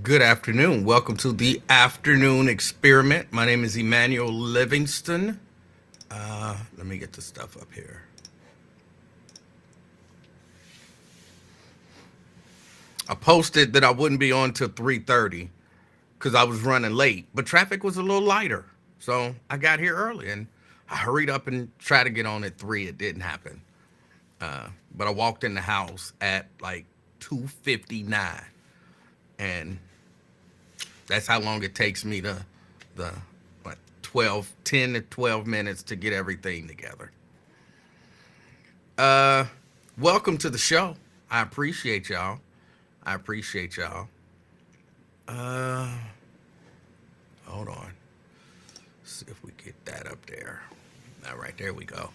Good afternoon. Welcome to the afternoon experiment. My name is Emanuel Livingston. Let me get the stuff up here. I posted that I wouldn't be on till 3:30 because I was running late, but traffic was a little lighter. So I got here early and I hurried up and tried to get on at 3. It didn't happen. But I walked in the house at like 2:59, and that's how long it takes me to the what 10 to 12 minutes to get everything together. Welcome to the show. I appreciate y'all. I appreciate y'all. Uh, Hold on. See if we get that up there. All right, there we go.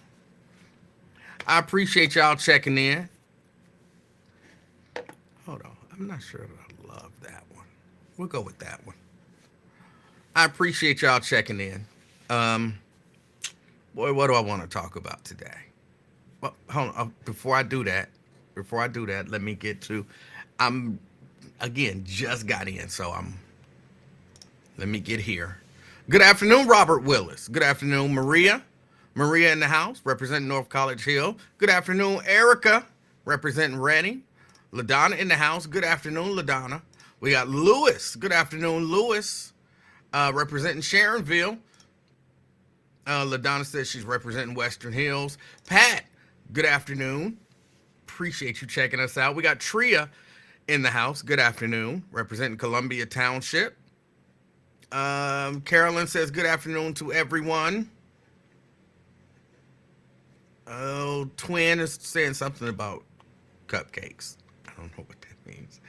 I appreciate y'all checking in. Hold on. I'm not sure that I love that one. We'll go with that one. I appreciate y'all checking in. Boy, what do I want to talk about today? Well, hold on. Before I do that, let me get to. I'm again just got in, so Let me get here. Good afternoon, Robert Willis. Good afternoon, Maria. Maria in the house, representing North College Hill. Good afternoon, Erica, representing Reading. LaDonna in the house. Good afternoon, LaDonna. We got Lewis. Good afternoon, Lewis, representing Sharonville. LaDonna says she's representing Western Hills. Pat, good afternoon. Appreciate you checking us out. We got Tria in the house. Good afternoon, representing Columbia Township. Carolyn says good afternoon to everyone. Oh, Twin is saying something about cupcakes. I don't know what that means.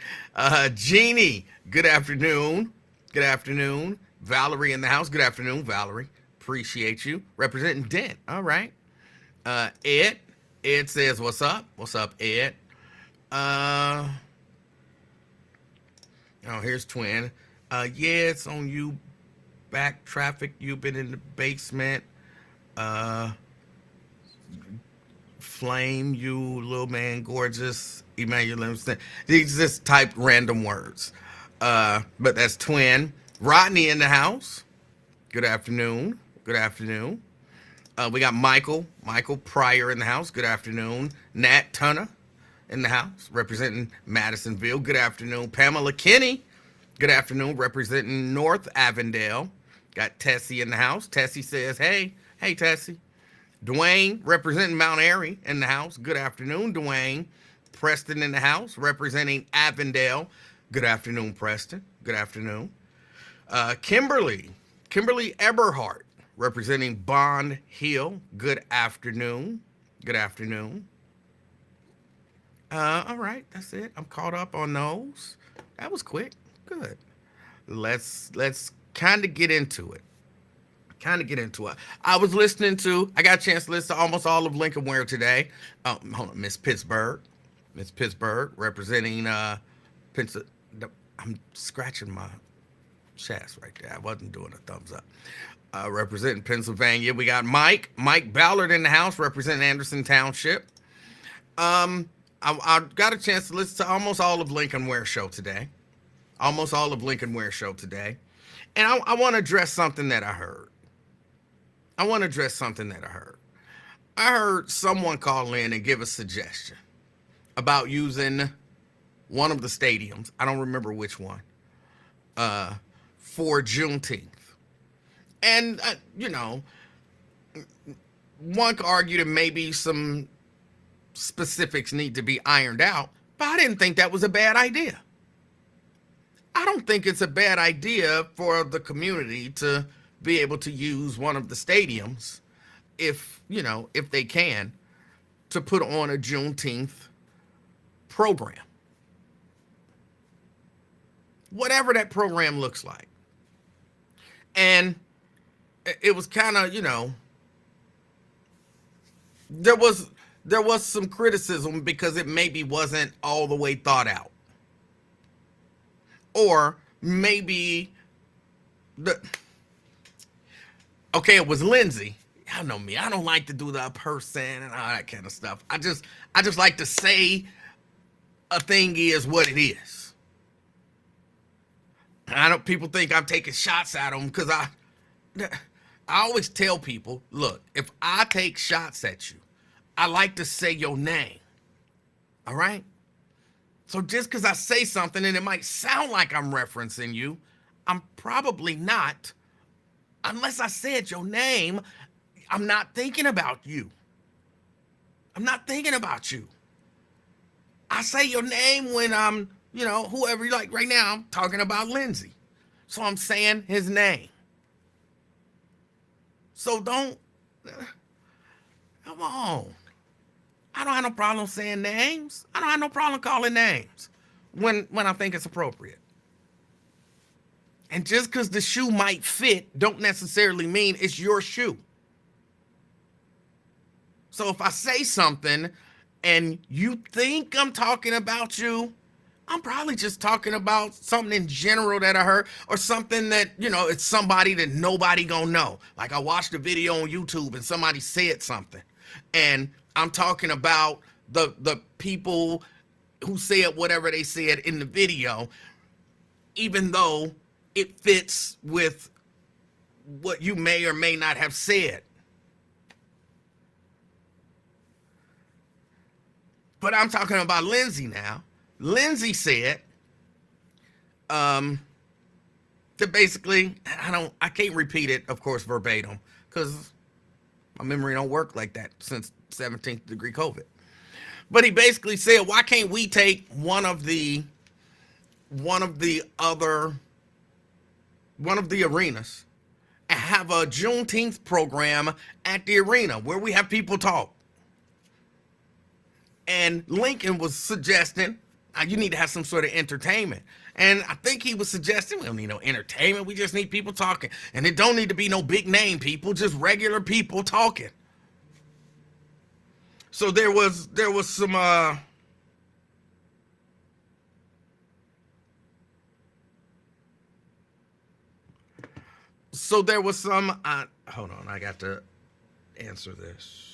Jeannie, good afternoon. Good afternoon. Valerie in the house. Good afternoon, Valerie. Appreciate you. Representing Dent. All right. Ed. Ed says, what's up? What's up, Ed? Oh, here's Twin. Yeah, it's on you. Back traffic. You've been in the basement. Flame, you little man, gorgeous, Emanuel Livingston. These just typed random words. But that's Twin. Rodney in the house. Good afternoon. Good afternoon. We got Michael Pryor in the house. Good afternoon. Nat Tunner in the house, representing Madisonville. Good afternoon. Pamela Kinney. Good afternoon, representing North Avondale. Got Tessie in the house. Tessie says, hey, Tessie. Dwayne, representing Mount Airy in the house. Good afternoon, Dwayne. Preston in the house, representing Avondale. Good afternoon, Preston. Good afternoon. Kimberly Eberhart, representing Bond Hill. Good afternoon. Good afternoon. All right, that's it. I'm caught up on those. That was quick. Good. Let's kind of get into it. I was listening to, I got a chance to listen to almost all of Lincoln Ware today. Hold on, Miss Pittsburgh, representing Pennsylvania. I'm scratching my chest right there. I wasn't doing a thumbs up. Representing Pennsylvania. We got Mike Ballard in the house, representing Anderson Township. I got a chance to listen to almost all of Lincoln Ware show today. And I want to address something that I heard. I heard someone call in and give a suggestion about using one of the stadiums. I don't remember which one. For Juneteenth. And, one could argue that maybe some specifics need to be ironed out, but I didn't think that was a bad idea. I don't think it's a bad idea for the community to be able to use one of the stadiums if they can, to put on a Juneteenth program. Whatever that program looks like. And it was kind of, there was some criticism because it maybe wasn't all the way thought out. Or maybe it was Lindsay. Y'all know me. I don't like to do the person and all that kind of stuff. I just like to say a thing is what it is. I don't. People think I'm taking shots at them because I always tell people, look, if I take shots at you, I like to say your name. All right. So just because I say something and it might sound like I'm referencing you, I'm probably not. Unless I said your name, I'm not thinking about you. I'm not thinking about you. I say your name when I'm, whoever you like. Right now, I'm talking about Lindsay. So I'm saying his name. So don't, come on. I don't have no problem saying names. I don't have no problem calling names when I think it's appropriate. And just because the shoe might fit don't necessarily mean it's your shoe. So if I say something and you think I'm talking about you, I'm probably just talking about something in general that I heard, or something that, it's somebody that nobody gonna know. Like I watched a video on YouTube and somebody said something, and I'm talking about the people who said whatever they said in the video, even though it fits with what you may or may not have said. But I'm talking about Lindsay now. Lindsay said that basically, I can't repeat it, of course, verbatim, because my memory don't work like that since 17th degree COVID. But he basically said, why can't we take one of the arenas and have a Juneteenth program at the arena where we have people talk? And Lincoln was suggesting, you need to have some sort of entertainment. And I think he was suggesting, we don't need no entertainment. We just need people talking. And it don't need to be no big name people, just regular people talking. So there was some, hold on, I got to answer this.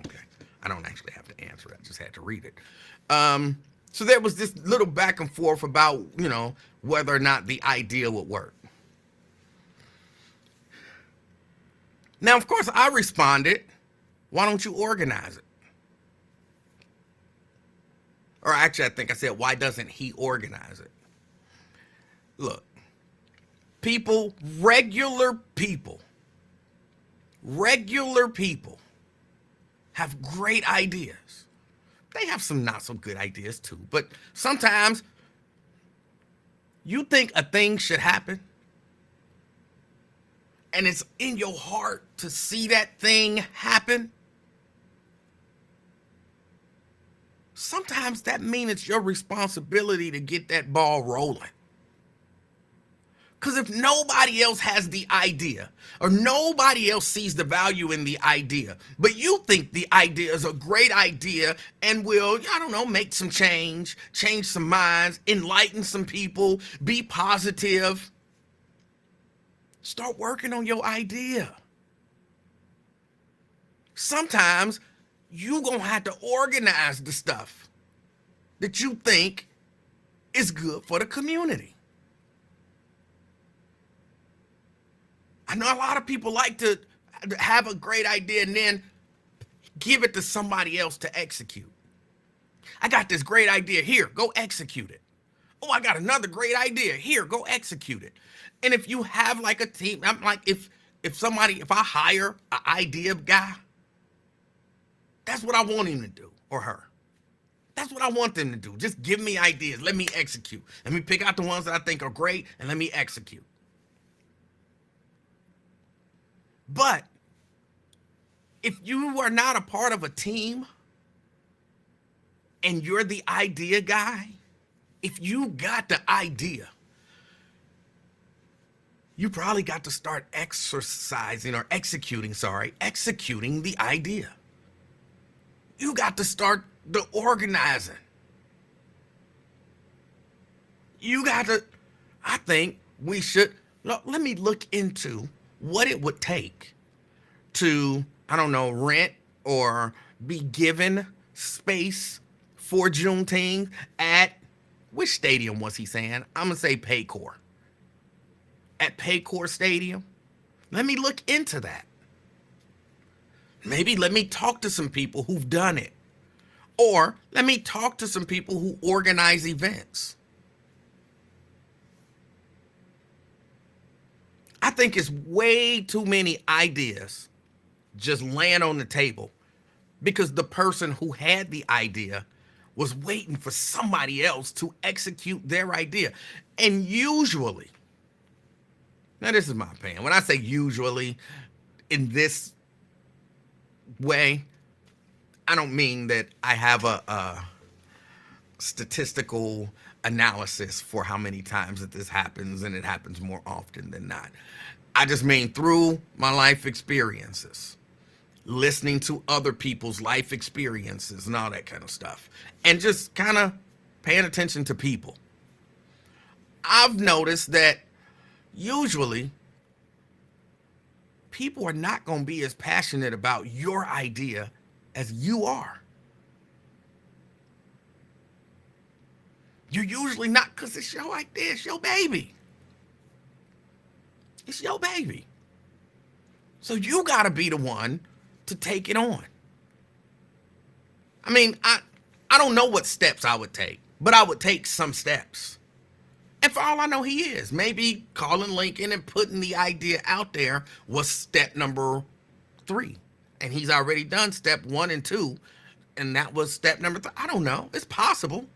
Okay. I don't actually have to answer it. I just had to read it. So there was this little back and forth about, whether or not the idea would work. Now, of course, I responded, why don't you organize it? Or actually, I think I said, why doesn't he organize it? Look, regular people have great ideas. They have some not so good ideas too, but sometimes you think a thing should happen and it's in your heart to see that thing happen. Sometimes that means it's your responsibility to get that ball rolling. Because if nobody else has the idea, or nobody else sees the value in the idea, but you think the idea is a great idea and will, make some change some minds, enlighten some people, be positive, start working on your idea. Sometimes you're going to have to organize the stuff that you think is good for the community. I know a lot of people like to have a great idea and then give it to somebody else to execute. I got this great idea. Here, go execute it. Oh, I got another great idea. Here, go execute it. And if you have like a team, I'm like, if I hire an idea guy, that's what I want him to do, or her. That's what I want them to do. Just give me ideas. Let me execute. Let me pick out the ones that I think are great and let me execute. But if you are not a part of a team and you're the idea guy, if you got the idea, you probably got to start exercising or executing the idea. You got to start the organizing. I think we should, let me look into what it would take to, rent or be given space for Juneteenth at, which stadium was he saying? I'm going to say Paycor. At Paycor Stadium? Let me look into that. Maybe let me talk to some people who've done it. Or let me talk to some people who organize events. I think it's way too many ideas just laying on the table because the person who had the idea was waiting for somebody else to execute their idea. And usually, now this is my opinion, when I say usually in this way, I don't mean that I have a statistical analysis for how many times that this happens, and it happens more often than not. I just mean through my life experiences, listening to other people's life experiences and all that kind of stuff, and just kind of paying attention to people. I've noticed that usually people are not going to be as passionate about your idea as you are. You're usually not, because it's your idea, it's your baby. It's your baby. So you got to be the one to take it on. I mean, I don't know what steps I would take, but I would take some steps. And for all I know, he is. Maybe calling Lincoln and putting the idea out there was step number 3. And he's already done step 1 and 2. And that was step number 3. I don't know. It's possible.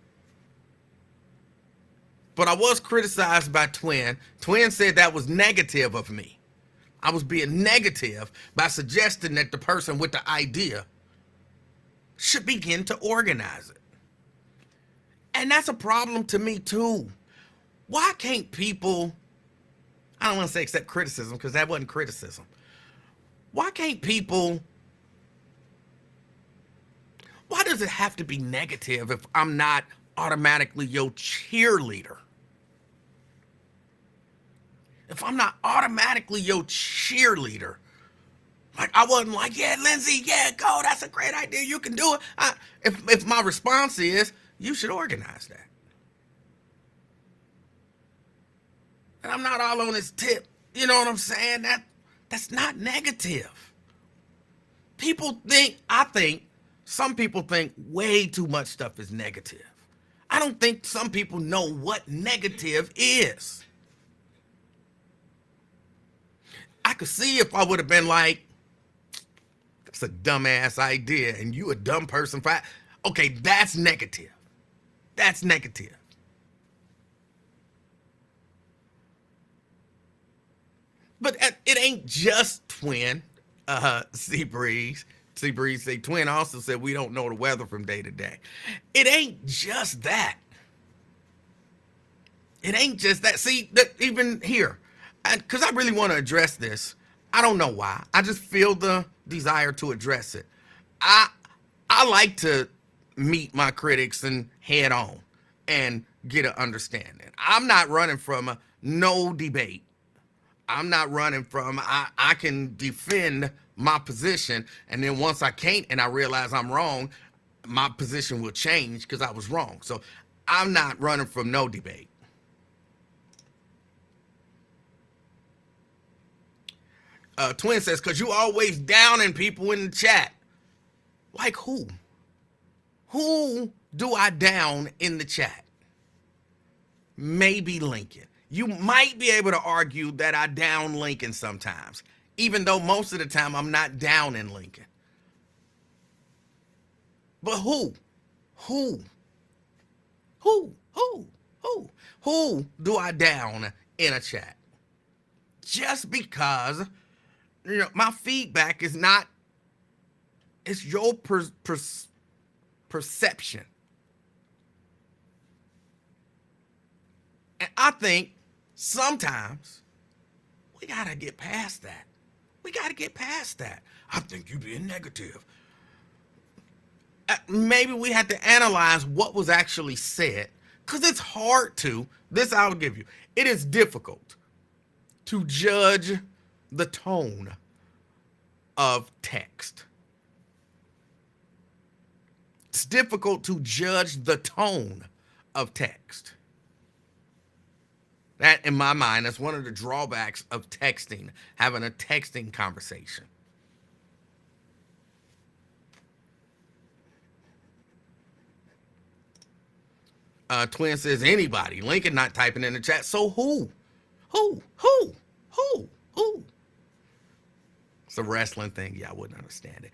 But I was criticized by Twin. Twin said that was negative of me. I was being negative by suggesting that the person with the idea should begin to organize it. And that's a problem to me too. Why can't people, I don't want to say accept criticism because that wasn't criticism. Why can't people, why does it have to be negative if I'm not automatically your cheerleader? If I'm not automatically your cheerleader, like I wasn't like, yeah, Lindsay, yeah, go, that's a great idea, you can do it. If my response is, you should organize that. And I'm not all on his tip, you know what I'm saying? That's not negative. Some people think way too much stuff is negative. I don't think some people know what negative is. I could see if I would have been like, that's a dumbass idea and you a dumb person. Okay, that's negative. That's negative. But it ain't just Twin, Seabreeze. Seabreeze say Twin also said we don't know the weather from day to day. It ain't just that. It ain't just that. See, that even here, because I really want to address this. I don't know why. I just feel the desire to address it. I like to meet my critics and head on and get an understanding. I'm not running from no debate. I'm not running from, I can defend my position, and then once I can't and I realize I'm wrong, my position will change because I was wrong. So I'm not running from no debate. Twin says, because you always downing people in the chat. Like who? Who do I down in the chat? Maybe Lincoln. You might be able to argue that I down Lincoln sometimes, even though most of the time I'm not down in Lincoln. But who? Who do I down in a chat? Just because, you know, my feedback is not, it's your perception. And I think sometimes we gotta get past that. We gotta get past that. I think you're being negative. Maybe we had to analyze what was actually said, because it's hard to, this I'll give you, it is difficult to judge the tone of text. difficult to judge the tone of text. That, in my mind, that's one of the drawbacks of texting, having a texting conversation. Twin says anybody. Lincoln not typing in the chat. So who? Who? It's a wrestling thing. Yeah, I wouldn't understand it.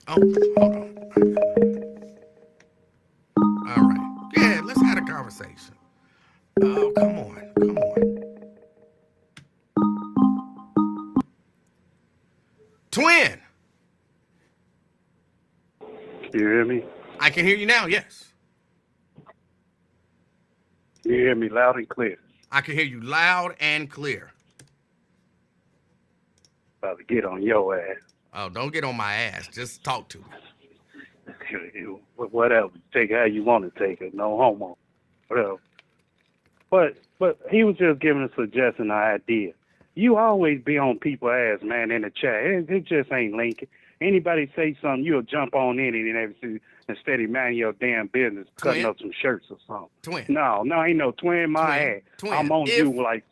Oh, hold on. All right. Yeah, let's have a conversation. Oh, come on. Twin. You hear me? I can hear you now, yes. You hear me loud and clear? I can hear you loud and clear. About to get on your ass. Oh, don't get on my ass. Just talk to me. Whatever. Take it how you want to take it. No homo. Whatever. But he was just giving a suggestion, an idea. You always be on people's ass, man, in the chat. It just ain't Lincoln. Anybody say something, you'll jump on in it and everything instead of minding your damn business, cutting up some shirts or something. Twin. No, ain't no twin my ass. Twin. I'm on you like...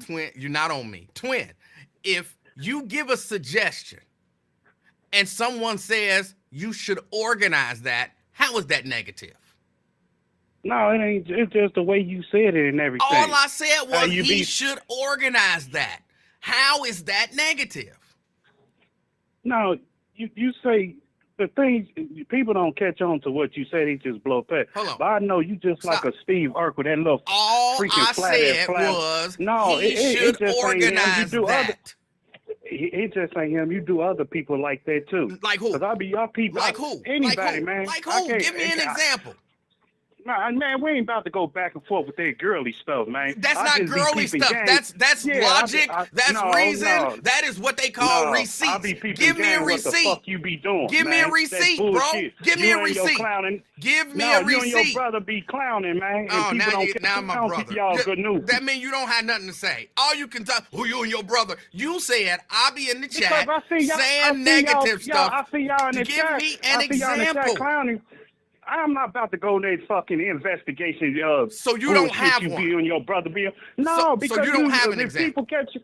Twin, you're not on me. Twin, if you give a suggestion and someone says you should organize that, how is that negative? No, it ain't. It's just the way you said it and everything. All I said was he should organize that. How is that negative? No, you say the things, people don't catch on to what you said. He just blow past. Hold on. But I know you just like a Steve Urkel, that little all freaking I flat said ass flat. was no, he should just organize that. It just ain't him. You do other people like that too. Like who? Because I be y'all people. Like who? Anybody, like who? man. Like who? Give me an example. Nah, man, we ain't about to go back and forth with that girly stuff, man. That's not girly stuff. That's logic. That's reason. No. That is what they call receipts. Give me a receipt. What the fuck you be doing? Give me a receipt, bro. Give me a receipt. Give me a receipt. You and your brother be clowning, man. Oh, now my brother. Y'all good news. That means you don't have nothing to say. All you can talk. Who you and your brother? You said I'll be in the chat saying negative stuff. I see y'all in the chat. Give me an example. I'm not about to go in that fucking investigation. So you don't have you one. You and your brother be. No, because so you don't have an example. People catch you.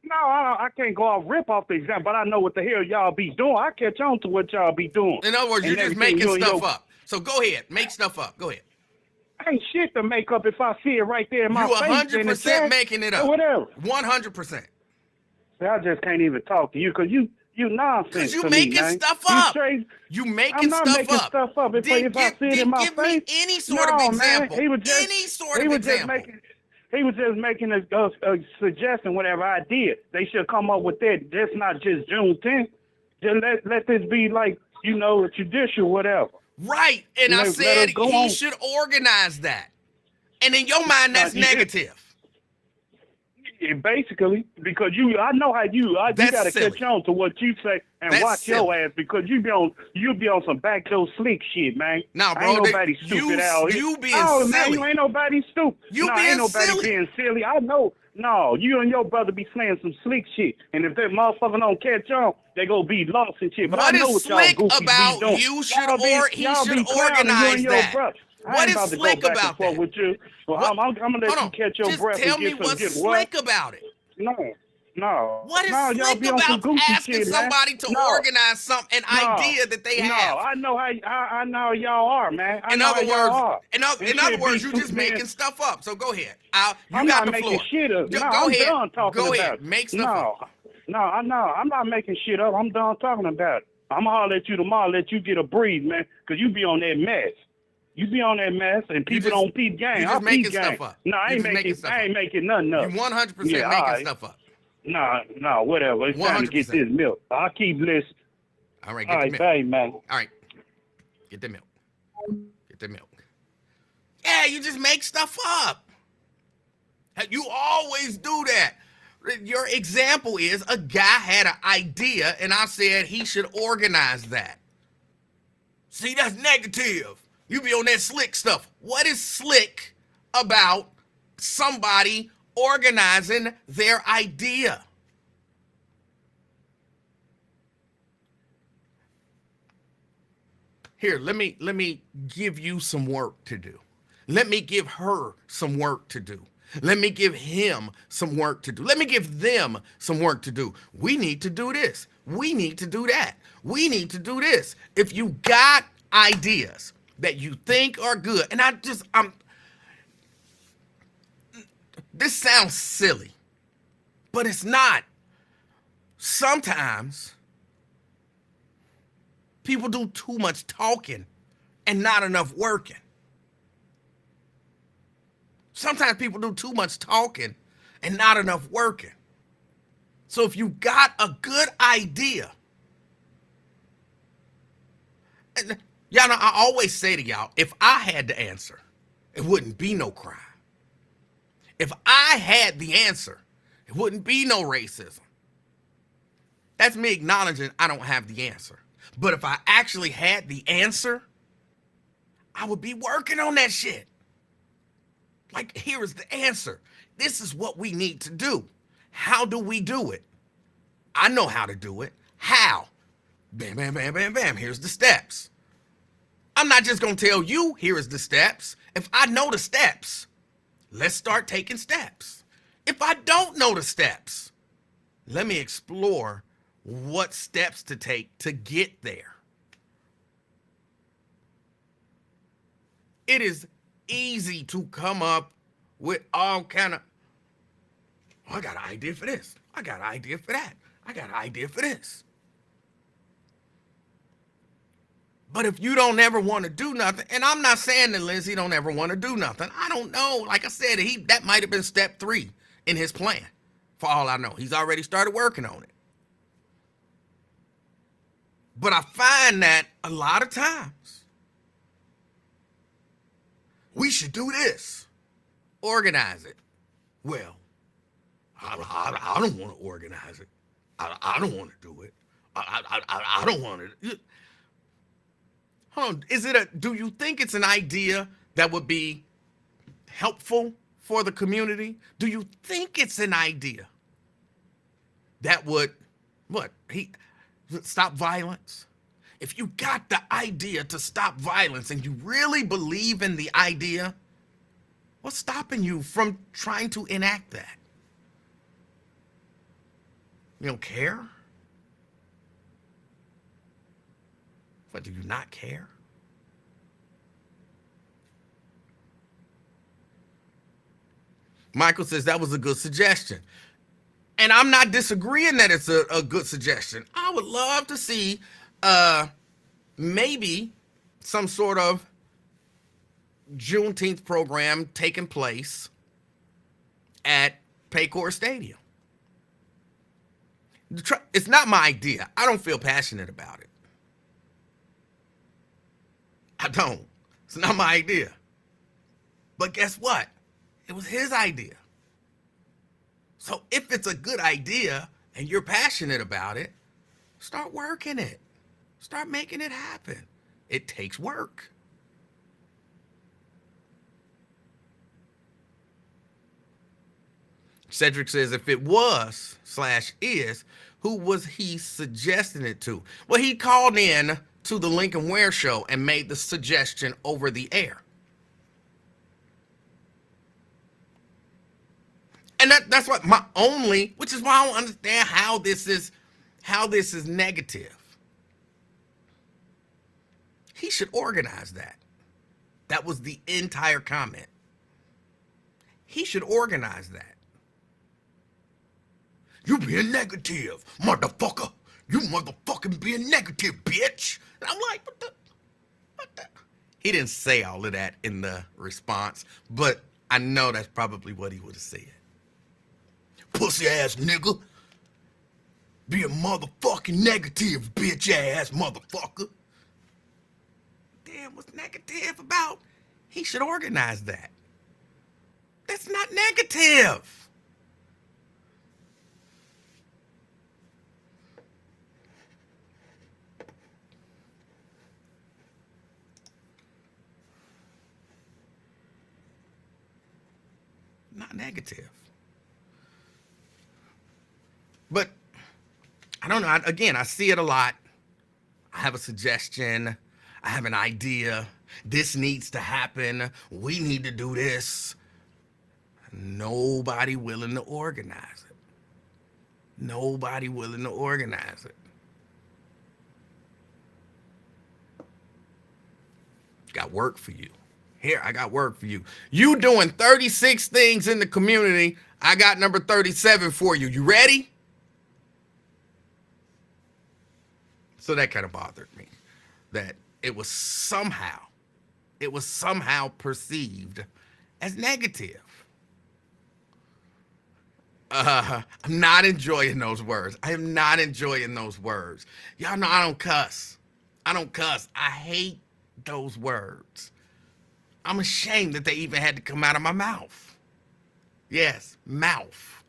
No, I can't go off rip off the example, but I know what the hell y'all be doing. I catch on to what y'all be doing. In other words, you're just making stuff up. So go ahead, make stuff up. Go ahead. Ain't shit to make up if I see it right there in my face. You 100% making it up. Whatever. 100%. I just can't even talk to you because you nonsense. Because you making stuff up. You making stuff up. I'm not making stuff up. If I see it in my face. Give me any sort of example. He was just making a suggestion, whatever I did. They should come up with that. That's not just Juneteenth. Just let this be like, a judicial whatever. Right. And I said he should organize that. And in your mind, that's negative. Basically, because I know how you gotta catch on to what you say and watch your ass because you be on some backdoor slick shit, man. Nah, bro, ain't nobody stupid out here. You being silly. Man, you ain't nobody stupid. Ain't nobody being silly. I know. No, you and your brother be slaying some slick shit, and if that motherfucker don't catch on, they gonna be lost and shit. But I know what y'all goofies be doing. You should he should organize that. What is slick about that? With you. Well, I'm gonna let you catch your breath. Tell me what's slick about it. No. What is slick about asking somebody to organize an idea that they have? No, I know y'all are, man. In other words, you just making stuff up. So go ahead. I'm not making shit up. Go ahead. Done talking go ahead. About Make stuff up. No, I'm not making shit up. I'm done talking about it. I'm gonna holler at you tomorrow, let you get a breathe, man, because you be on that mess. You be on that mess, and people don't peep game. You just making stuff up. No, I ain't making nothing up. You 100% making stuff up. No, whatever. It's time to get this milk. I'll keep listening. All right, get the milk. Bye, man. All right, get the milk. Get the milk. Yeah, you just make stuff up. You always do that. Your example is a guy had an idea, and I said he should organize that. See, that's negative. You be on that slick stuff. What is slick about somebody organizing their idea? Here, let me give you some work to do. Let me give her some work to do. Let me give him some work to do. Let me give them some work to do. We need to do this. We need to do that. We need to do this. If you got ideas that you think are good, and this sounds silly, but it's not. Sometimes people do too much talking and not enough working. Sometimes people do too much talking and not enough working. So if you got a good idea, and y'all know, I always say to y'all, if I had the answer, it wouldn't be no crime. If I had the answer, it wouldn't be no racism. That's me acknowledging I don't have the answer. But if I actually had the answer, I would be working on that shit. Like, here is the answer. This is what we need to do. How do we do it? I know how to do it. How? Bam, bam, bam, bam, bam. Here's the steps. I'm not just going to tell you, here is the steps. If I know the steps, let's start taking steps. If I don't know the steps, let me explore what steps to take to get there. It is easy to come up with all kind of, I got an idea for this. I got an idea for that. I got an idea for this. But if you don't ever want to do nothing, and I'm not saying that Lindsay don't ever want to do nothing. I don't know. Like I said, that might have been step 3 in his plan. For all I know, he's already started working on it. But I find that a lot of times, we should do this. Organize it. Well, I don't want to organize it. I don't want to do it. I don't want to. Hold on. Do you think it's an idea that would be helpful for the community? Do you think it's an idea that would, stop violence? If you got the idea to stop violence and you really believe in the idea, what's stopping you from trying to enact that? You don't care? What, do you not care? Michael says that was a good suggestion. And I'm not disagreeing that it's a good suggestion. I would love to see maybe some sort of Juneteenth program taking place at Paycor Stadium. It's not my idea. I don't feel passionate about it. I don't. It's not my idea. But guess what? It was his idea. So if it's a good idea and you're passionate about it, start working it. Start making it happen. It takes work. Cedric says, if it was/is, who was he suggesting it to? Well, he called in to the Lincoln Ware show and made the suggestion over the air. And that's what which is why I don't understand how this is negative. He should organize that. That was the entire comment. He should organize that. You being negative, motherfucker. You motherfucking being negative, bitch. And I'm like, what the? He didn't say all of that in the response, but I know that's probably what he would have said. Pussy ass nigga. Be a motherfucking negative, bitch ass motherfucker. Damn, what's negative about? He should organize that. That's not negative. Not negative. But I don't know. Again, I see it a lot. I have a suggestion. I have an idea. This needs to happen. We need to do this. Nobody willing to organize it. Nobody willing to organize it. Got work for you. Here, I got work for you. You doing 36 things in the community. I got number 37 for you. You ready? So that kind of bothered me. That it was somehow perceived as negative. I'm not enjoying those words. I am not enjoying those words. Y'all know I don't cuss. I don't cuss. I hate those words. I'm ashamed that they even had to come out of my mouth. Yes, mouth.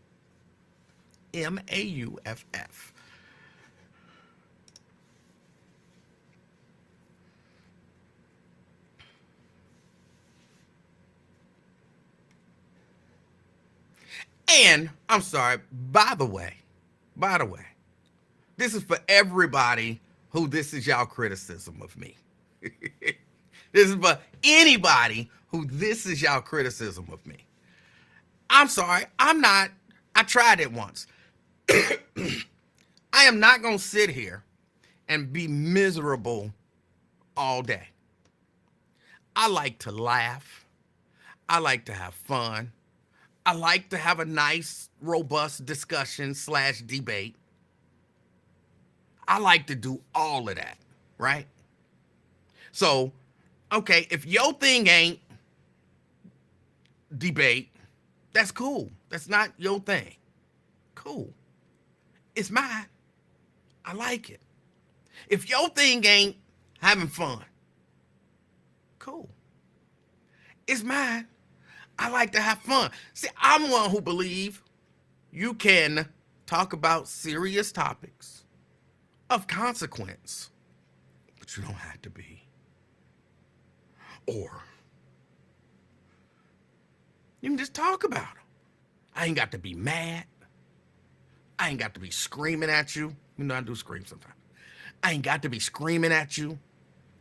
M-A-U-F-F. And I'm sorry, by the way, this is for everybody who this is y'all criticism of me. This is for anybody who this is y'all criticism of me. I'm sorry, I tried it once. I am not going to sit here and be miserable all day. I like to laugh. I like to have fun. I like to have a nice, robust discussion / debate. I like to do all of that, right? So, okay, if your thing ain't debate, that's cool. That's not your thing. Cool. It's mine. I like it. If your thing ain't having fun, cool. It's mine. I like to have fun. See, I'm one who believe you can talk about serious topics of consequence, but you don't have to be. Or you can just talk about them. I ain't got to be mad. I ain't got to be screaming at you. You know, I do scream sometimes. I ain't got to be screaming at you.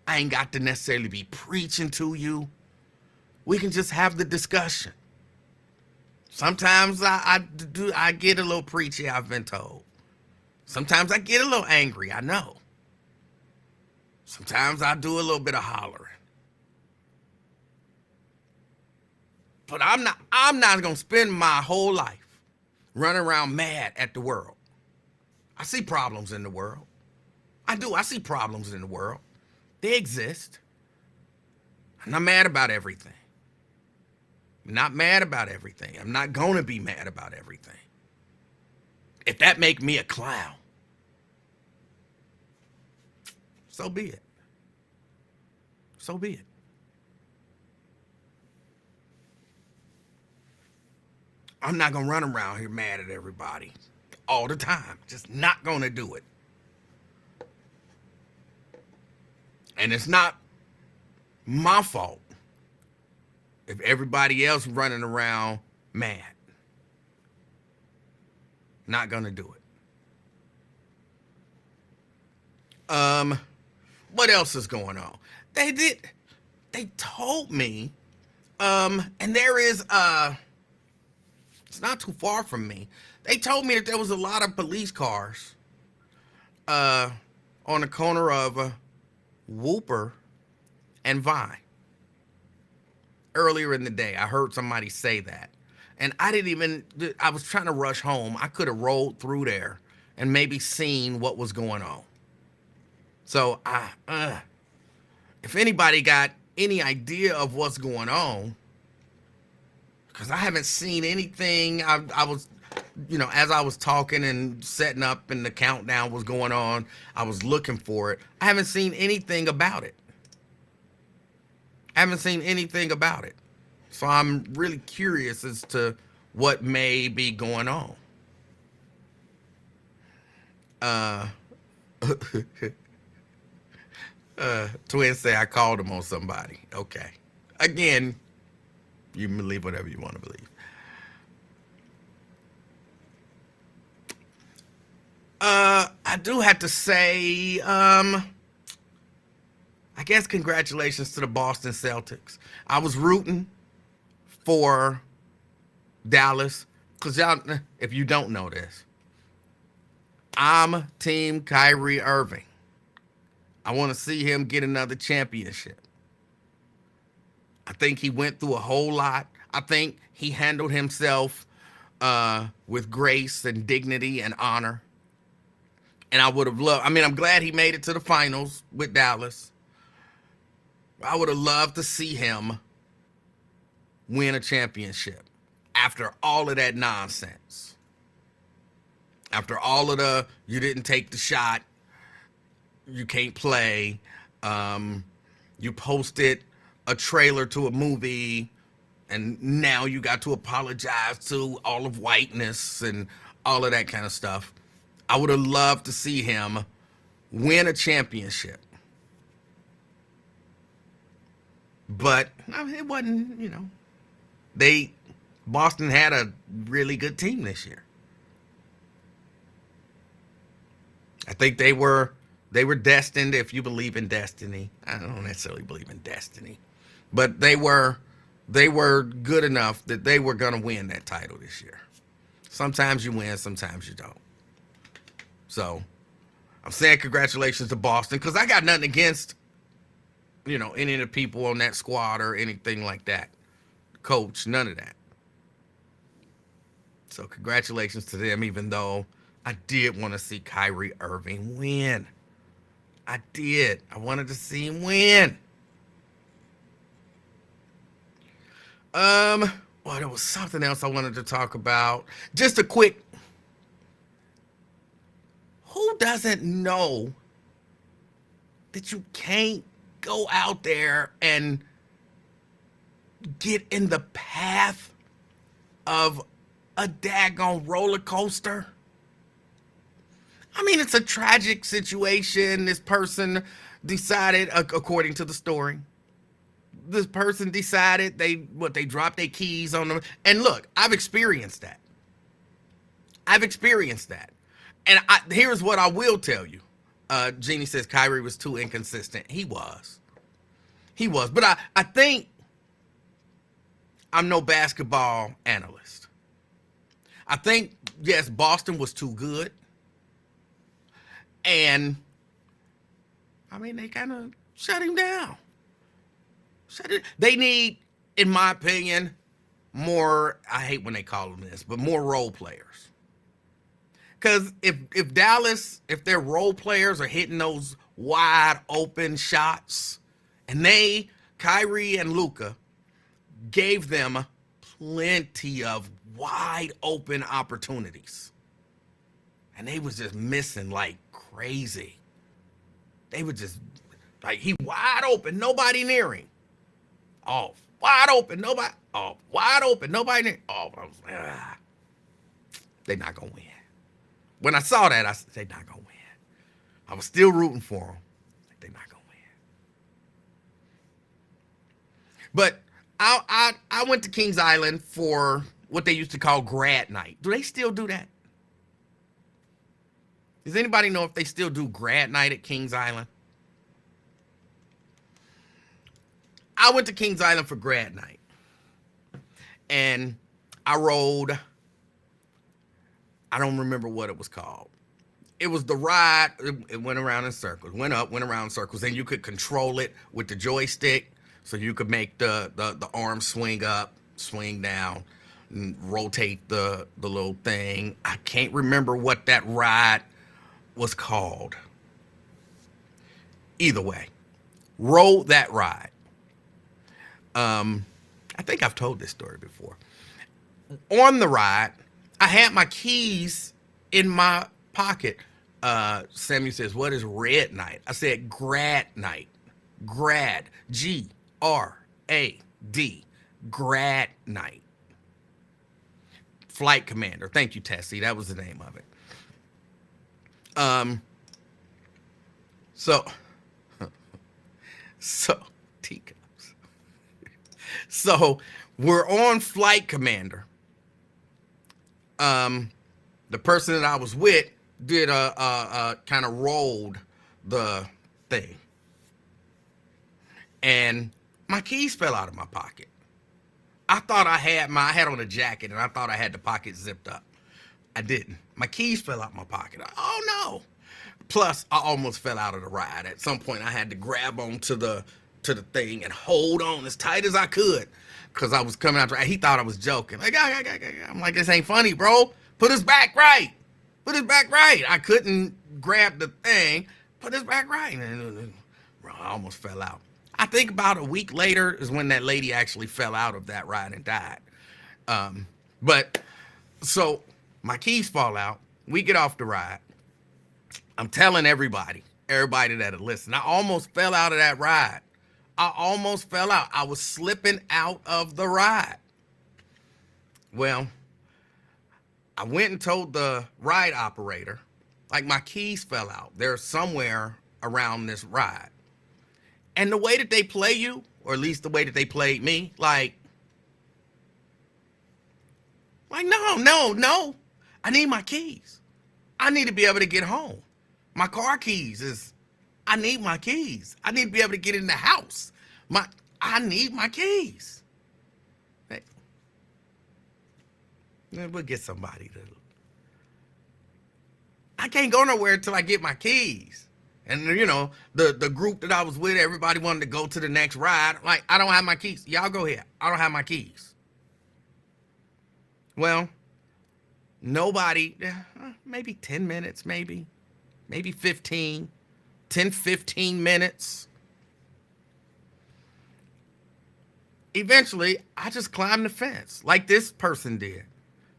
I ain't got to necessarily be preaching to you. We can just have the discussion. Sometimes I get a little preachy, I've been told. Sometimes I get a little angry, I know. Sometimes I do a little bit of hollering. But I'm not gonna spend my whole life running around mad at the world. I see problems in the world. I do, I see problems in the world. They exist. I'm not mad about everything. I'm not mad about everything. I'm not gonna be mad about everything. If that make me a clown, so be it. So be it. I'm not gonna run around here mad at everybody all the time. Just not gonna do it. And it's not my fault if everybody else running around mad. Not gonna do it. What else is going on? They told me, and there is, it's not too far from me. They told me that there was a lot of police cars, on the corner of Whooper and Vine. Earlier in the day, I heard somebody say that. And I was trying to rush home. I could have rolled through there and maybe seen what was going on. So, if anybody got any idea of what's going on, because I haven't seen anything. I was, as I was talking and setting up and the countdown was going on, I was looking for it. I haven't seen anything about it. So I'm really curious as to what may be going on. Twin say I called him on somebody. Okay. Again, you can believe whatever you want to believe. I do have to say, I guess congratulations to the Boston Celtics. I was rooting for Dallas because y'all, if you don't know this, I'm Team Kyrie Irving. I want to see him get another championship. I think he went through a whole lot. I think he handled himself with grace and dignity and honor. And I would have loved, I mean, I'm glad he made it to the finals with Dallas. I would have loved to see him win a championship after all of that nonsense. After all of the, you didn't take the shot, you can't play, you posted a trailer to a movie, and now you got to apologize to all of whiteness and all of that kind of stuff. I would have loved to see him win a championship. But it wasn't, Boston had a really good team this year. I think they were destined, if you believe in destiny. I don't necessarily believe in destiny. But they were good enough that they were going to win that title this year. Sometimes you win, sometimes you don't. So I'm saying congratulations to Boston because I got nothing against, any of the people on that squad or anything like that. Coach, none of that. So congratulations to them, even though I did want to see Kyrie Irving win. I did. I wanted to see him win. Well, there was something else I wanted to talk about. Just a quick. Who doesn't know that you can't go out there and get in the path of a daggone roller coaster? I mean, it's a tragic situation. This person decided, according to the story, this person decided they dropped their keys on them. And look, I've experienced that. And here's what I will tell you. Jeannie says Kyrie was too inconsistent. He was. But I think I'm no basketball analyst. I think, yes, Boston was too good. And, I mean, they kind of shut him down. They need, in my opinion, more, I hate when they call them this, but more role players. Because if Dallas, if their role players are hitting those wide open shots, and Kyrie and Luka, gave them plenty of wide open opportunities. And they was just missing like crazy. They were just like, he wide open, nobody near him. Oh, wide open, nobody. Oh, wide open, nobody near. Oh, I was like, they're not gonna win. When I saw that, I said, they're not gonna win. I was still rooting for them. They're not gonna win. But I went to Kings Island for what they used to call grad night. Do they still do that? Does anybody know if they still do grad night at Kings Island? I went to Kings Island for grad night. And I rode, I don't remember what it was called. It was the ride, it went around in circles, went up, went around in circles, and you could control it with the joystick, so you could make the arm swing up, swing down, and rotate the little thing. I can't remember what that ride was called. Either way, rode that ride. I think I've told this story before. On the ride, I had my keys in my pocket. Samuel says, what is red night? I said grad night. Grad. G-R-A-D. Grad night. Flight commander. Thank you, Tessie. That was the name of it. So teacups. So we're on flight commander. The person that I was with did a kind of rolled the thing. and my keys fell out of my pocket. I had on a jacket and I thought I had the pocket zipped up. I didn't. My keys fell out my pocket. Oh no. Plus, I almost fell out of the ride. At some point I had to grab onto the thing and hold on as tight as I could. Cause I was coming out. He thought I was joking. Like, I'm like, this ain't funny, bro. Put his back right. Put his back right. I couldn't grab the thing. Put his back right. And bro, I almost fell out. I think about a week later is when that lady actually fell out of that ride and died. But so my keys fall out. We get off the ride. I'm telling everybody that'll listen. I almost fell out of that ride. I almost fell out. I was slipping out of the ride. Well, I went and told the ride operator, like, my keys fell out. They're somewhere around this ride. And the way that they play you, or at least the way that they played me, like no. I need my keys. I need to be able to get home. My car keys I need my keys. I need to be able to get in the house. I need my keys. Hey, we'll get somebody to. I can't go nowhere until I get my keys. And, you know, the group that I was with, everybody wanted to go to the next ride. Like, I don't have my keys. Y'all go ahead. I don't have my keys. Well, nobody, maybe 10 minutes, maybe 15, 10, 15 minutes. Eventually, I just climbed the fence like this person did.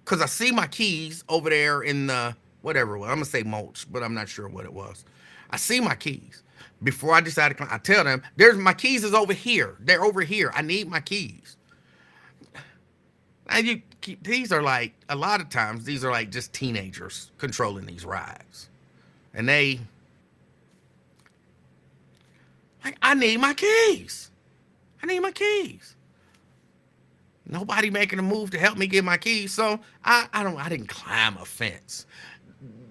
Because I see my keys over there in the, whatever it was. I'm going to say mulch, but I'm not sure what it was. I see my keys. Before I decide to climb, I tell them, my keys is over here. They're over here. I need my keys. And these are like, a lot of times, these are like just teenagers controlling these rides. And they, like, I need my keys. I need my keys. Nobody making a move to help me get my keys. So I didn't climb a fence.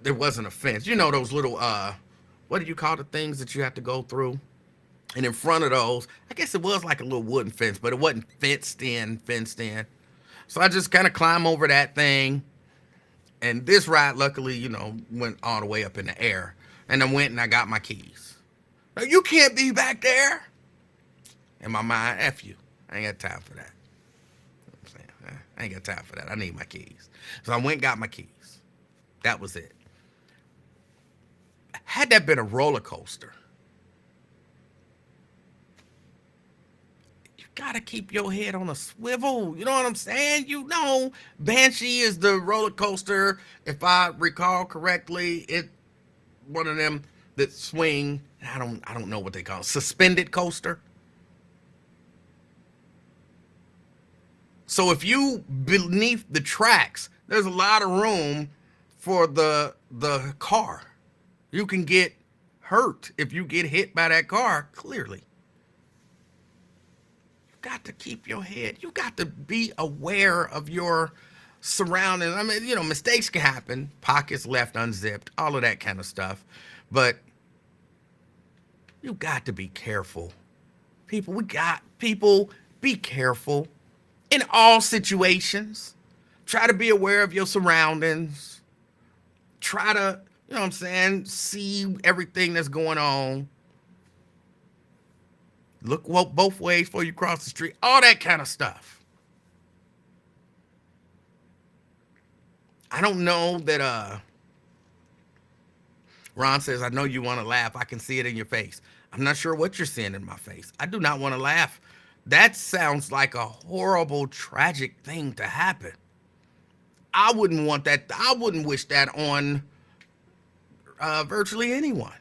There wasn't a fence. You know, those little, what do you call the things that you have to go through? And in front of those, I guess it was like a little wooden fence, but it wasn't fenced in. So I just kind of climb over that thing. And this ride, luckily, you know, went all the way up in the air. And I went and I got my keys. Now, you can't be back there. In my mind, F you. I ain't got time for that. I ain't got time for that. I need my keys. So I went and got my keys. That was it. Had that been a roller coaster, you gotta keep your head on a swivel. You know what I'm saying? You know, Banshee is the roller coaster. If I recall correctly, it one of them that swing. I don't know what they call it. Suspended coaster. So if you beneath the tracks, there's a lot of room for the car. You can get hurt if you get hit by that car, clearly. You got to keep your head. You got to be aware of your surroundings. I mean, you know, mistakes can happen. Pockets left unzipped, all of that kind of stuff. But you got to be careful. People, be careful in all situations. Try to be aware of your surroundings. Try to, you know what I'm saying, see everything that's going on. Look both ways before you cross the street. All that kind of stuff. I don't know that, Ron says, I know you want to laugh. I can see it in your face. I'm not sure what you're seeing in my face. I do not want to laugh. That sounds like a horrible, tragic thing to happen. I wouldn't want that. I wouldn't wish that on virtually anyone.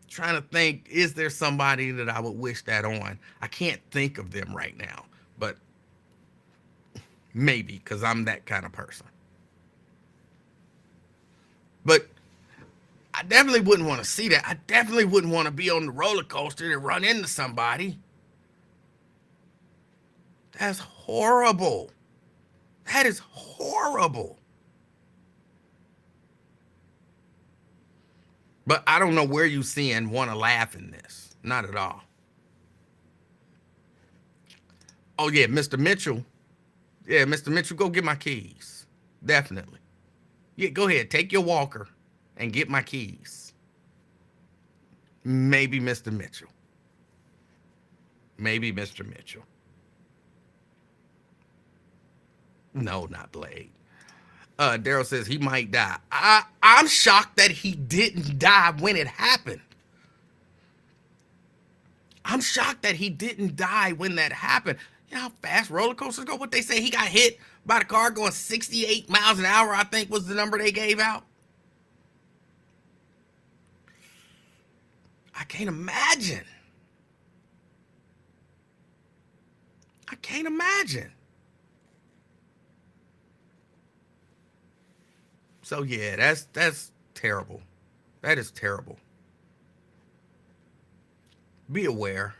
Trying to think, is there somebody that I would wish that on? I can't think of them right now, but maybe, because I'm that kind of person. But I definitely wouldn't want to see that. I definitely wouldn't want to be on the roller coaster and run into somebody. That's horrible. That is horrible. But I don't know where you seeing want to laugh in this. Not at all. Oh, yeah, Mr. Mitchell. Yeah, Mr. Mitchell, go get my keys. Definitely. Yeah, go ahead. Take your walker and get my keys. Maybe Mr. Mitchell. Maybe Mr. Mitchell. No, not Blade. Daryl says he might die. I'm shocked that he didn't die when it happened. I'm shocked that he didn't die when that happened. You know how fast roller coasters go? What they say, he got hit by the car going 68 miles an hour, I think was the number they gave out. I can't imagine. I can't imagine. So yeah, that's terrible. That is terrible. Be aware.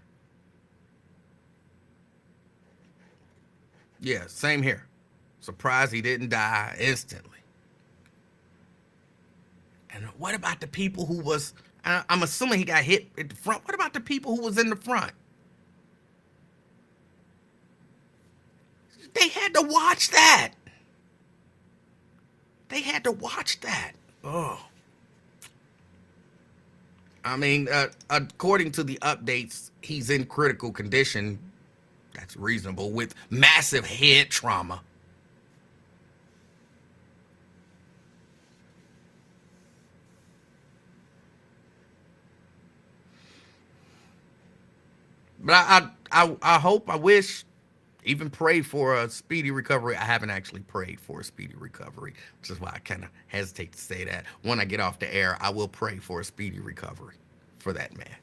Yeah, same here. Surprised he didn't die instantly. And what about the people who was, I'm assuming he got hit at the front. What about the people who was in the front? They had to watch that. They had to watch that. Oh. I mean, according to the updates, he's in critical condition. That's reasonable, with massive head trauma. But I hope, I wish, even pray for a speedy recovery. I haven't actually prayed for a speedy recovery, which is why I kind of hesitate to say that. When I get off the air, I will pray for a speedy recovery for that man.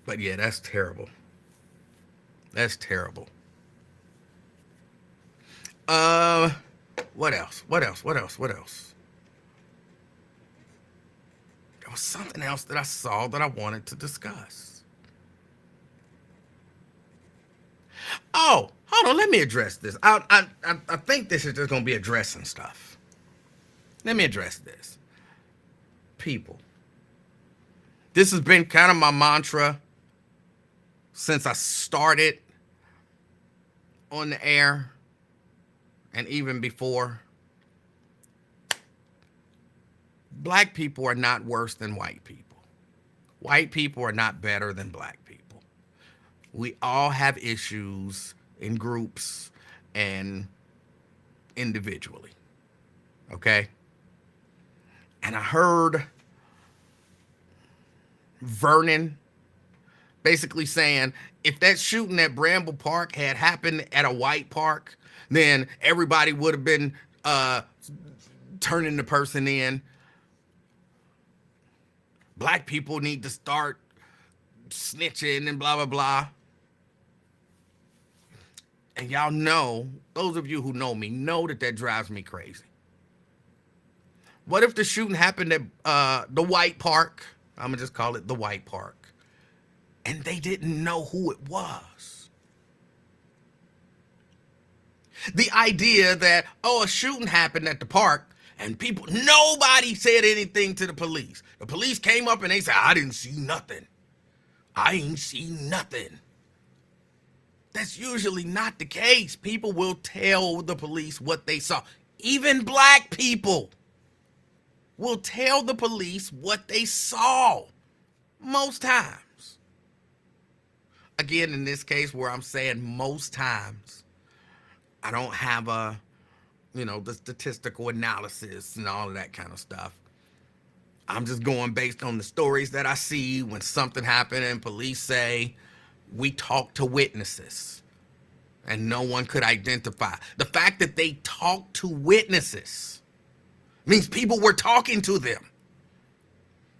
But yeah, that's terrible. That's terrible. What else? What else? What else? What else? There was something else that I saw that I wanted to discuss. Oh, hold on. Let me address this. I think this is just going to be addressing stuff. Let me address this. People. This has been kind of my mantra since I started on the air and even before. Black people are not worse than white people. White people are not better than black people. We all have issues in groups and individually. Okay? And I heard Vernon basically saying, if that shooting at Bramble Park had happened at a white park, then everybody would have been turning the person in. Black people need to start snitching and blah, blah, blah. And y'all know, those of you who know me, know that drives me crazy. What if the shooting happened at the white park? I'm going to just call it the white park. And they didn't know who it was. The idea that, oh, a shooting happened at the park and nobody said anything to the police. The police came up and they said, I didn't see nothing. I ain't seen nothing. That's usually not the case. People will tell the police what they saw. Even black people will tell the police what they saw most times. Again, in this case where I'm saying most times, I don't have the statistical analysis and all of that kind of stuff. I'm just going based on the stories that I see when something happened and police say, we talked to witnesses and no one could identify. The fact that they talked to witnesses means people were talking to them.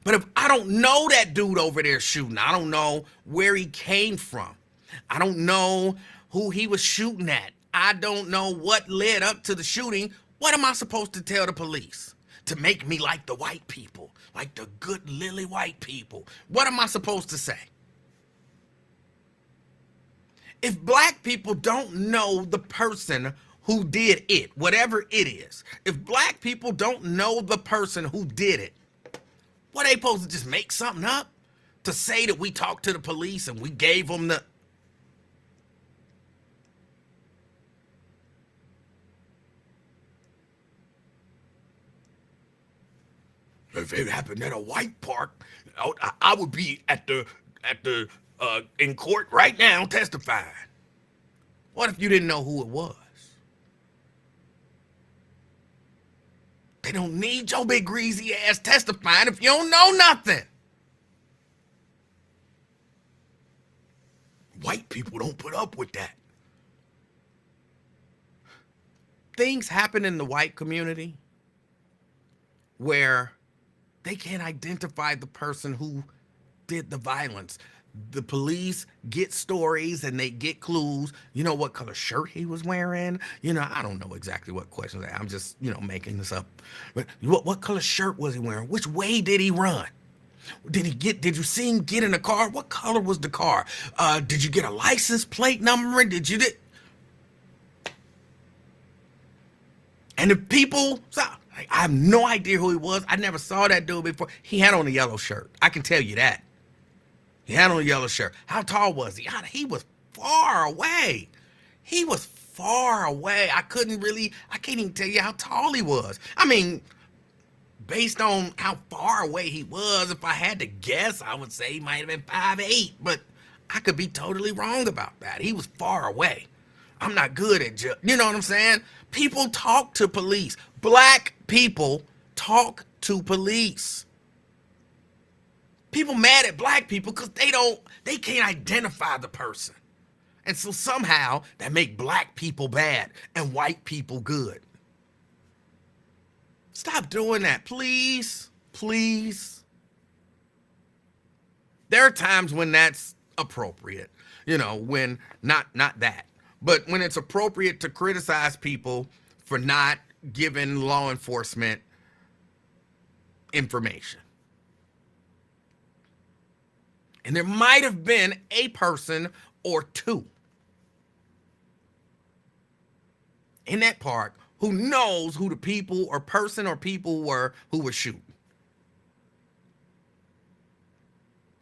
But if I don't know that dude over there shooting, I don't know where he came from. I don't know who he was shooting at. I don't know what led up to the shooting. What am I supposed to tell the police? To make me like the white people, like the good lily white people. What am I supposed to say? If black people don't know the person who did it, whatever it is. If black people don't know the person who did it, what are they supposed to just make something up to say that we talked to the police and we gave them the... If it happened at a white park, I would be at the in court right now testifying. What if you didn't know who it was? They don't need your big greasy ass testifying if you don't know nothing. White people don't put up with that. Things happen in the white community where they can't identify the person who did the violence. The police get stories and they get clues. You know what color shirt he was wearing? You know, I don't know exactly what questions. I'm just, making this up. But what color shirt was he wearing? Which way did he run? Did you see him get in the car? What color was the car? Did you get a license plate number? And the people, I have no idea who he was. I never saw that dude before. He had on a yellow shirt. I can tell you that. He had on a yellow shirt. How tall was he? He was far away. He was far away. I can't even tell you how tall he was. I mean, based on how far away he was, if I had to guess, I would say he might have been 5'8", but I could be totally wrong about that. He was far away. I'm not good at you know what I'm saying? People talk to police. Black people talk to police. People mad at black people because they can't identify the person. And so somehow that make black people bad and white people good. Stop doing that, please. Please. There are times when that's appropriate, when not that. But when it's appropriate to criticize people for not giving law enforcement information. And there might have been a person or two in that park who knows who the people or person or people were who were shooting.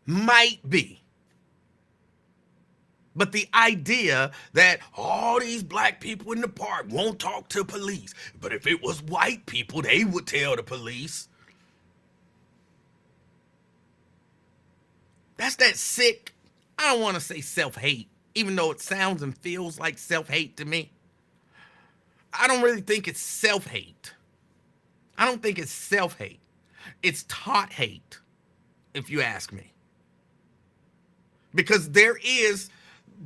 Might be. But the idea that all these black people in the park won't talk to police, but if it was white people, they would tell the police. That's that sick, I don't want to say self-hate, even though it sounds and feels like self-hate to me. I don't really think it's self-hate. I don't think it's self-hate. It's taught hate, if you ask me. Because there is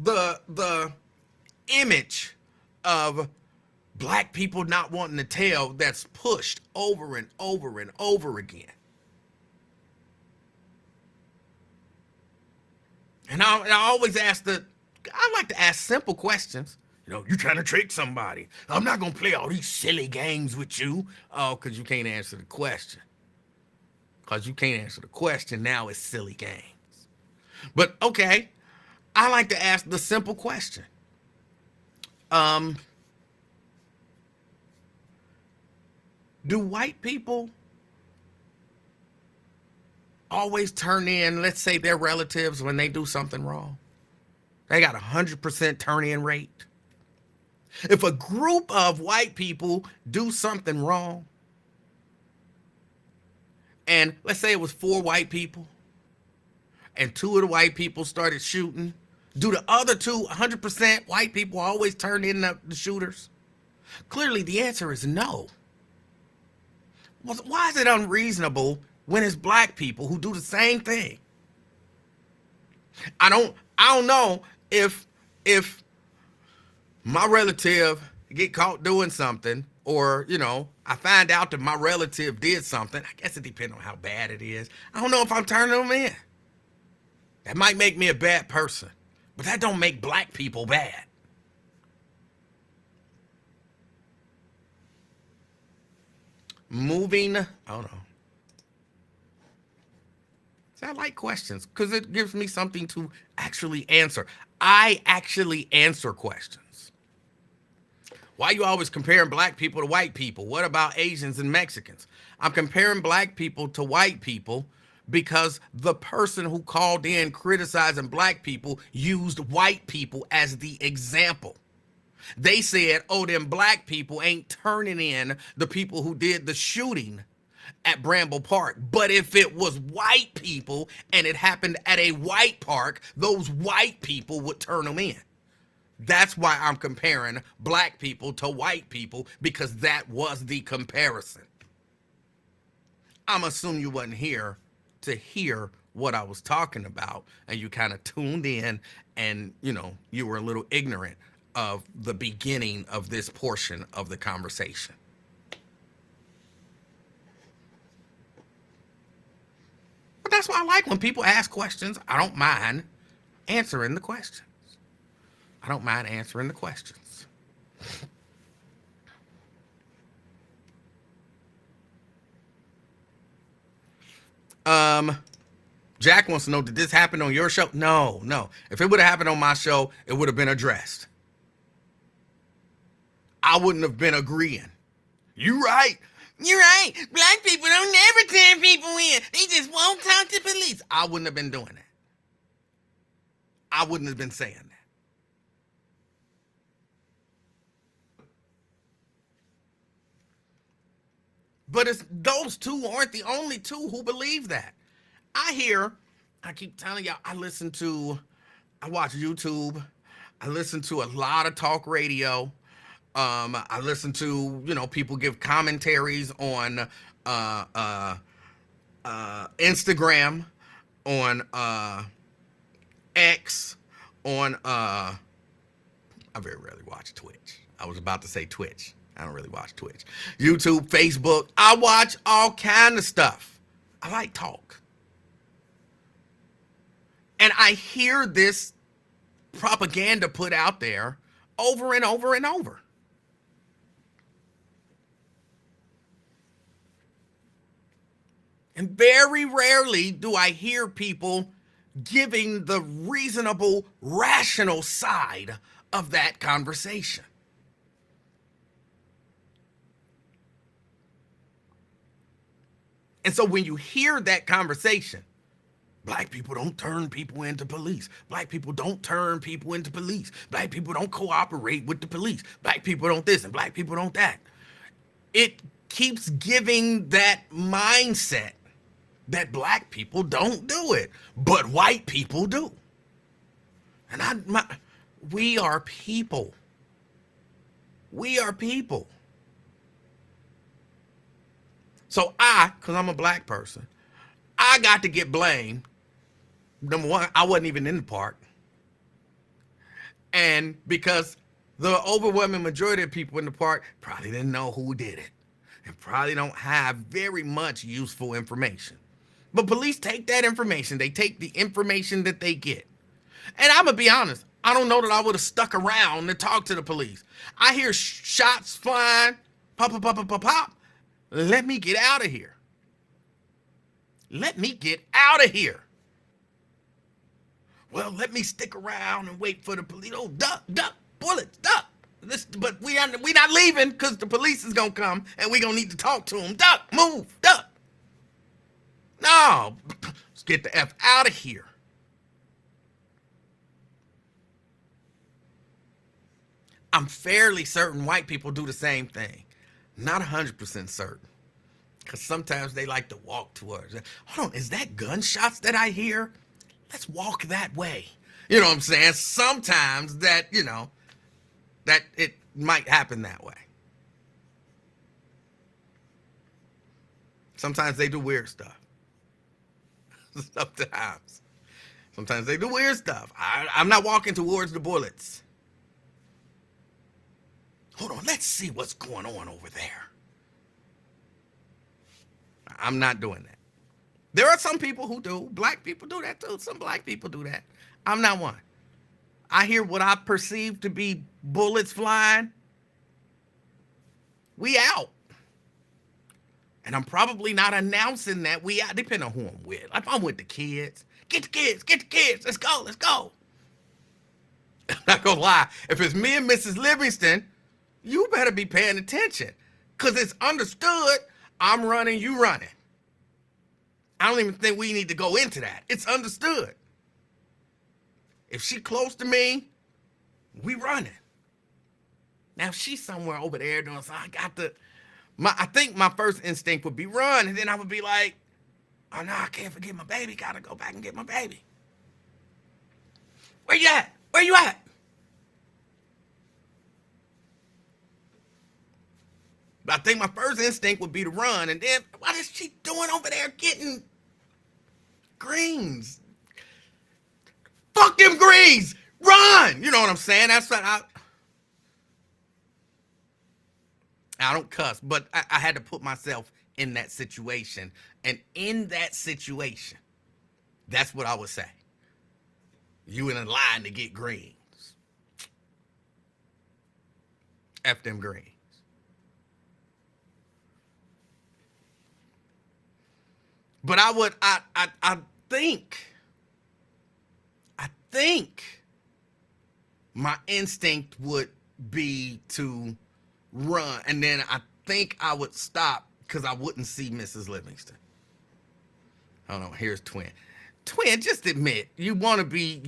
the image of black people not wanting to tell that's pushed over and over and over again. And I always I like to ask simple questions. You're trying to trick somebody. I'm not going to play all these silly games with you. Oh, because you can't answer the question. Because you can't answer the question, now it's silly games. But, okay, I like to ask the simple question. Do white people always turn in, let's say, their relatives when they do something wrong? They got 100% turn-in rate. If a group of white people do something wrong, and let's say it was 4 white people, and 2 of the white people started shooting, do the other 2, 100% white people, always turn in the shooters? Clearly, the answer is no. Why is it unreasonable when it's black people who do the same thing? I don't know if my relative get caught doing something, or, I find out that my relative did something. I guess it depends on how bad it is. I don't know if I'm turning them in. That might make me a bad person, but that don't make black people bad. Moving, hold on. See, I like questions because it gives me something to actually answer. I actually answer questions. Why you always comparing black people to white people? What about Asians and Mexicans? I'm comparing black people to white people because the person who called in criticizing black people used white people as the example. They said, oh, them black people ain't turning in the people who did the shooting at Bramble Park. But if it was white people and it happened at a white park, those white people would turn them in. That's why I'm comparing black people to white people, because that was the comparison. I'm assuming you wasn't here to hear what I was talking about, and you kind of tuned in and, you were a little ignorant of the beginning of this portion of the conversation. But that's why I like when people ask questions. I don't mind answering the questions. I don't mind answering the questions. Jack wants to know, did this happen on your show? No. If it would have happened on my show, it would have been addressed. I wouldn't have been agreeing. You're right. Black people don't never turn people in. They just won't talk to police. I wouldn't have been doing that. I wouldn't have been saying that. But those two aren't the only two who believe that. I keep telling y'all, I watch YouTube. I listen to a lot of talk radio. I listen to, people give commentaries on Instagram, on X, on I very rarely watch Twitch. I was about to say Twitch. I don't really watch Twitch. YouTube, Facebook. I watch all kind of stuff. I like talk. And I hear this propaganda put out there over and over and over. And very rarely do I hear people giving the reasonable, rational side of that conversation. And so when you hear that conversation, black people don't turn people into police. Black people don't turn people into police. Black people don't cooperate with the police. Black people don't this and black people don't that. It keeps giving that mindset that black people don't do it, but white people do. And we are people. We are people. So because I'm a black person, I got to get blamed. Number one, I wasn't even in the park. And because the overwhelming majority of people in the park probably didn't know who did it and probably don't have very much useful information. But police take that information. They take the information that they get. And I'm going to be honest, I don't know that I would have stuck around to talk to the police. I hear shots flying, pop, pop, pop, pop, pop, pop. Let me get out of here. Let me get out of here. Well, let me stick around and wait for the police. Oh, duck, bullets, duck. But we not leaving because the police is going to come and we going to need to talk to them. Duck, move, duck. No, let's get the F out of here. I'm fairly certain white people do the same thing. Not 100% certain. Because sometimes they like to walk towards it. Hold on, is that gunshots that I hear? Let's walk that way. You know what I'm saying? Sometimes that, that it might happen that way. Sometimes they do weird stuff. Sometimes they do weird stuff. I'm not walking towards the bullets. Hold on, let's see what's going on over there. I'm not doing that. There are some people who do. Black people do that too. Some black people do that. I'm not one. I hear what I perceive to be bullets flying. We out. And I'm probably not announcing that we out, depending on who I'm with. If I'm with the kids, get the kids, let's go. I'm not gonna lie. If it's me and Mrs. Livingston, you better be paying attention. Because it's understood I'm running, you running. I don't even think we need to go into that. It's understood. If she close to me, we running. Now, if she's somewhere over there doing something, I think my first instinct would be run, and then I would be like, oh, no, I can't forget my baby. Gotta go back and get my baby. Where you at? Where you at? But I think my first instinct would be to run, and then what is she doing over there getting greens? Fuck them greens! Run! You know what I'm saying? That's what I don't cuss, but I had to put myself in that situation. And in that situation, that's what I would say. You in a line to get greens. F them greens. But I think my instinct would be to run, and then I think I would stop because I wouldn't see Mrs. Livingston. Hold on, here's Twin. Twin, just admit you want to be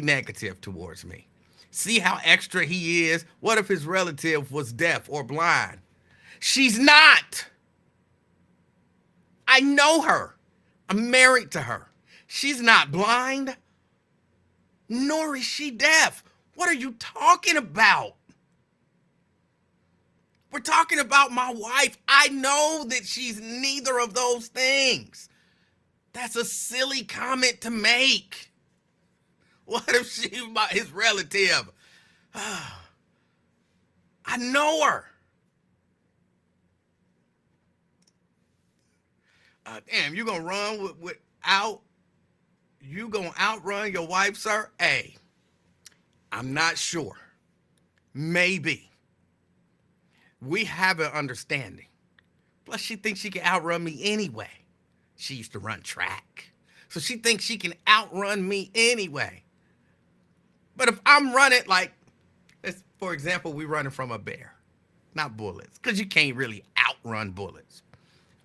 negative towards me. See how extra he is? What if his relative was deaf or blind? She's not. I know her. I'm married to her. She's not blind, nor is she deaf. What are you talking about? We're talking about my wife. I know that she's neither of those things. That's a silly comment to make. What if she's his relative? I know her. Damn, you gonna run without? You gonna outrun your wife, sir? Hey, I'm not sure. Maybe. We have an understanding. Plus, she thinks she can outrun me anyway. She used to run track. So she thinks she can outrun me anyway. But if I'm running like, for example, we running from a bear, not bullets, because you can't really outrun bullets.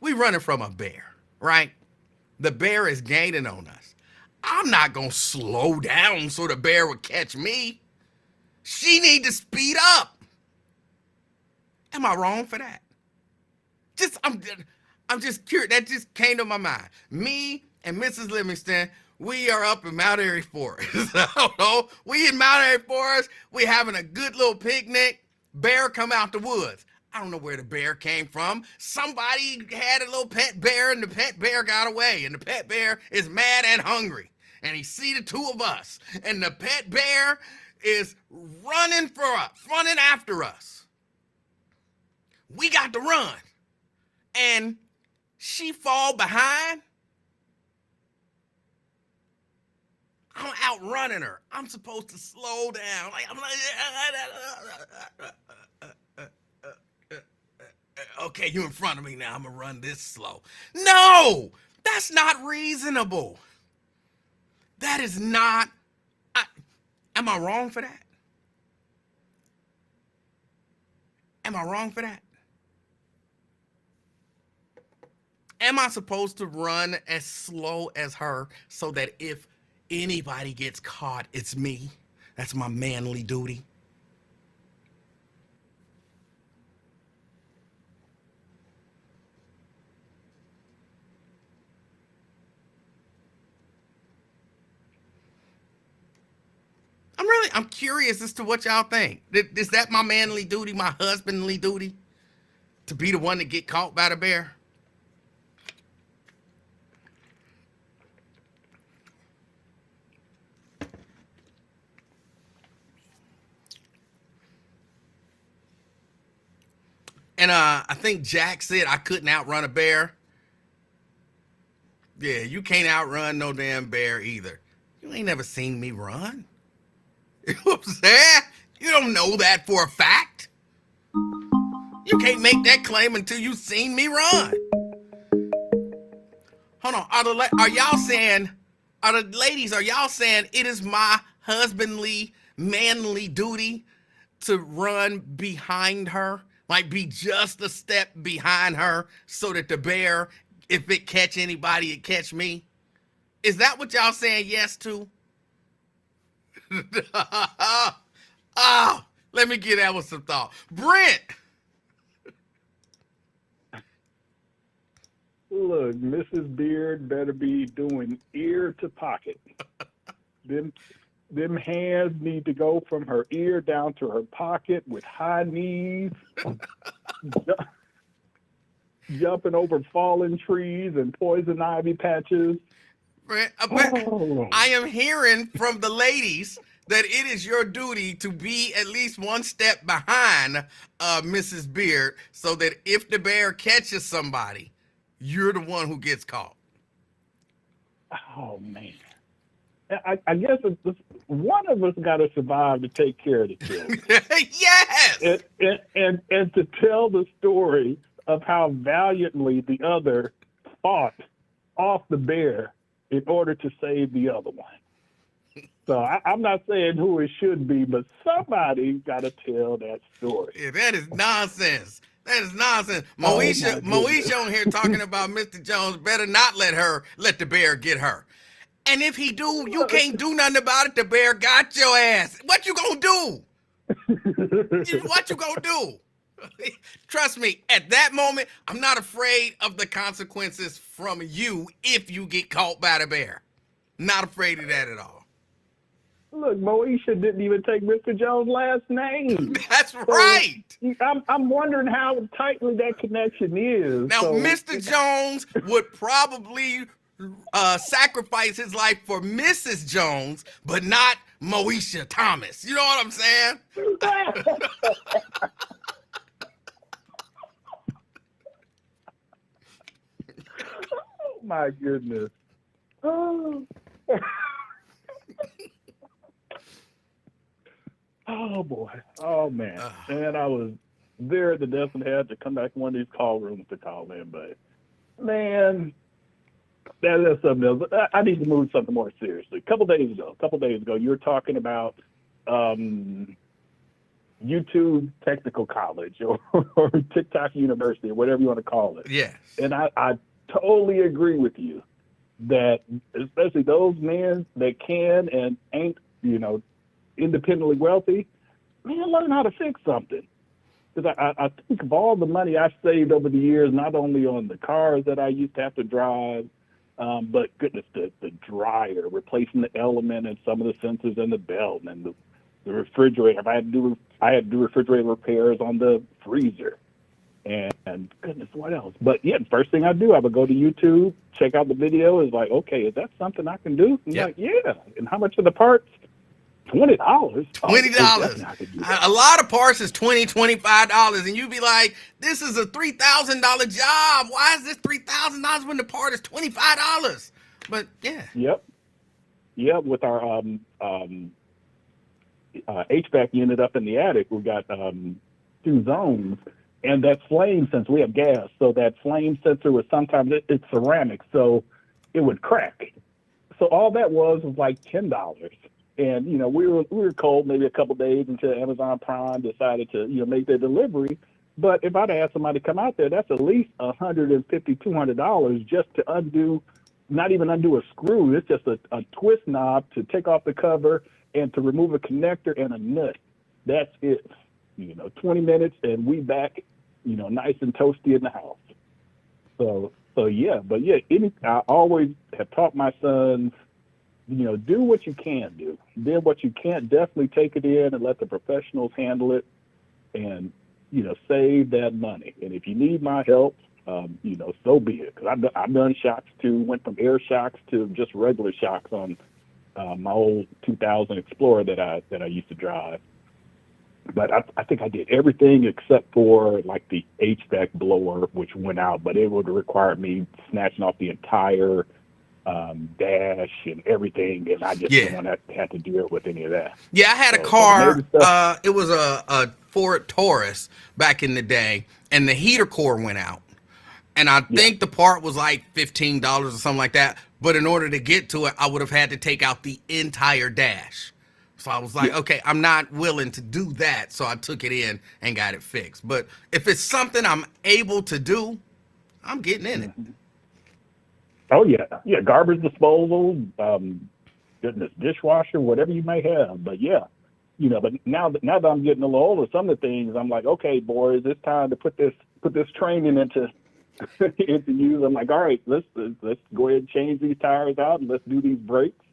We running from a bear, right? The bear is gaining on us. I'm not going to slow down so the bear would catch me. She need to speed up. Am I wrong for that? I'm just curious. That just came to my mind. Me and Mrs. Livingston, we are up in Mount Airy Forest. I don't know. We in Mount Airy Forest. We having a good little picnic. Bear come out the woods. I don't know where the bear came from. Somebody had a little pet bear, and the pet bear got away. And the pet bear is mad and hungry. And he see the two of us. And the pet bear is running after us. We got to run. And she fall behind. I'm outrunning her. I'm supposed to slow down. Like I'm like, okay, you in front of me now. I'm gonna run this slow. No, that's not reasonable. That is not. Am I wrong for that? Am I wrong for that? Am I supposed to run as slow as her so that if anybody gets caught, it's me? That's my manly duty. I'm curious as to what y'all think. Is that my manly duty, my husbandly duty? To be the one to get caught by the bear? And I think Jack said I couldn't outrun a bear. Yeah, you can't outrun no damn bear either. You ain't never seen me run. You know what I'm saying? You don't know that for a fact. You can't make that claim until you've seen me run. Hold on. Are the ladies, are y'all saying it is my husbandly, manly duty to run behind her, like be just a step behind her so that the bear, if it catch anybody, it catch me? Is that what y'all saying yes to? Oh, let me get that with some thought. Brent. Look, Mrs. Beard better be doing ear to pocket. Them hands need to go from her ear down to her pocket with high knees, jumping over fallen trees and poison ivy patches. Brent, Oh. I am hearing from the ladies that it is your duty to be at least one step behind Mrs. Beard so that if the bear catches somebody, you're the one who gets caught. Oh, man. I guess one of us got to survive to take care of the children. Yes! And to tell the story of how valiantly the other fought off the bear in order to save the other one. So I'm not saying who it should be, but somebody got to tell that story. Yeah, that is nonsense. That is nonsense. Oh, Moesha on here talking about Mr. Jones better not let the bear get her. And if he do, you can't do nothing about it. The bear got your ass. What you gonna do? What you gonna do? Trust me, at that moment, I'm not afraid of the consequences from you if you get caught by the bear. Not afraid of that at all. Look, Moesha didn't even take Mr. Jones' last name. That's right. I'm wondering how tightly that connection is. Now, Mr. Jones would probably sacrifice his life for Mrs. Jones, but not Moesha Thomas. You know what I'm saying? Oh, my goodness. Oh. Oh, boy. Oh, man. And I was there at the desk and had to come back to one of these call rooms to call in. But, man, that's something else. I need to move something more seriously. A couple days ago, you were talking about YouTube Technical College or TikTok University or whatever you want to call it. Yes. And I totally agree with you that especially those men that can and ain't, independently wealthy, man, learn how to fix something. Because I think of all the money I've saved over the years, not only on the cars that I used to have to drive, but goodness, the dryer, replacing the element and some of the sensors in the belt and the refrigerator. I had to do refrigerator repairs on the freezer. And goodness, what else? But yeah, the first thing I do, I would go to YouTube, check out the video. Is like, okay, is that something I can do? And like, yeah. And how much are the parts? $20. $20. A lot of parts is $20, $25, and you'd be like, "This is a $3,000 job. Why is this $3,000 when the part is $25?" But yeah. Yep. With our HVAC unit up in the attic, we got 2 zones. And that flame sensor, we have gas, so that flame sensor was sometimes it's ceramic, so it would crack. So all that was like $10. And we were cold maybe a couple days until Amazon Prime decided to make their delivery. But if I'd asked somebody to come out there, that's at least $150, $200 just to undo, not even undo a screw. It's just a twist knob to take off the cover and to remove a connector and a nut. That's it. 20 minutes and we back, nice and toasty in the house. So yeah, but yeah, I always have taught my sons, do what you can do. Then what you can't, definitely take it in and let the professionals handle it and, save that money. And if you need my help, so be it. Because I've done shocks too, went from air shocks to just regular shocks on my old 2000 Explorer that I used to drive. But I think I did everything except for like the HVAC blower, which went out, but it would require me snatching off the entire dash and everything, and I just didn't want to have to deal with any of that. Yeah, I had a car. It was a Ford Taurus back in the day, and the heater core went out. And I think the part was like $15 or something like that. But in order to get to it, I would have had to take out the entire dash. So I was like, okay, I'm not willing to do that. So I took it in and got it fixed. But if it's something I'm able to do, I'm getting in it. Mhm. Oh yeah, yeah. Garbage disposal, goodness, dishwasher, whatever you may have. But yeah, but now that I'm getting a little older, some of the things I'm like, okay, boys, it's time to put this training into into use. I'm like, all right, let's go ahead and change these tires out and let's do these brakes.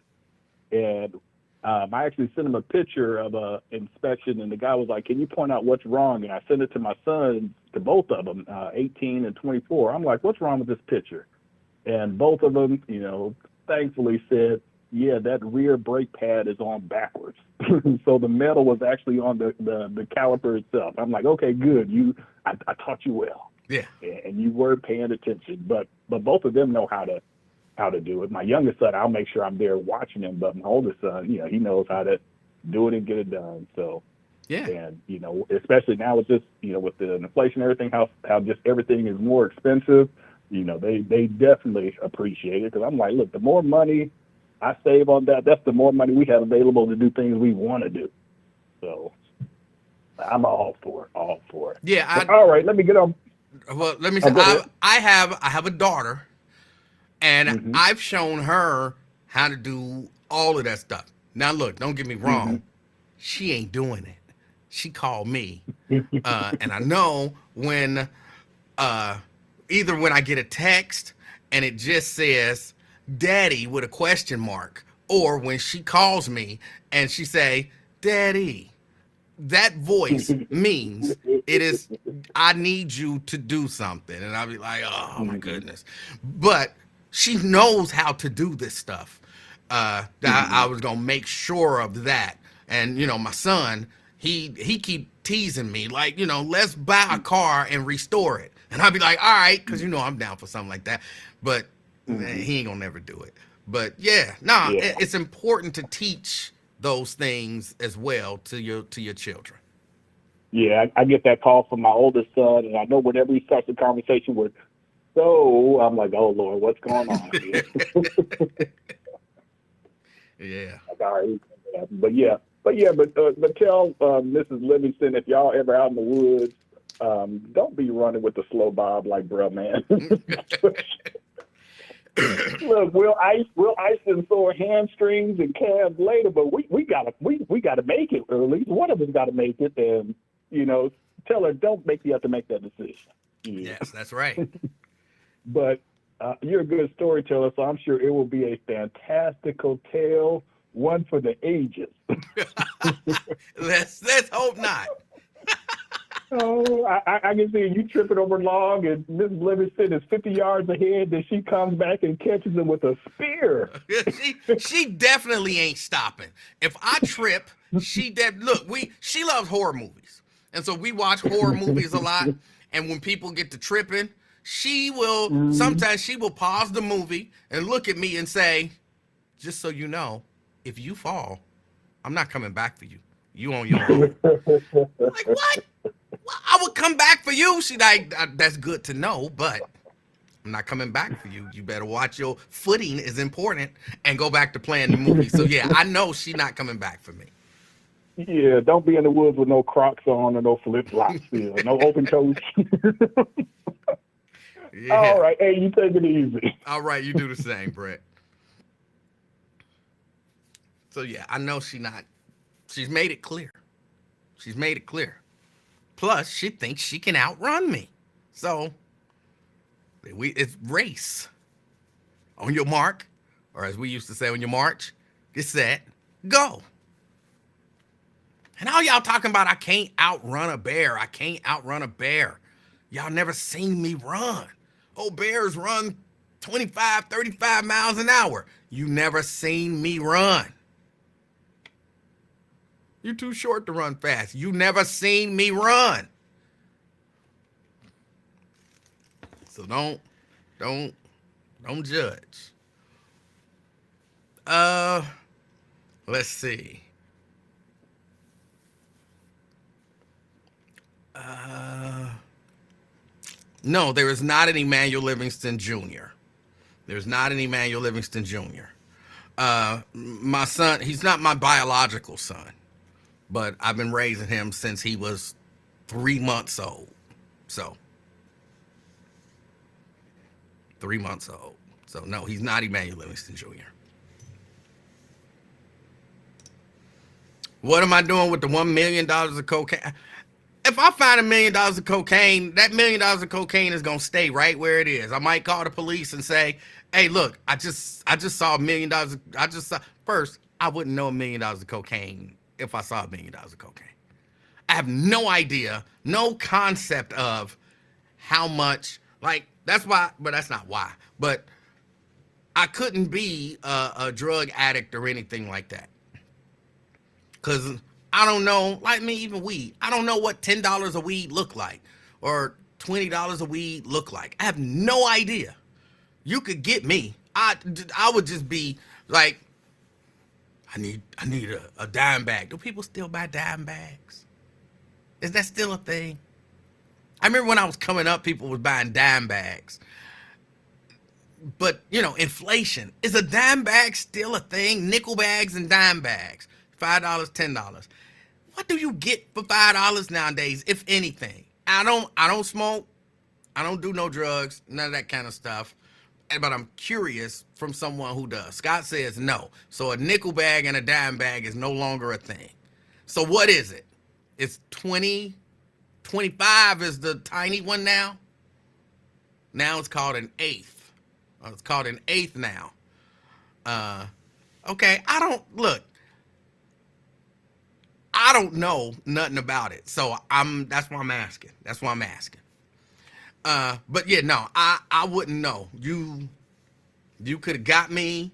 And I actually sent him a picture of a inspection, and the guy was like, "Can you point out what's wrong?" And I sent it to my son, to both of them, 18 and 24. I'm like, "What's wrong with this picture?" And both of them, thankfully said, "Yeah, that rear brake pad is on backwards." So the metal was actually on the caliper itself. I'm like, "Okay, good. I taught you well, Yeah. and you were paying attention." But both of them know how to do it. My youngest son, I'll make sure I'm there watching him, but my oldest son, he knows how to do it and get it done. So, Yeah. and especially now with this, with the inflation and everything, how just everything is more expensive, they definitely appreciate it, because I'm like, look, the more money I save on that's the more money we have available to do things we want to do. So I'm all for it. Yeah. But, all right, let me get on. Well, let me Oh, say, go ahead. I have a daughter, and Mm-hmm. I've shown her how to do all of that stuff. Now, look, don't get me wrong, she ain't doing it. She called me, and I know when either when I get a text and it just says "Daddy" with a question mark, or when she calls me and she say "Daddy." That voice means it is, I need you to do something. And I'll be like, oh my Mm-hmm. goodness. But she knows how to do this stuff. I was gonna make sure of that. And my son, he keep teasing me, like, let's buy a car and restore it. And I'll be like, all right, because I'm down for something like that. But Mm-hmm. he ain't gonna never do it. But yeah, nah, Yeah. it's important to teach those things as well to your children. Yeah, I get that call from my oldest son, and I know whenever he starts the conversation with "so," I'm like, "Oh Lord, what's going on here?" Yeah. Like, all right, but tell Mrs. Livingston, if y'all ever out in the woods, don't be running with the slow bob like bruh, man. Look, we'll ice them sore hamstrings and calves later, but we gotta make it, or at least one of us gotta make it, and tell her, don't make you have to make that decision. Yeah. Yes, that's right. But you're a good storyteller, so I'm sure it will be a fantastical tale, one for the ages. Let's hope not. Oh, I can see you tripping over log, and Miss Livingston is 50 yards ahead. Then she comes back and catches him with a spear. She definitely ain't stopping. If I trip, she loves horror movies. And so we watch horror movies a lot. And when people get to tripping, sometimes she will pause the movie and look at me and say, just so you know, if you fall, I'm not coming back for you. You on your own. Like, what? Well, I would come back for you. She like, that's good to know, but I'm not coming back for you. You better watch your footing is important and go back to playing the movie. So yeah, I know she's not coming back for me. Yeah, don't be in the woods with no Crocs on or no flip flops. No open toes. Yeah. All right, hey, you take it easy. All right, you do the same, Brett. So yeah, I know she's made it clear. She's made it clear. Plus, she thinks she can outrun me. So it's race. On your mark, or as we used to say, on your march, get set, go. And all y'all talking about, I can't outrun a bear. I can't outrun a bear. Y'all never seen me run. Oh, bears run 25, 35 miles an hour. You never seen me run. You're too short to run fast. You never seen me run. So don't judge. Let's see. No, there is not an Emanuel Livingston Jr. There's not an Emanuel Livingston Jr. My son, he's not my biological son, but I've been raising him since he was 3 months old. So, 3 months old. So, no, he's not Emanuel Livingston Jr. What am I doing with the $1 million of cocaine? If I find $1 million of cocaine, that $1 million of cocaine is gonna stay right where it is. I might call the police and say, "Hey, look, I just saw $1 million. I just saw." First, I wouldn't know $1 million of cocaine if I saw $1 million of cocaine. I have no idea, no concept of how much. Like that's why, but that's not why. But I couldn't be a drug addict or anything like that. Because I don't know, like me, even weed. I don't know what $10 a weed look like or $20 a weed look like. I have no idea. You could get me. I would just be like, I need a dime bag. Do people still buy dime bags? Is that still a thing? I remember when I was coming up, people was buying dime bags. But, you know, inflation. Is a dime bag still a thing? Nickel bags and dime bags. $5, $10. What do you get for $5 nowadays, if anything? I don't smoke. I don't do no drugs, none of that kind of stuff. But I'm curious from someone who does. Scott says no. So a nickel bag and a dime bag is no longer a thing. So what is it? It's 20, 25 is the tiny one now. Now it's called an eighth. It's called an eighth now. Okay, I don't know nothing about it. So that's why I'm asking. But yeah, no, I wouldn't know. You could have got me.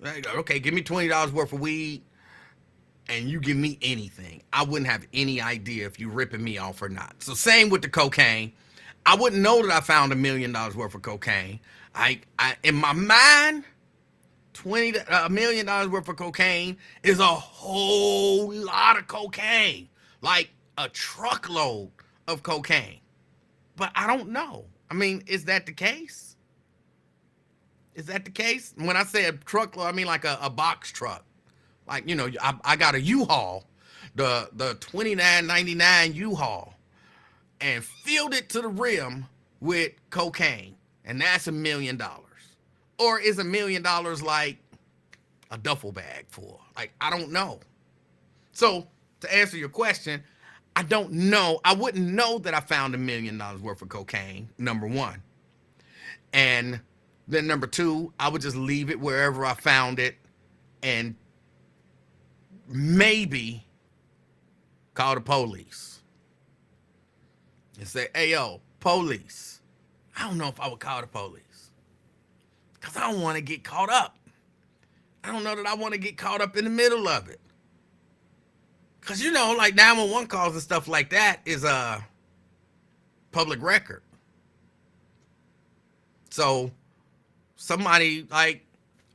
Okay, give me $20 worth of weed and you give me anything. I wouldn't have any idea if you ripping me off or not. So same with the cocaine. I wouldn't know that I found $1 million worth of cocaine. I in my mind, $1 million worth of cocaine is a whole lot of cocaine, like a truckload of cocaine. But I don't know. I mean, is that the case? Is that the case? When I say a truckload, I mean like a box truck. Like, you know, I got a U-Haul, the $29.99 U-Haul, and filled it to the rim with cocaine, and that's $1 million. Or is $1 million like a duffel bag full? Like, I don't know. So to answer your question, I don't know. I wouldn't know that I found $1 million worth of cocaine, number one. And then number two, I would just leave it wherever I found it and maybe call the police and say, "Hey, yo, police." I don't know if I would call the police because I don't want to get caught up. I don't know that I want to get caught up in the middle of it. Because, you know, like 911 calls and stuff like that is a public record. So somebody like,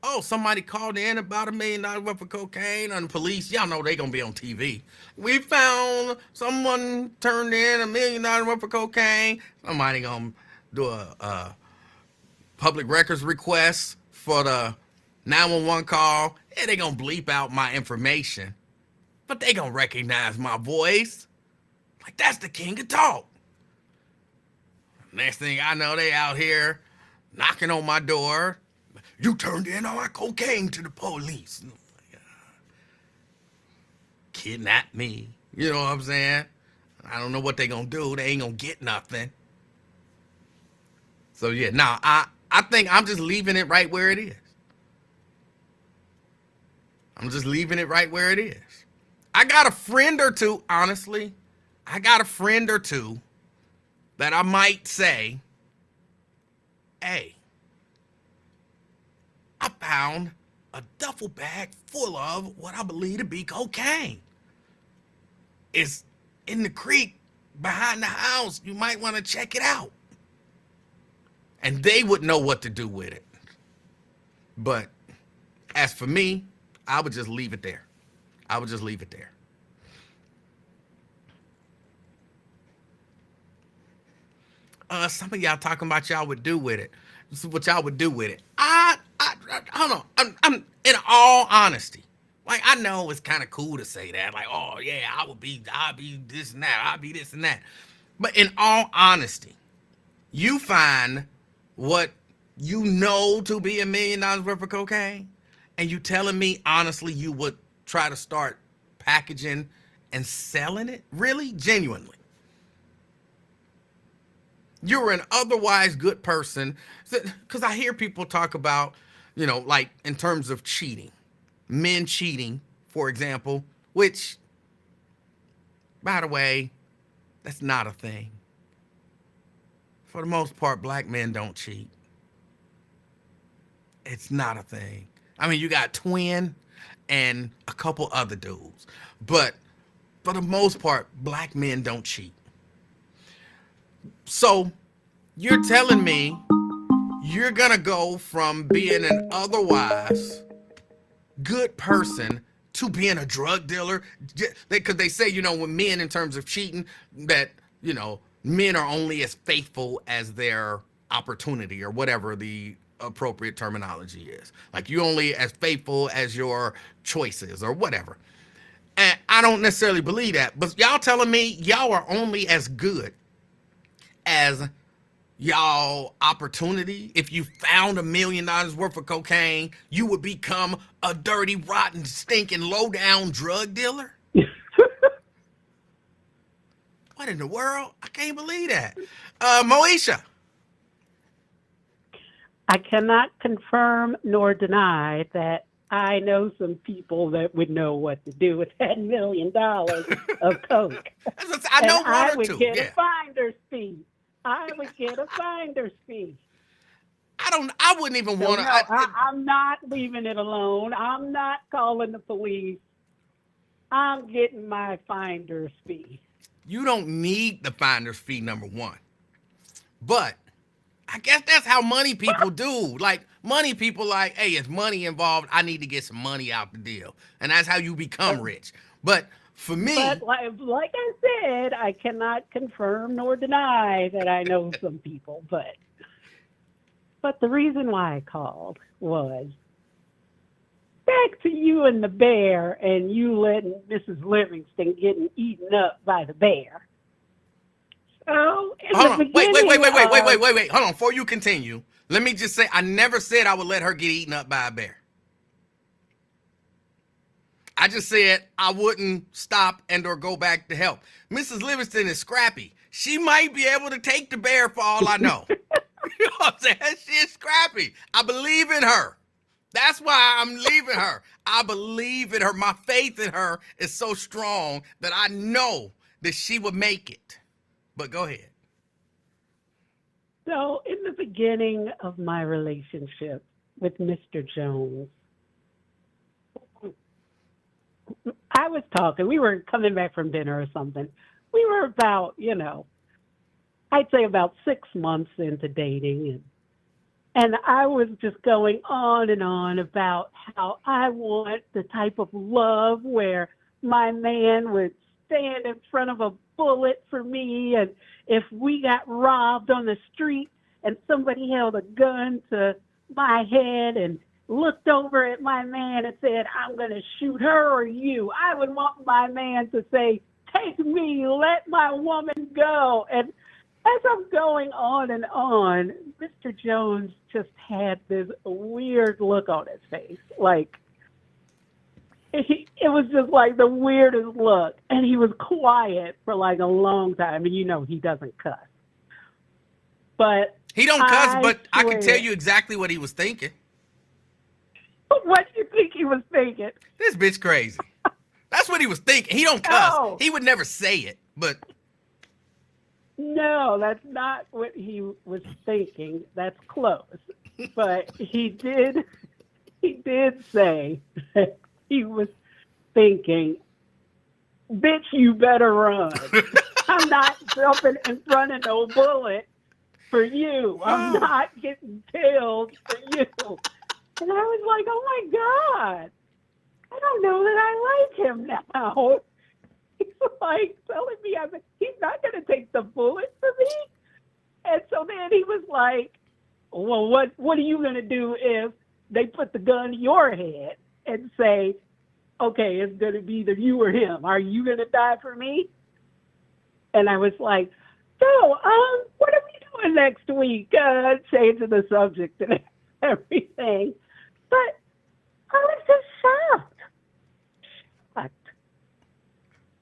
oh, somebody called in about $1 million worth of cocaine, and the police, y'all know they going to be on TV. We found someone turned in $1 million worth of cocaine. Somebody going to do a public records request for the 911 call. Yeah, they going to bleep out my information. But they gonna recognize my voice. Like, that's the king of talk. Next thing I know, they out here knocking on my door. You turned in all my cocaine to the police. Kidnap me. You know what I'm saying? I don't know what they gonna do. They ain't gonna get nothing. So yeah, nah, I think I'm just leaving it right where it is. I'm just leaving it right where it is. I got a friend or two, honestly. I got a friend or two that I might say, "Hey, I found a duffel bag full of what I believe to be cocaine. It's in the creek behind the house. You might want to check it out." And they would know what to do with it. But as for me, I would just leave it there. I would just leave it there. Some of y'all talking about y'all would do with it. This is what y'all would do with it. I hold on. I'm in all honesty. Like, I know it's kind of cool to say that. Like, oh yeah, I'll be this and that. I'll be this and that. But in all honesty, you find what you know to be $1 million worth of cocaine, and you telling me honestly you would try to start packaging and selling it? Really? Genuinely? You're an otherwise good person. Because I hear people talk about, like in terms of cheating, men cheating, for example, which, by the way, that's not a thing. For the most part, black men don't cheat. It's not a thing. I mean, you got Twin and a couple other dudes, but for the most part, black men don't cheat. So you're telling me you're gonna go from being an otherwise good person to being a drug dealer? Because they say, when men, in terms of cheating, that, men are only as faithful as their opportunity, or whatever the appropriate terminology is. Like, you only as faithful as your choices, or whatever. And I don't necessarily believe that, but y'all telling me y'all are only as good as y'all opportunity. If you found $1 million worth of cocaine, you would become a dirty, rotten, stinking, low-down drug dealer? What in the world? I can't believe that. Moesha. I cannot confirm nor deny that I know some people that would know what to do with that $1 million of coke. I know and one I or would two. get Yeah. a finder's fee. I would get a finder's fee. I wouldn't even So want no, to. I'm not leaving it alone. I'm not calling the police. I'm getting my finder's fee. You don't need the finder's fee, number one. But I guess that's how money people do. Like, money people like, hey, it's money involved. I need to get some money out the deal. And that's how you become rich. But for me... But like I said, I cannot confirm nor deny that I know some people. But the reason why I called was back to you and the bear, and you letting Mrs. Livingston getting eaten up by the bear. So, Hold on. Wait. Hold on. Before you continue, let me just say, I never said I would let her get eaten up by a bear. I just said I wouldn't stop and or go back to help. Mrs. Livingston is scrappy. She might be able to take the bear for all I know. You know what I'm saying? She is scrappy. I believe in her. That's why I'm leaving her. I believe in her. My faith in her is so strong that I know that she would make it. But go ahead. So, in the beginning of my relationship with Mr. Jones, I was talking. We were coming back from dinner or something. We were about, I'd say about 6 months into dating. And I was just going on and on about how I want the type of love where my man would stand in front of a bullet for me, and if we got robbed on the street and somebody held a gun to my head and looked over at my man and said, I'm going to shoot her or you, I would want my man to say, take me, let my woman go. And as I'm going on and on, Mr. Jones just had this weird look on his face. Like, it was just like the weirdest look. And he was quiet for like a long time. And he doesn't cuss. But he don't cuss, but I can tell swear. you exactly what he was thinking. What do you think he was thinking? This bitch crazy. That's what he was thinking. He don't cuss. No. He would never say it, but... No, that's not what he was thinking. That's close. But he did say that he was thinking, bitch, you better run. I'm not jumping in front of no bullet for you. I'm not getting killed for you. And I was like, oh my God, I don't know that I like him now. He's like telling me he's not going to take the bullet for me. And so then he was like, well, what are you going to do if they put the gun to your head and say, okay, it's going to be either you or him. Are you going to die for me? And I was like, so, what are we doing next week? Changing the subject and everything. But I was just shocked.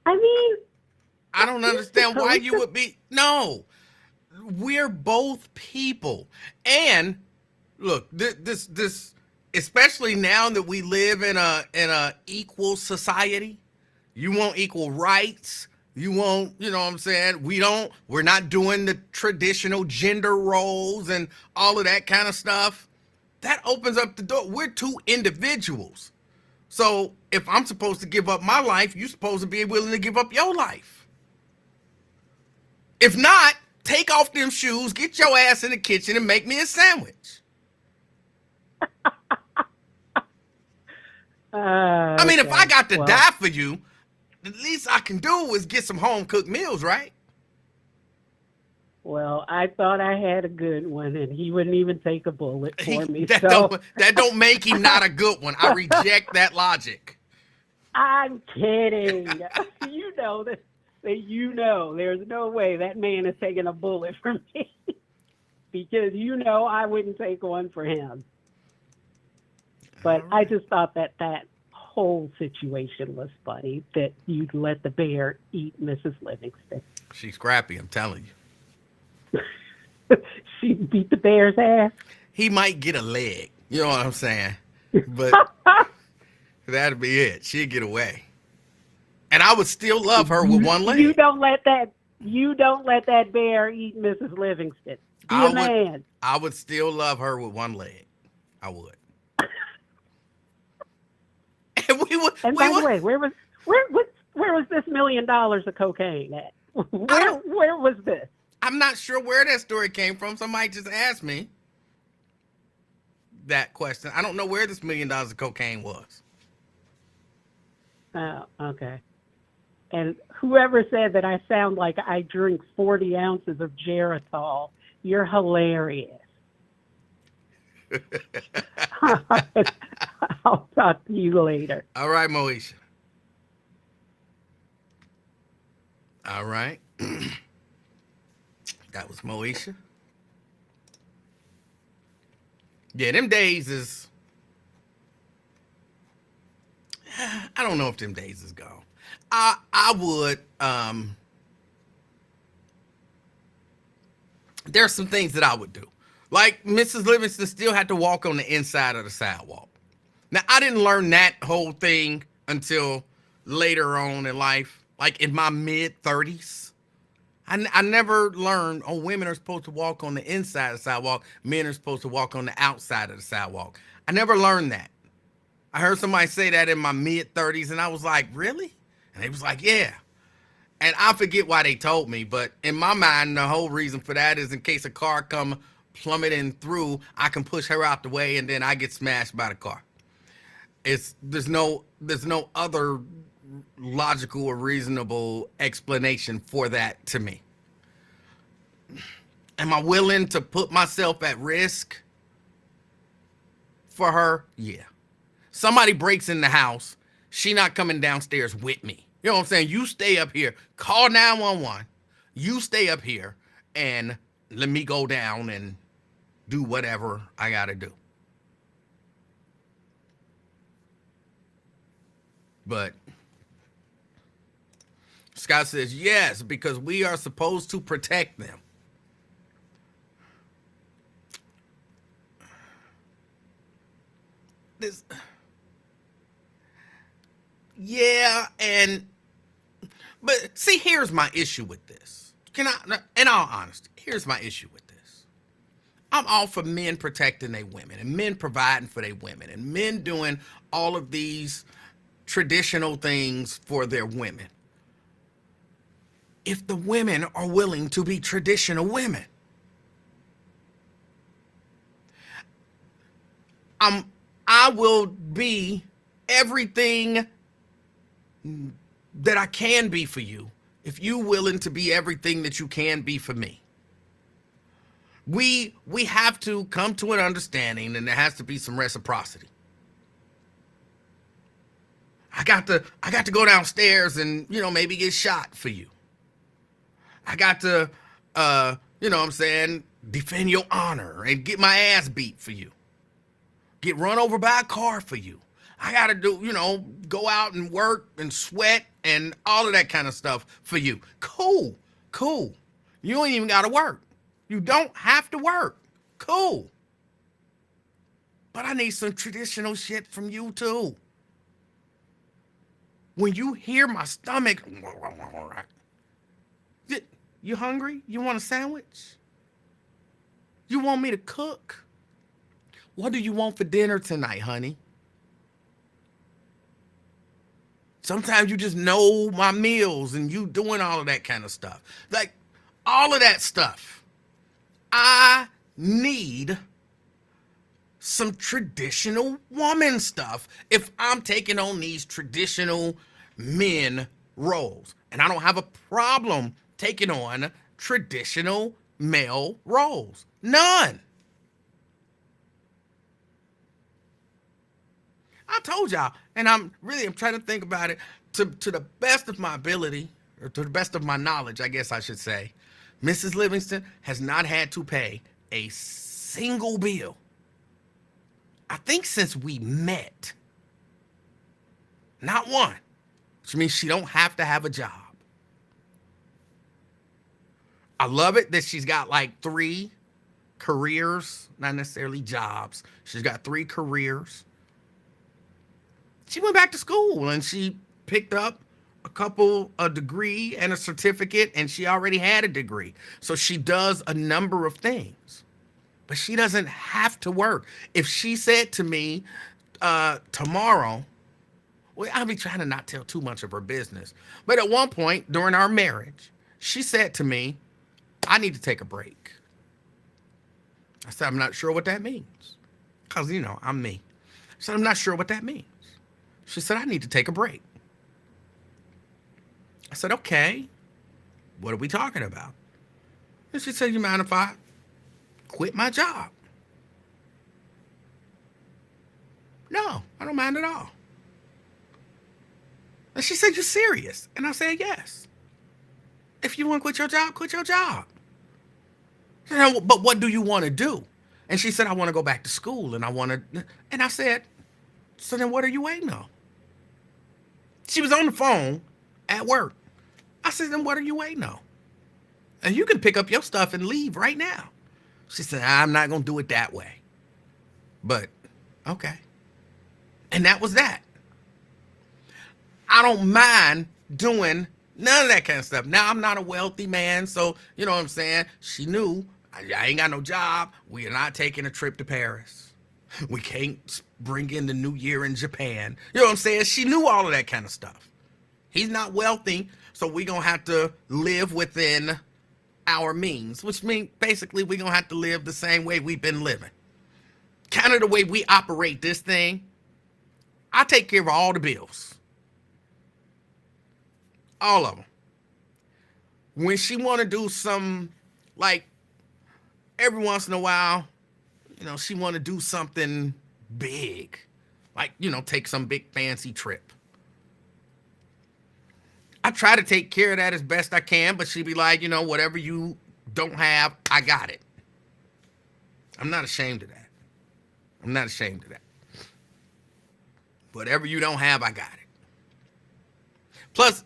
I mean, I don't understand why you would be. No, we're both people. And look, this, especially now that we live in a equal society, you want equal rights. You want, you know what I'm saying? We're not doing the traditional gender roles and all of that kind of stuff. That opens up the door. We're two individuals. So if I'm supposed to give up my life, you're supposed to be willing to give up your life. If not, take off them shoes, get your ass in the kitchen and make me a sandwich. I mean, if I got to die for you, the least I can do is get some home cooked meals, right? Well, I thought I had a good one, and he wouldn't even take a bullet for me. That don't make him not a good one. I reject that logic. I'm kidding. You know that. There's no way that man is taking a bullet for me because I wouldn't take one for him. But I just thought that whole situation was funny, that you'd let the bear eat Mrs. Livingston. She's scrappy, I'm telling you. She beat the bear's ass. He might get a leg. You know what I'm saying? But that'd be it. She'd get away. And I would still love her with one leg. You don't let that bear eat Mrs. Livingston. Be a man. I would still love her with one leg. I would. And by the way, where was this $1 million of cocaine at? Where was this? I'm not sure where that story came from. Somebody just asked me that question. I don't know where this $1 million of cocaine was. Oh, okay. And whoever said that I sound like I drink 40 ounces of Geritol, you're hilarious. I'll talk to you later. All right, Moesha. All right. That was Moesha. Yeah, them days is... I don't know if them days is gone. I would... There's some things that I would do. Like, Mrs. Livingston still had to walk on the inside of the sidewalk. Now, I didn't learn that whole thing until later on in life, like in my mid-30s. I never learned, women are supposed to walk on the inside of the sidewalk. Men are supposed to walk on the outside of the sidewalk. I never learned that. I heard somebody say that in my mid-30s, and I was like, really? And they was like, yeah. And I forget why they told me, but in my mind, the whole reason for that is in case a car come plummeting through, I can push her out the way, and then I get smashed by the car. There's no other logical or reasonable explanation for that to me. Am I willing to put myself at risk for her? Yeah. Somebody breaks in the house, she not coming downstairs with me. You know what I'm saying? You stay up here, call 911. You stay up here and let me go down and do whatever I gotta do. But Scott says, yes, because we are supposed to protect them. But see, here's my issue with this. In all honesty, here's my issue with this. I'm all for men protecting their women and men providing for their women and men doing all of these traditional things for their women. If the women are willing to be traditional women. I will be everything that I can be for you if you're willing to be everything that you can be for me. We have to come to an understanding, and there has to be some reciprocity. I got to go downstairs and, maybe get shot for you. I got to, what I'm saying, defend your honor and get my ass beat for you. Get run over by a car for you. I got to do, go out and work and sweat and all of that kind of stuff for you. Cool. You ain't even got to work. You don't have to work. Cool. But I need some traditional shit from you too. When you hear my stomach, you hungry? You want a sandwich? You want me to cook? What do you want for dinner tonight, honey? Sometimes you just know my meals and you doing all of that kind of stuff. Like, all of that stuff. I need some traditional woman stuff if I'm taking on these traditional men roles. And I don't have a problem taking on traditional male roles. None. I told y'all, and I'm trying to think about it to the best of my ability, or to the best of my knowledge, I guess I should say. Mrs. Livingston has not had to pay a single bill, I think, since we met. Not one. Which means she don't have to have a job. I love it that she's got like 3 careers, not necessarily jobs. She's got 3 careers. She went back to school and she picked up a degree and a certificate, and she already had a degree. So she does a number of things, but she doesn't have to work. If she said to me tomorrow, well, I'll be trying to not tell too much of her business, but at one point during our marriage, she said to me, I need to take a break. I said, I'm not sure what that means. Because, I'm me. I said, I'm not sure what that means. She said, I need to take a break. I said, okay, what are we talking about? And she said, you mind if I quit my job? No, I don't mind at all. And she said, you serious? And I said, yes. If you want to quit your job, quit your job. She said, but what do you want to do? And she said, I want to go back to school and I want to. And I said, so then what are you waiting on? She was on the phone at work. I said, then what are you waiting on? And you can pick up your stuff and leave right now. She said, I'm not going to do it that way. But, okay. And that was that. I don't mind doing none of that kind of stuff. Now, I'm not a wealthy man, so, you know what I'm saying? She knew I ain't got no job. We are not taking a trip to Paris. We can't bring in the new year in Japan. You know what I'm saying? She knew all of that kind of stuff. He's not wealthy, so we're going to have to live within our means, which means basically we're going to have to live the same way we've been living. Kind of the way we operate this thing. I take care of all the bills. All of them. When she want to do some, like, every once in a while, she want to do something big. Like, take some big fancy trip. I try to take care of that as best I can, but she be like, whatever you don't have, I got it. I'm not ashamed of that. I'm not ashamed of that. Whatever you don't have, I got it. Plus,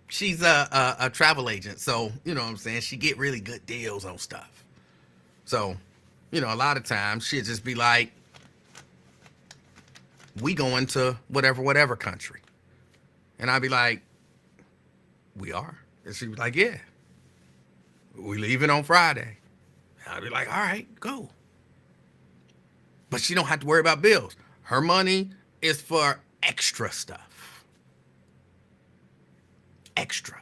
she's a travel agent, so, you know what I'm saying, she get really good deals on stuff. So, a lot of times she'll just be like, we going to whatever country. And I'll be like, we are? And she'd be like, yeah. We leaving on Friday. And I'll be like, all right, go. But she don't have to worry about bills. Her money is for extra stuff. Extra.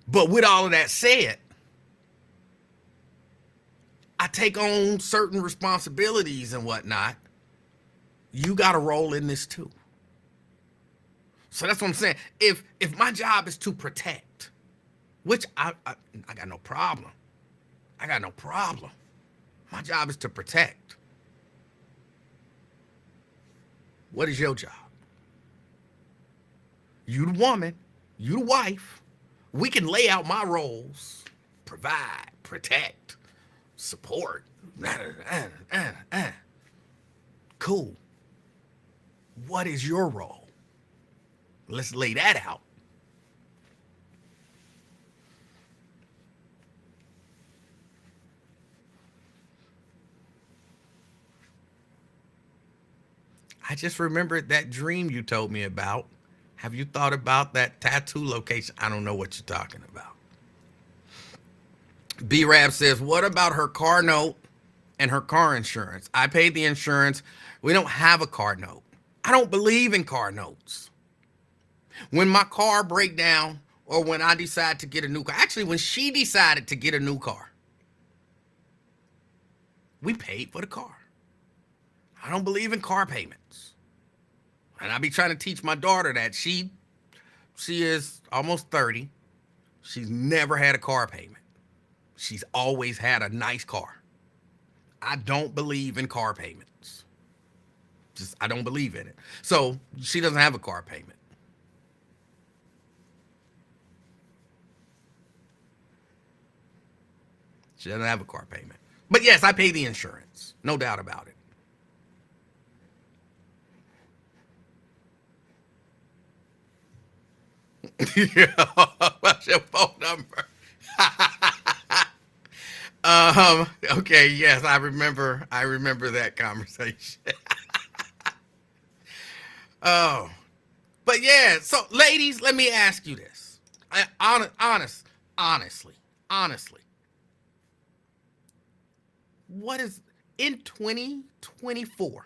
But with all of that said, I take on certain responsibilities and whatnot. You got to roll in this too. So that's what I'm saying. If my job is to protect, which I got no problem. I got no problem. My job is to protect. What is your job? You the woman, you the wife. We can lay out my roles: provide, protect, support. Cool. What is your role? Let's lay that out. I just remembered that dream you told me about. Have you thought about that tattoo location? I don't know what you're talking about. B-Rab says, what about her car note and her car insurance? I paid the insurance. We don't have a car note. I don't believe in car notes. When my car break down or when I decide to get a new car, actually when she decided to get a new car, we paid for the car. I don't believe in car payments. And I be trying to teach my daughter that she is almost 30. She's never had a car payment. She's always had a nice car. I don't believe in car payments. I don't believe in it. So she doesn't have a car payment. She doesn't have a car payment. But yes, I pay the insurance. No doubt about it. Yeah, what's your phone number? Okay, yes, I remember that conversation. Oh, but yeah, so ladies, let me ask you this. Honestly, what is in 2024?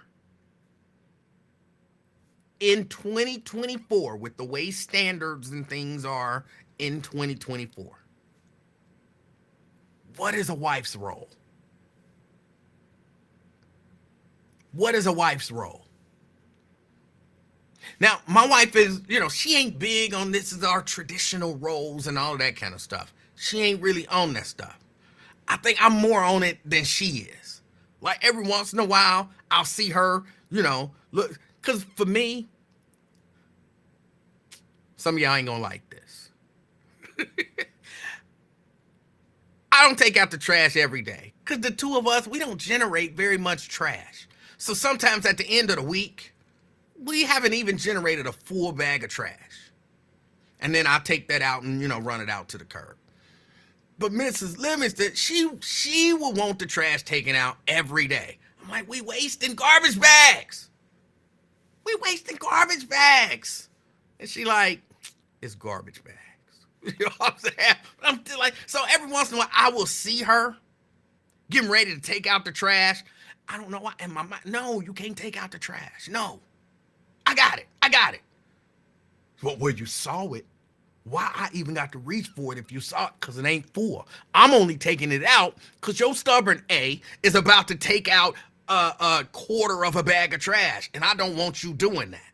In 2024, with the way standards and things are in 2024, what is a wife's role? What is a wife's role? Now, my wife is, she ain't big on this is our traditional roles and all of that kind of stuff. She ain't really on that stuff. I think I'm more on it than she is. Like every once in a while, I'll see her, look, because for me, some of y'all ain't gonna like this. I don't take out the trash every day because the two of us, we don't generate very much trash. So sometimes at the end of the week, we haven't even generated a full bag of trash. And then I'll take that out and, run it out to the curb. But Mrs. Livingston, she will want the trash taken out every day. I'm like, we wasting garbage bags. We wasting garbage bags. And she like, it's garbage bags. You know what I'm saying? I'm still like, so every once in a while, I will see her getting ready to take out the trash. I don't know why. In my mind, no, you can't take out the trash. No. I got it. Well, where you saw it, why I even got to reach for it if you saw it, because it ain't full. I'm only taking it out because your stubborn A is about to take out a quarter of a bag of trash, and I don't want you doing that.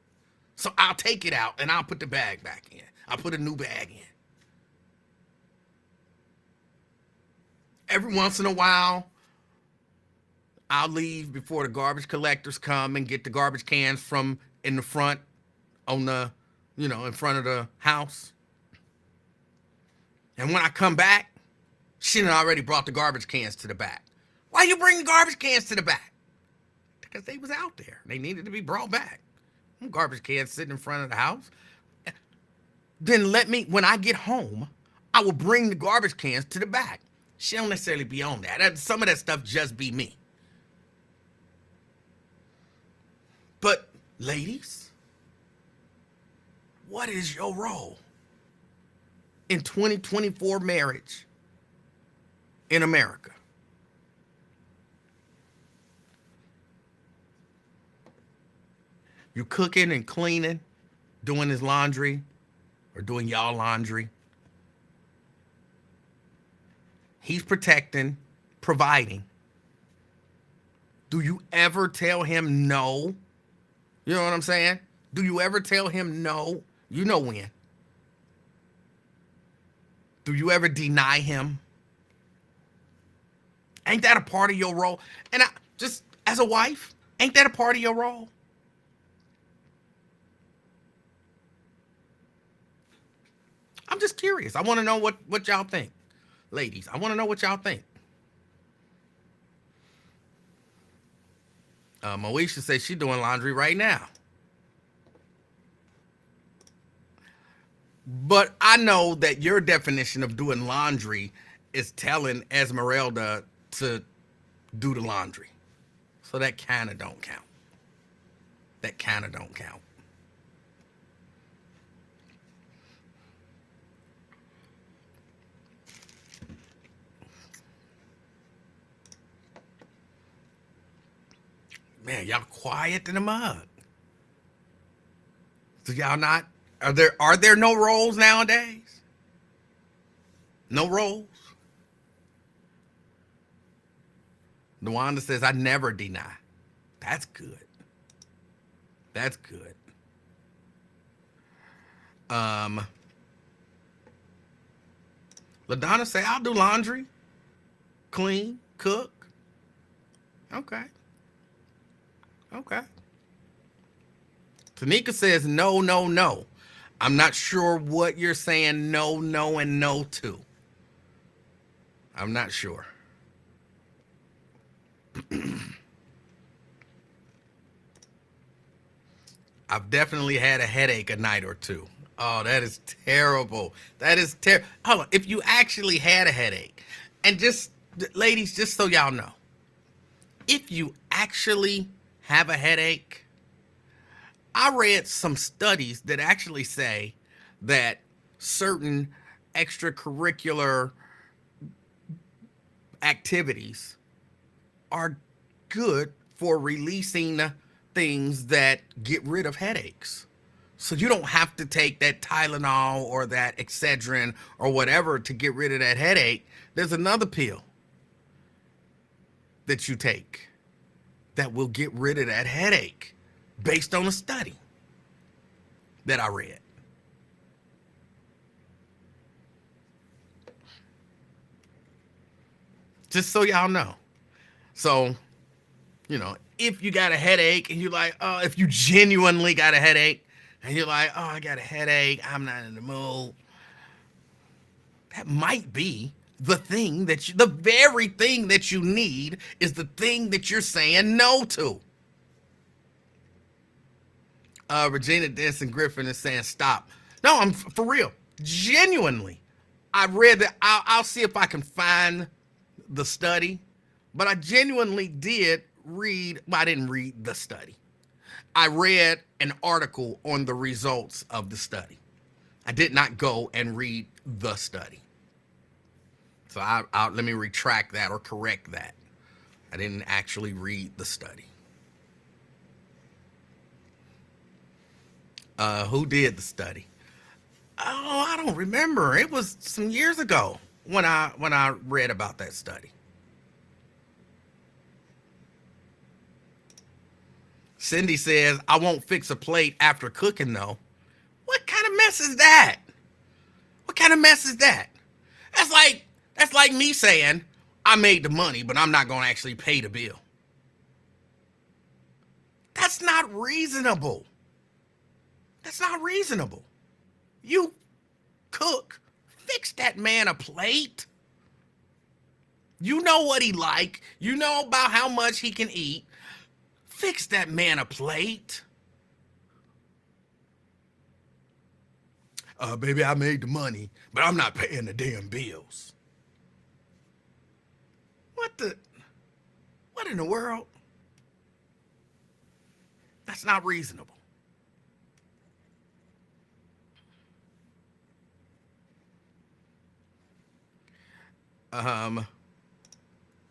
So I'll take it out, and I'll put the bag back in. I'll put a new bag in. Every once in a while, I'll leave before the garbage collectors come and get the garbage cans from in the front on the, in front of the house. And when I come back, she done already brought the garbage cans to the back. Why you bring the garbage cans to the back? Because they was out there. They needed to be brought back. Garbage cans sitting in front of the house. Then when I get home, I will bring the garbage cans to the back. She don't necessarily be on that. Some of that stuff just be me. But ladies, what is your role in 2024 marriage in America? You cooking and cleaning, doing his laundry, or doing y'all laundry. He's protecting, providing. Do you ever tell him no? You know what I'm saying? Do you ever tell him no? You know when. Do you ever deny him? Ain't that a part of your role? And I, just as a wife, ain't that a part of your role? I'm just curious. I want to know what y'all think. Ladies, I want to know what y'all think. Moesha says she's doing laundry right now. But I know that your definition of doing laundry is telling Esmeralda to do the laundry. So that kind of don't count. That kind of don't count. Man, y'all quiet in the mug. So y'all not, are there no roles nowadays? No roles? Nwanda says, I never deny. That's good. That's good. LaDonna say, I'll do laundry, clean, cook. Okay. Okay. Tanika says, no, no, no. I'm not sure what you're saying no, no, and no to. I'm not sure. I've definitely had a headache a night or two. Oh, that is terrible. That is terrible. Hold on. If you actually had a headache, and just, ladies, just so y'all know, if you actually have a headache, I read some studies that actually say that certain extracurricular activities are good for releasing things that get rid of headaches. So you don't have to take that Tylenol or that Excedrin or whatever to get rid of that headache. There's another pill that you take that will get rid of that headache based on a study that I read. Just so y'all know. So, you know, if you got a headache and you're like, oh, if you genuinely got a headache and you're like, oh, I got a headache, I'm not in the mood, that might be the thing that you, the very thing that you need is the thing that you're saying no to. Regina Denson Griffin is saying stop. No, I'm for real. Genuinely. I read that. I'll see if I can find the study, but I genuinely did read. Well, I didn't read the study. I read an article on the results of the study. I did not go and read the study. So I'll let me retract that or correct that. I didn't actually read the study. Who did the study? Oh, I don't remember. It was some years ago when I read about that study. Cindy says, I won't fix a plate after cooking though. What kind of mess is that? What kind of mess is that? That's like me saying, I made the money, but I'm not going to actually pay the bill. That's not reasonable. That's not reasonable. You cook, fix that man a plate. You know what he like. You know about how much he can eat. Fix that man a plate. Baby, I made the money, but I'm not paying the damn bills. What in the world? That's not reasonable.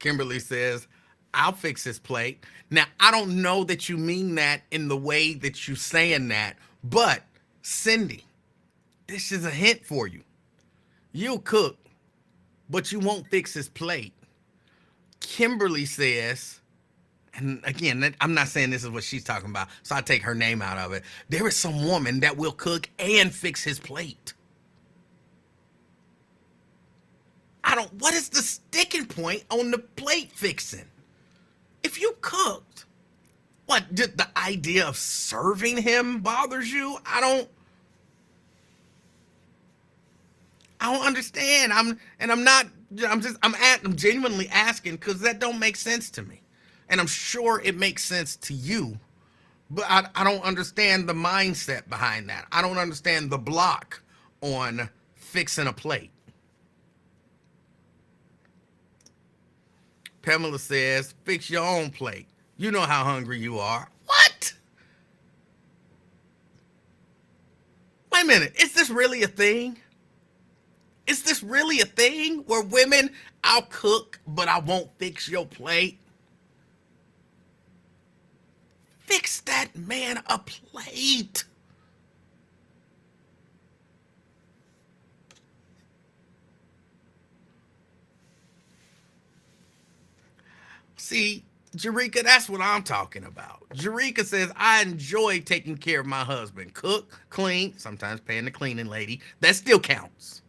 Kimberly says, I'll fix his plate. Now, I don't know that you mean that in the way that you're saying that, but Cindy, this is a hint for you. You'll cook, but you won't fix his plate. Kimberly says, and again, I'm not saying this is what she's talking about, so I take her name out of it. There is some woman that will cook and fix his plate. What is the sticking point on the plate fixing. If you cooked, what, did the idea of serving him bothers you? I don't understand. I'm genuinely asking because that don't make sense to me. And I'm sure it makes sense to you, but I don't understand the mindset behind that. I don't understand the block on fixing a plate. Pamela says, fix your own plate. You know how hungry you are. What? Wait a minute. Is this really a thing? Is this really a thing where women, I'll cook, but I won't fix your plate? Fix that man a plate. See, Jerika, that's what I'm talking about. Jerika says, I enjoy taking care of my husband. Cook, clean, sometimes paying the cleaning lady. That still counts.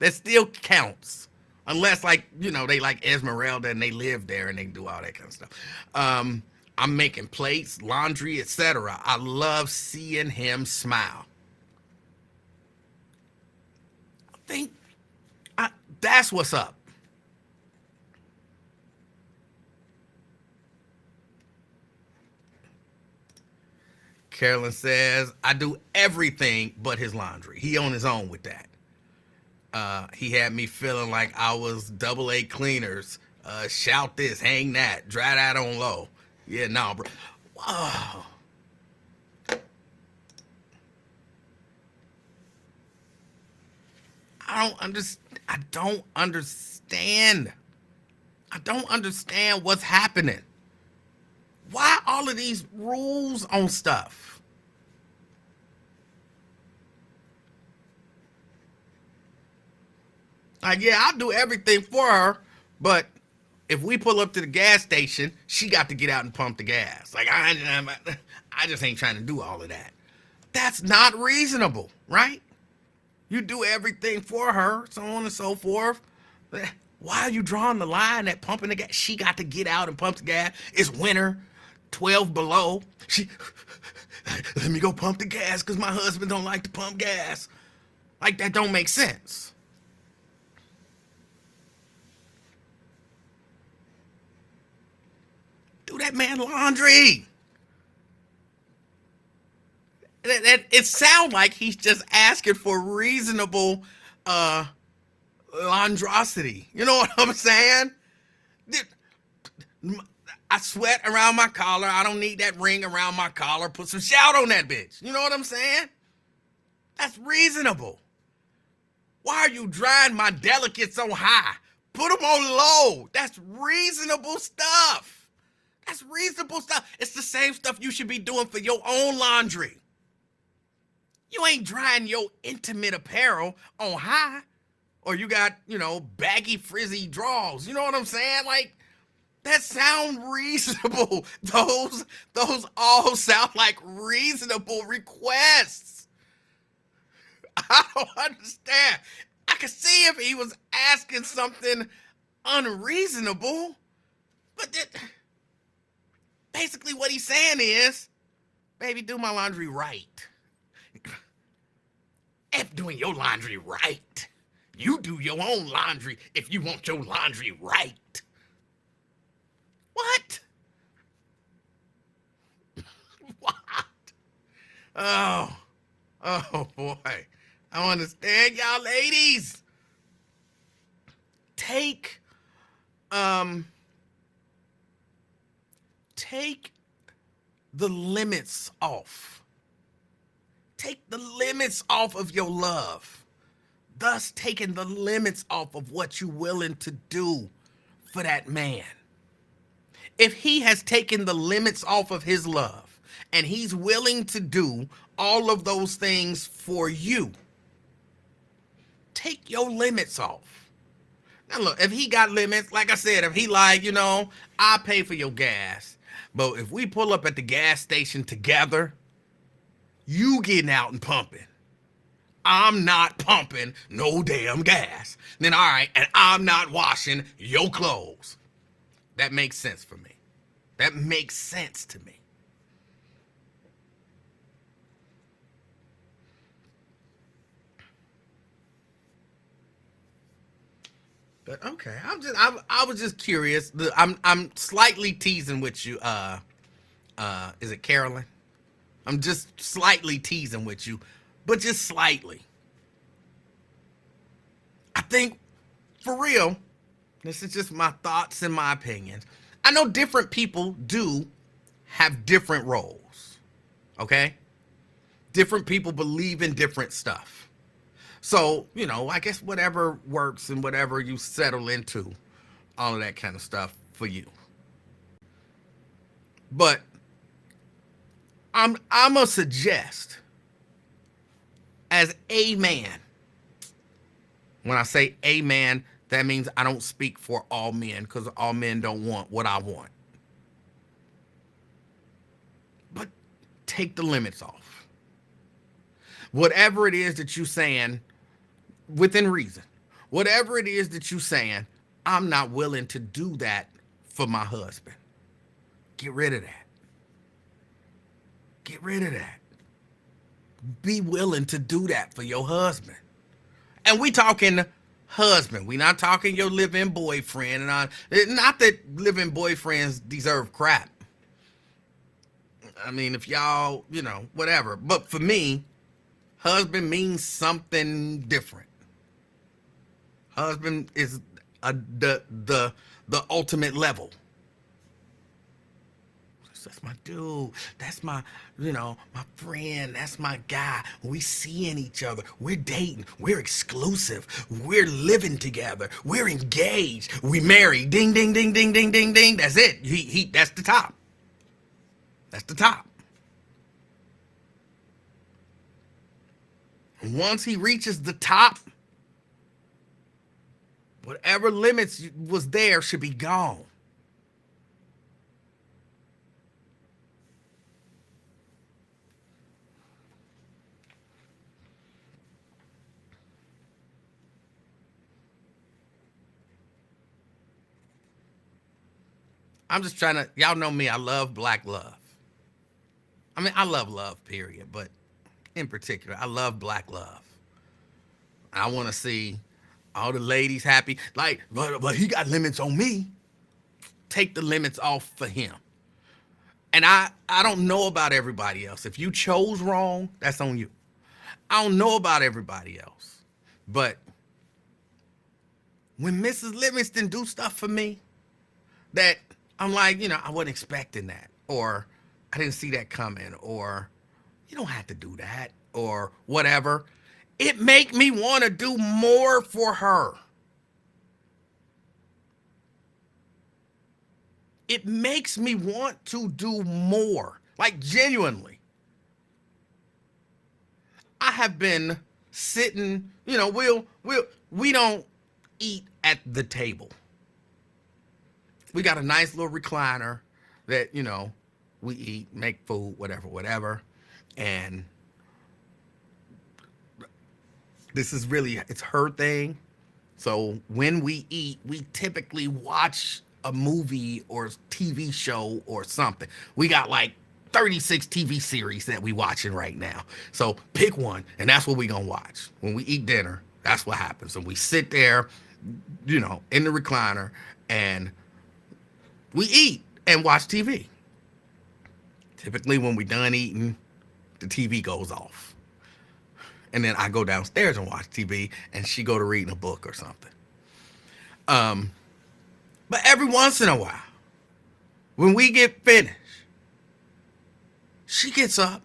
That still counts. Unless, like, you know, they like Esmeralda and they live there and they do all that kind of stuff. I'm making plates, laundry, etc. I love seeing him smile. I think that's what's up. Carolyn says, I do everything but his laundry. He on his own with that. He had me feeling like I was AA cleaners. Shout this, hang that, dry that on low. Yeah, no, bro. Whoa. I don't understand. I don't understand what's happening. Why all of these rules on stuff? Like, yeah, I'll do everything for her, but if we pull up to the gas station, she got to get out and pump the gas. Like, I just ain't trying to do all of that. That's not reasonable, right? You do everything for her, so on and so forth. Why are you drawing the line at pumping the gas? She got to get out and pump the gas. It's winter, 12 below. Let me go pump the gas because my husband don't like to pump gas. Like, that don't make sense. Do that man laundry. It sounds like he's just asking for reasonable laundrosity. You know what I'm saying? I sweat around my collar. I don't need that ring around my collar. Put some shout on that bitch. You know what I'm saying? That's reasonable. Why are you drying my delicates on high? Put them on low. That's reasonable stuff. That's reasonable stuff. It's the same stuff you should be doing for your own laundry. You ain't drying your intimate apparel on high, or you got, you know, baggy, frizzy drawers. You know what I'm saying? Like, that sound reasonable. Those all sound like reasonable requests. I don't understand. I could see if he was asking something unreasonable, but basically what he's saying is, baby, do my laundry right. F doing your laundry right. You do your own laundry if you want your laundry right. What? What? Oh boy. I don't understand y'all ladies. Take the limits off. Take the limits off of your love. Thus taking the limits off of what you're willing to do for that man. If he has taken the limits off of his love and he's willing to do all of those things for you, take your limits off. Now look, if he got limits, like I said, if he like, you know, I pay for your gas, but if we pull up at the gas station together, you getting out and pumping. I'm not pumping no damn gas. Then, all right, and I'm not washing your clothes. That makes sense for me. That makes sense to me. But okay, I was just curious. I'm slightly teasing with you. Is it Carolyn? I'm just slightly teasing with you, but just slightly. I think, for real, this is just my thoughts and my opinions. I know different people do have different roles, okay? Different people believe in different stuff. So, I guess whatever works and whatever you settle into, all of that kind of stuff for you. But I'm gonna suggest, as a man, when I say a man, that means I don't speak for all men, because all men don't want what I want. But take the limits off. Whatever it is that you're saying, within reason, whatever it is that you're saying, I'm not willing to do that for my husband. Get rid of that. Get rid of that. Be willing to do that for your husband. And we talking husband. We not talking your live-in boyfriend. And not that live-in boyfriends deserve crap. I mean, if y'all, whatever. But for me, husband means something different. Husband is the ultimate level. That's my dude. That's my, my friend. That's my guy. We seeing each other. We're dating. We're exclusive. We're living together. We're engaged. We married. Ding, ding, ding, ding, ding, ding, ding. That's it. That's the top. That's the top. Once he reaches the top, whatever limits was there should be gone. I'm just trying to, y'all know me, I love black love. I mean, I love love, period, but in particular, I love black love. I want to see all the ladies happy. Like, but he got limits on me. Take the limits off for him. And I don't know about everybody else. If you chose wrong, that's on you. I don't know about everybody else. But when Mrs. Livingston do stuff for me that I'm like, I wasn't expecting that, or I didn't see that coming, or you don't have to do that, or whatever, it make me want to do more for her. It makes me want to do more, like genuinely. I have been sitting, we don't eat at the table. We got a nice little recliner that, we eat, make food, whatever. And this is really, it's her thing. So when we eat, we typically watch a movie or TV show or something. We got like 36 TV series that we watching right now. So pick one, and that's what we gonna watch. When we eat dinner, that's what happens. And we sit there, in the recliner, and we eat and watch TV. Typically when we done eating, the TV goes off. And then I go downstairs and watch TV, and she go to reading a book or something. But every once in a while, when we get finished, she gets up,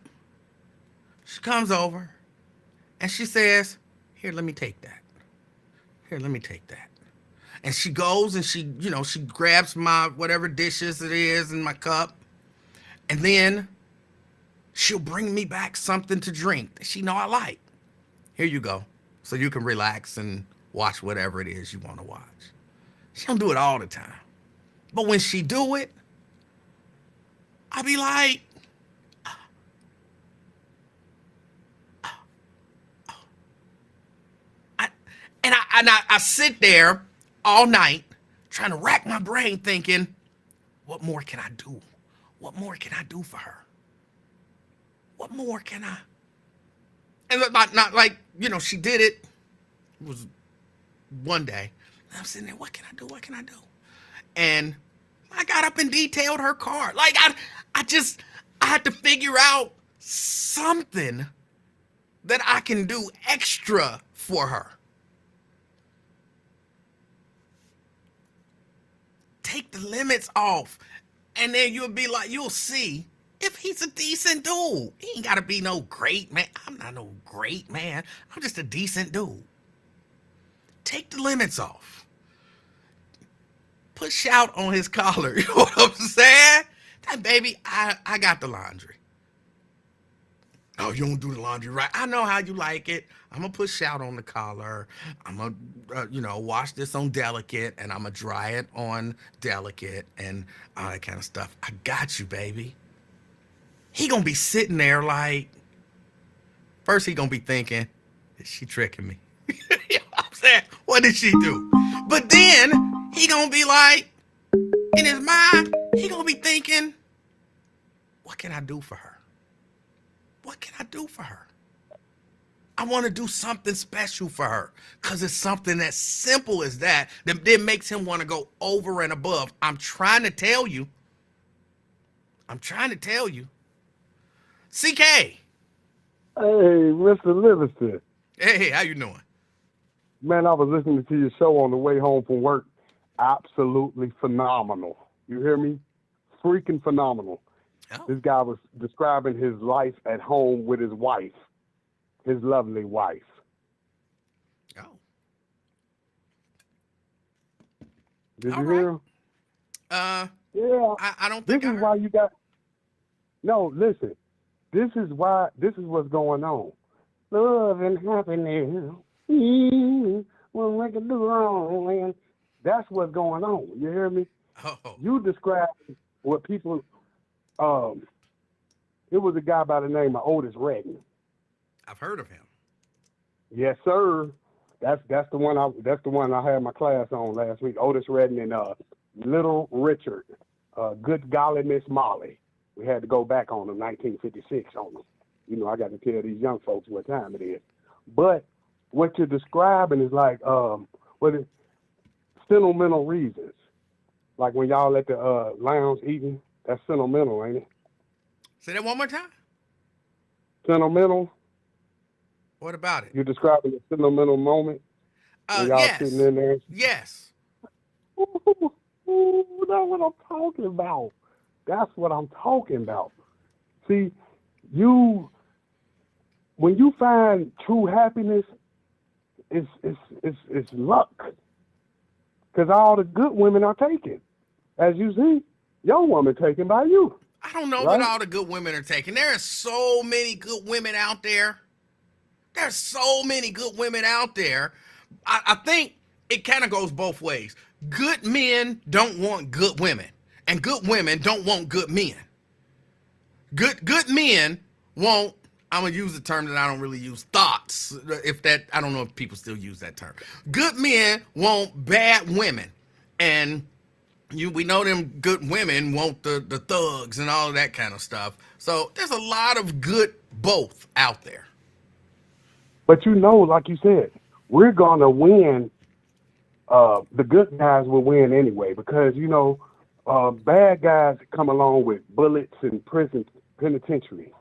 she comes over, and she says, here, let me take that. Here, let me take that. And she goes and she grabs my whatever dishes it is in my cup. And then she'll bring me back something to drink that she know I like. Here you go. So you can relax and watch whatever it is you want to watch. She don't do it all the time. But when she do it, I be like, I sit there all night trying to rack my brain thinking, what more can I do? What more can I do for her? What more can I? And not like, she did it. It was one day. And I'm sitting there, what can I do? What can I do? And I got up and detailed her car. Like I had to figure out something that I can do extra for her. Take the limits off. And then you'll see if he's a decent dude. He ain't gotta be no great man. I'm not no great man. I'm just a decent dude. Take the limits off. Put shout on his collar. You know what I'm saying? That baby, I got the laundry. Oh, you don't do the laundry right. I know how you like it. I'm gonna put shout on the collar. I'm gonna, wash this on delicate, and I'm gonna dry it on delicate, and all that kind of stuff. I got you, baby. He gonna be sitting there like, first he gonna be thinking, is she tricking me? You know what I'm saying? What did she do? But then he gonna be like, in his mind, he gonna be thinking, what can I do for her? What can I do for her? I want to do something special for her because it's something as simple as that then makes him want to go over and above. I'm trying to tell you. CK. Hey, Mr. Livingston. Hey, how you doing? Man, I was listening to your show on the way home from work. Absolutely phenomenal. You hear me? Freaking phenomenal. Oh. This guy was describing his life at home with his wife, his lovely wife. Oh. Did All you right. hear him? Yeah. I don't think This is why you got. No, listen. This is what's going on. Love and happiness. When we can do wrong, and that's what's going on. You hear me? Oh. You described what people. It was a guy by the name of Otis Redding. I've heard of him. Yes, sir. That's the one I had my class on last week. Otis Redding and Little Richard, Good Golly Miss Molly. We had to go back on them, 1956 on them. I got to tell these young folks what time it is. But what you're describing is like sentimental reasons. Like when y'all at the lounge eating, that's sentimental, ain't it? Say that one more time. Sentimental. What about it? You're describing a sentimental moment when y'all Yes. sitting in there. Yes. Ooh, that's what I'm talking about. That's what I'm talking about. See, when you find true happiness, it's luck. Because all the good women are taken. As you see, your woman taken by you. I don't know Right? that all the good women are taken. There are so many good women out there. There's so many good women out there. I think it kind of goes both ways. Good men don't want good women, and good women don't want good men. Good men want, I'm gonna use the term that I don't really use, thoughts. I don't know if people still use that term. Good men want bad women, and we know them good women want the thugs and all of that kind of stuff. So there's a lot of good both out there. But like you said, we're going to win. The good guys will win anyway because, bad guys come along with bullets and penitentiary.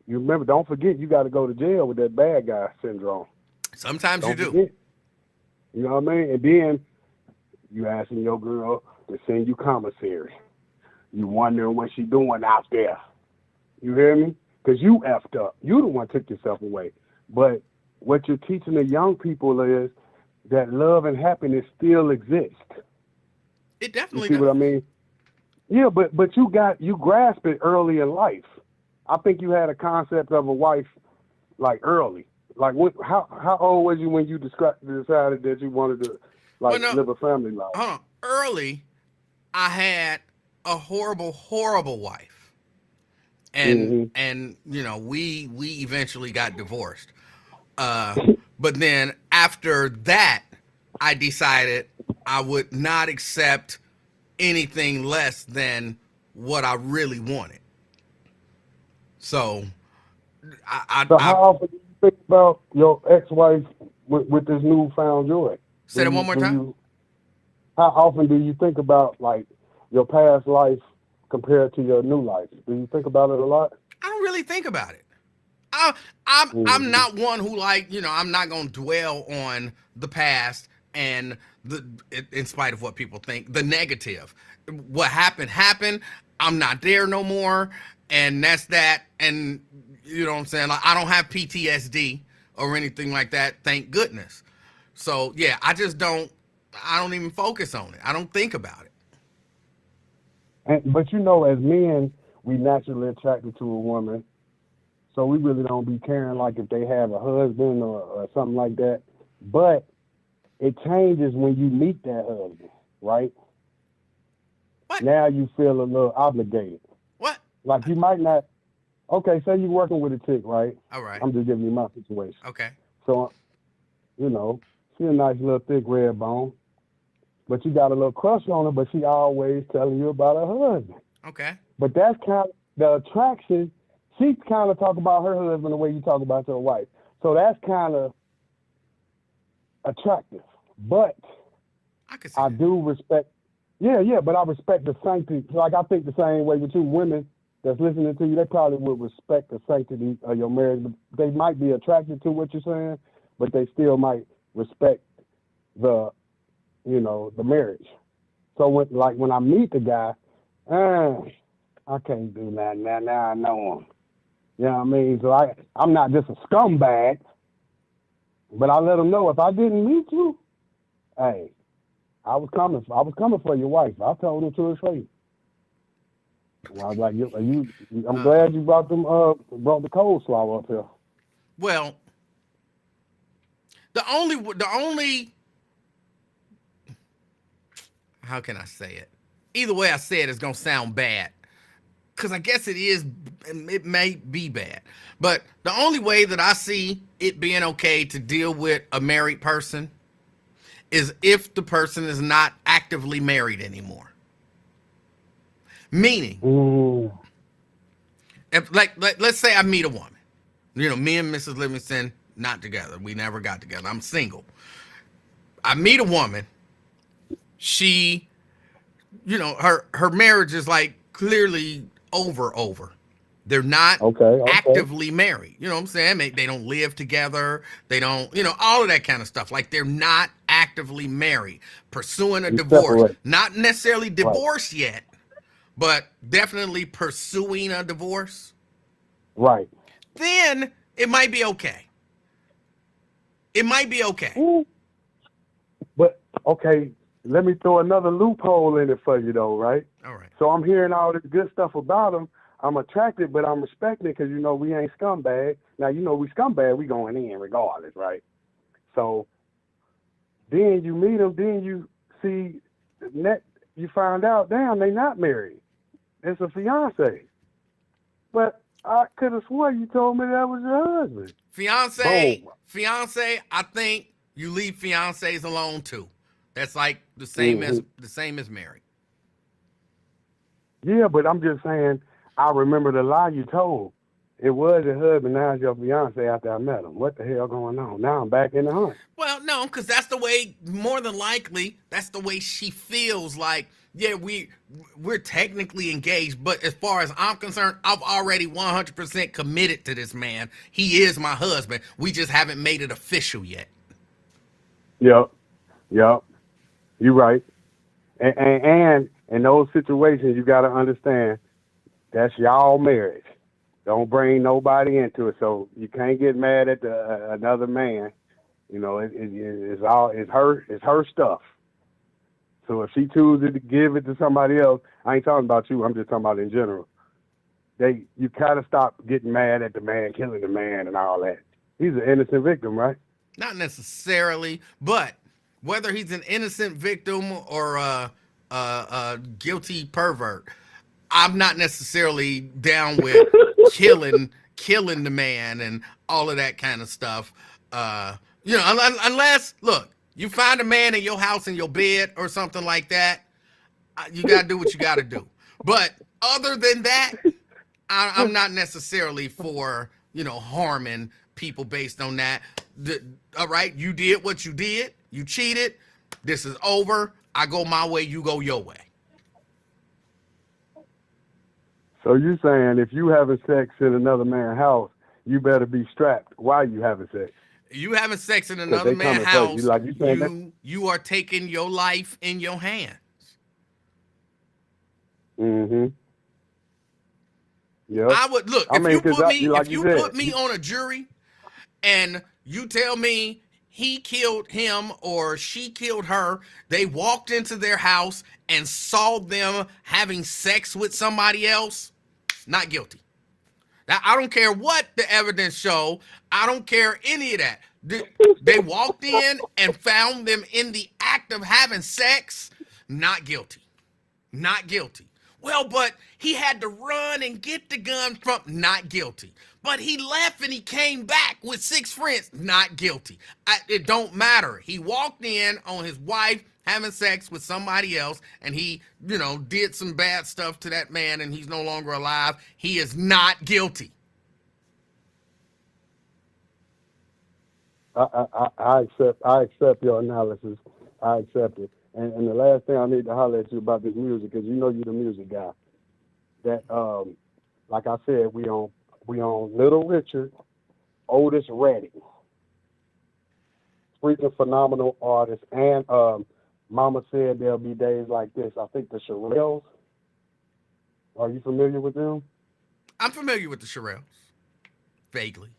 You remember, don't forget, you got to go to jail with that bad guy syndrome. Sometimes Don't you do. forget. You know what I mean? And then you asking your girl to send you commissary. You wondering what she doing out there. You hear me? Because you effed up. You the one took yourself away. But what you're teaching the young people is that love and happiness still exist. It definitely You see does. what I mean? Yeah, but you grasp it early in life. I think you had a concept of a wife like early. Like how old was you when you decided that you wanted to live a family life? Hold on. Early, I had a horrible wife, and we eventually got divorced. But then after that, I decided I would not accept anything less than what I really wanted. So So how often do you think about your ex-wife with this newfound joy? Say that one more time. How often do you think about like your past life compared to your new life? Do you think about it a lot? I don't really think about it. I'm Mhm. not one who, like, I'm not gonna dwell on the past and in spite of what people think, the negative. What happened. I'm not there no more, and that's that. And you know what I'm saying? Like, I don't have PTSD or anything like that, thank goodness. So yeah, I don't even focus on it. I don't think about it. But as men, we naturally attracted to a woman, so we really don't be caring like if they have a husband or something like that. But it changes when you meet that husband, right? What? Now you feel a little obligated. What? Like you might not. Okay, say you're working with a chick, right? All right. I'm just giving you my situation. Okay. So, she a nice little thick red bone, but you got a little crush on her, but she always telling you about her husband. Okay. But that's kind of the attraction. She kind of talk about her husband the way you talk about your wife. So that's kind of attractive. But I can see I that. do respect. Yeah, but I respect the sanctity. Like I think the same way with you. Women that's listening to you, they probably would respect the sanctity of your marriage. They might be attracted to what you're saying, but they still might respect the, the marriage. So when I meet the guy, I can't do that now. Now I know him. You know what I mean? So I'm not just a scumbag, but I let him know if I didn't meet you, hey, I was coming for your wife. I told him to his face. And I was like, I'm glad you brought the coleslaw up here. Well, the only how can I say it? Either way I say it is gonna sound bad. Cause I guess it may be bad. But the only way that I see it being okay to deal with a married person is if the person is not actively married anymore. Meaning, if let's say I meet a woman. Me and Mrs. Livingston not together. We never got together. I'm single. I meet a woman. She, her marriage is like clearly over. They're not actively married. You know what I'm saying? They don't live together. They don't, all of that kind of stuff. Like they're not actively married, pursuing a divorce. Separate. Not necessarily divorced yet, but definitely pursuing a divorce. Right. Then it might be okay. It might be okay. Ooh. But okay, let me throw another loophole in it for you though, right? All right. So I'm hearing all this good stuff about him. I'm attracted, but I'm respecting it because we ain't scumbag. Now we scumbag, we going in regardless, right? So then you meet them, then you see you find out, damn, they not married. It's a fiance. But I could have sworn you told me that was your husband. Fiance, I think you leave fiancés alone too. That's like the same as married. Yeah, but I'm just saying, I remember the lie you told. It was your husband, now it's your fiance after I met him. What the hell going on? Now I'm back in the hunt. Well, no, because that's the way, more than likely, that's the way she feels like, yeah, we're technically engaged, but as far as I'm concerned, I've already 100% committed to this man. He is my husband. We just haven't made it official yet. Yep. You're right. And in those situations, you got to understand, that's y'all marriage. Don't bring nobody into it. So you can't get mad at another man. It's her stuff. So if she chooses to give it to somebody else, I ain't talking about you. I'm just talking about in general. You kind of stop getting mad at the man, killing the man, and all that. He's an innocent victim, right? Not necessarily, but whether he's an innocent victim or a guilty pervert, I'm not necessarily down with killing the man and all of that kind of stuff. Unless, look, You find a man in your house in your bed or something like that, you got to do what you got to do. But other than that, I'm not necessarily for, harming people based on that. All right, you did what you did. You cheated. This is over. I go my way, you go your way. So you saying if you having sex in another man's house, you better be strapped while you having sex? You having sex in 'Cause another they man's coming for you. house, Like you saying that? you are taking your life in your hands. Mm-hmm. Yep. I would look I if mean, you 'cause put me like if you you said, put me on a jury and you tell me he killed him or she killed her, they walked into their house and saw them having sex with somebody else, not guilty. Now, I don't care what the evidence show. I don't care any of that. They walked in and found them in the act of having sex, not guilty. Not guilty. Well, but he had to run and get the gun from, not guilty. But he left and he came back with 6 friends, not guilty. It don't matter. He walked in on his wife having sex with somebody else and he, did some bad stuff to that man and he's no longer alive. He is not guilty. I accept your analysis. I accept it. And the last thing I need to holler at you about this music, because you're the music guy. That like I said, we on Little Richard, Otis Redding, freaking phenomenal artist, and Mama Said There'll Be Days Like This. I think the Shirelles. Are you familiar with them? I'm familiar with the Shirelles, vaguely.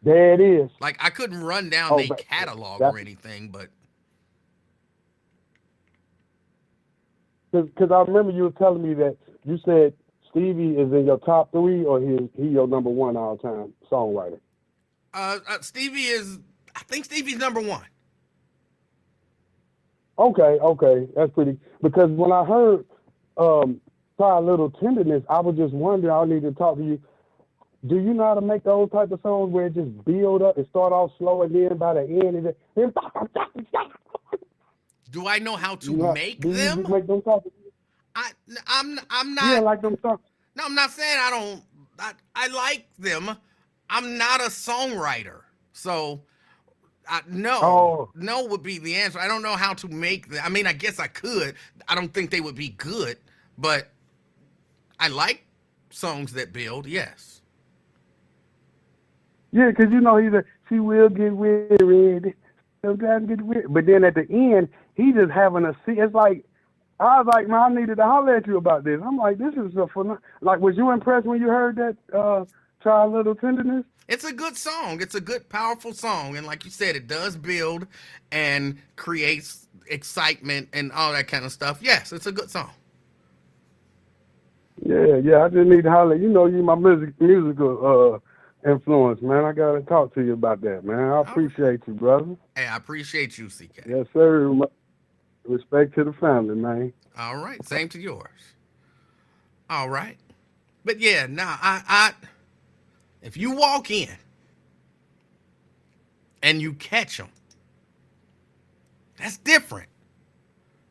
There it is. Like I couldn't run down their catalog or anything, but because I remember you were telling me that you said Stevie is in your top 3 or he your number 1 all time songwriter. Stevie is. I think Stevie's number 1. Okay, that's pretty. Because when I heard Try a Little Tenderness, I was just wondering. I need to talk to you. Do you know how to make those type of songs where it just build up and start off slow and then by the end Do I know how to make do them? You just make them type of, I'm not. yeah, like them songs. No, I'm not saying I don't. I like them. I'm not a songwriter, so no would be the answer. I don't know how to make them. I mean, I guess I could. I don't think they would be good, but I like songs that build. Yes. Yeah, because she will get weary, but then at the end, he just having a seat. It's like, I was like, man, I needed to holler at you about this. I'm like, this is a fun. Like, was you impressed when you heard that Try a Little Tenderness? It's a good song. It's a good, powerful song. And like you said, it does build and creates excitement and all that kind of stuff. Yes, it's a good song. Yeah, I just need to holler. You my musical influence, man. I got to talk to you about that, man. I appreciate you, brother. Hey, I appreciate you, CK. Yes, sir. Respect to the family, man. All right. Same to yours. All right. But yeah, I if you walk in and you catch them, that's different.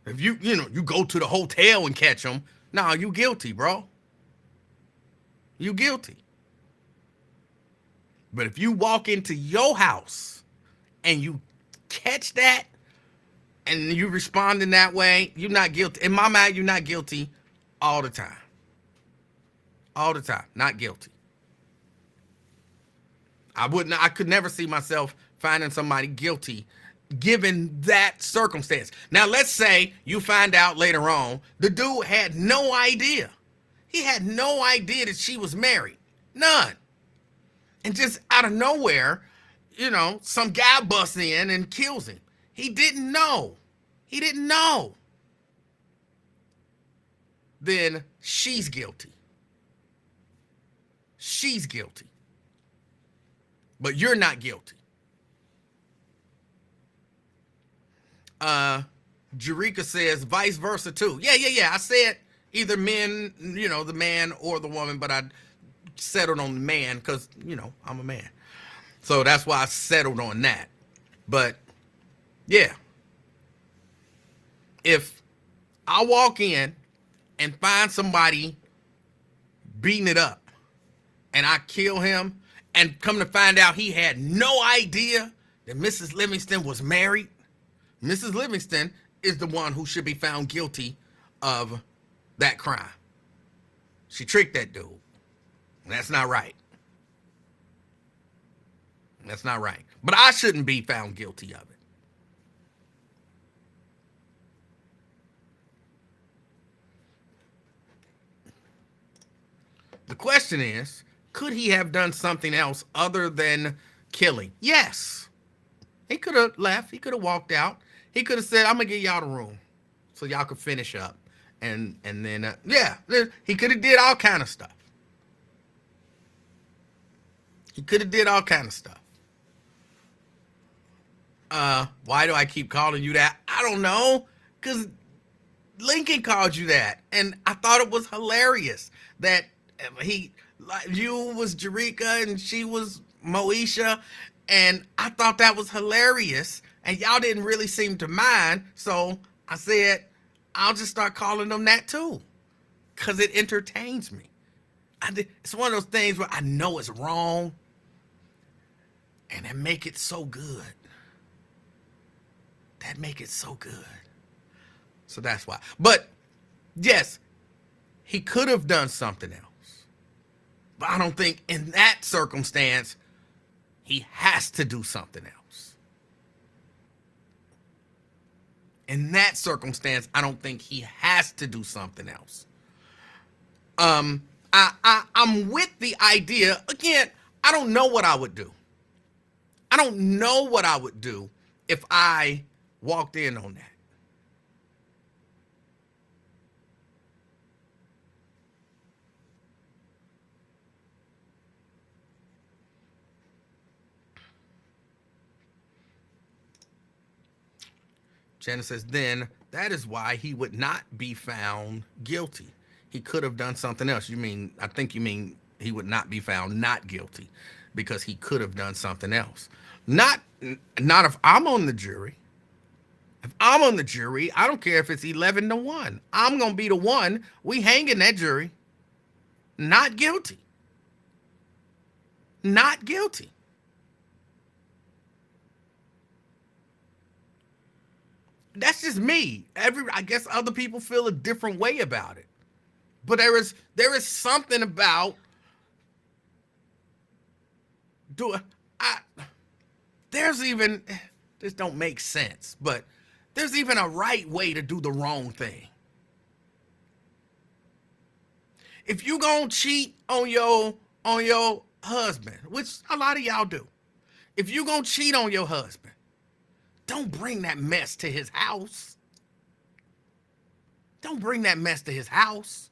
If you go to the hotel and catch them, you guilty, bro. You guilty. But if you walk into your house and you catch that and you respond in that way, you're not guilty. In my mind, you're not guilty all the time. All the time. Not guilty. I could never see myself finding somebody guilty given that circumstance. Now, let's say you find out later on the dude had no idea. He had no idea that she was married. None. And just out of nowhere, some guy busts in and kills him. He didn't know. Then she's guilty. She's guilty. But you're not guilty. Jerika says vice versa too. Yeah. I said either men, the man or the woman, but I settled on the man because, I'm a man. So that's why I settled on that. But yeah, If I walk in and find somebody beating it up and I kill him and come to find out he had no idea that Mrs. Livingston was married, Mrs. Livingston is the one who should be found guilty of that crime. She tricked that dude. And that's not right. That's not right. But I shouldn't be found guilty of it. The question is, could he have done something else other than killing? Yes. He could have left. He could have walked out. He could have said, I'm going to give y'all the room so y'all could finish up. And then, yeah, he could have did all kind of stuff. He could have did all kind of stuff. Why do I keep calling you that? I don't know. Because Lincoln called you that. And I thought it was hilarious that you was Jerika and she was Moesha. And I thought that was hilarious. And y'all didn't really seem to mind. So I said, I'll just start calling them that too. Because it entertains me. It's one of those things where I know it's wrong. And that make it so good. That make it so good. So that's why. But yes, he could have done something else. But I don't think in that circumstance, he has to do something else. In that circumstance, I don't think he has to do something else. I'm with the idea. Again, I don't know what I would do. I don't know what I would do if I walked in on that. Janice says, then that is why he would not be found guilty. He could have done something else. I think you mean he would not be found not guilty because he could have done something else. Not if I'm on the jury. If I'm on the jury, I don't care if it's 11-1. I'm going to be the one. We hanging that jury. Not guilty. Not guilty. That's just me. I guess other people feel a different way about it. But there is something about this don't make sense, but there's even a right way to do the wrong thing. If you gonna cheat on your husband, which a lot of y'all do, if you gonna cheat on your husband, don't bring that mess to his house. Don't bring that mess to his house.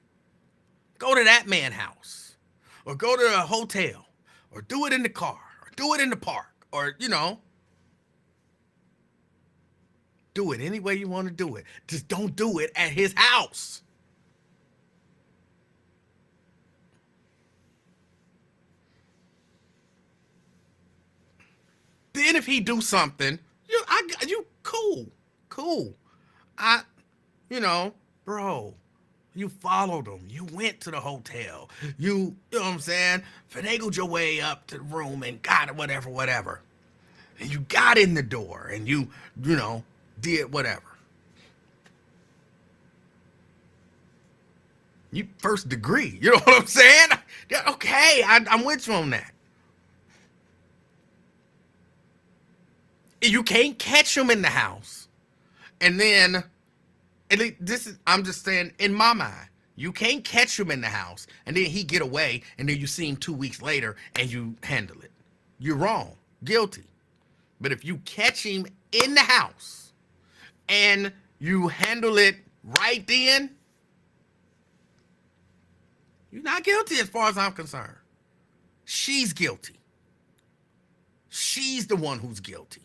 Go to that man's house, or go to a hotel, or do it in the car, or do it in the park, or, do it any way you want to do it. Just don't do it at his house. Then if he do something, you cool. Bro, you followed him. You went to the hotel. You know what I'm saying? Finagled your way up to the room and got it, whatever. And you got in the door and you did whatever. You first degree. You know what I'm saying? Okay, I'm with you on that. You can't catch him in the house. And then, I'm just saying, in my mind, you can't catch him in the house and then he get away and then you see him 2 weeks later and you handle it. You're wrong. Guilty. But if you catch him in the house and you handle it right then, you're not guilty as far as I'm concerned. She's guilty. She's the one who's guilty.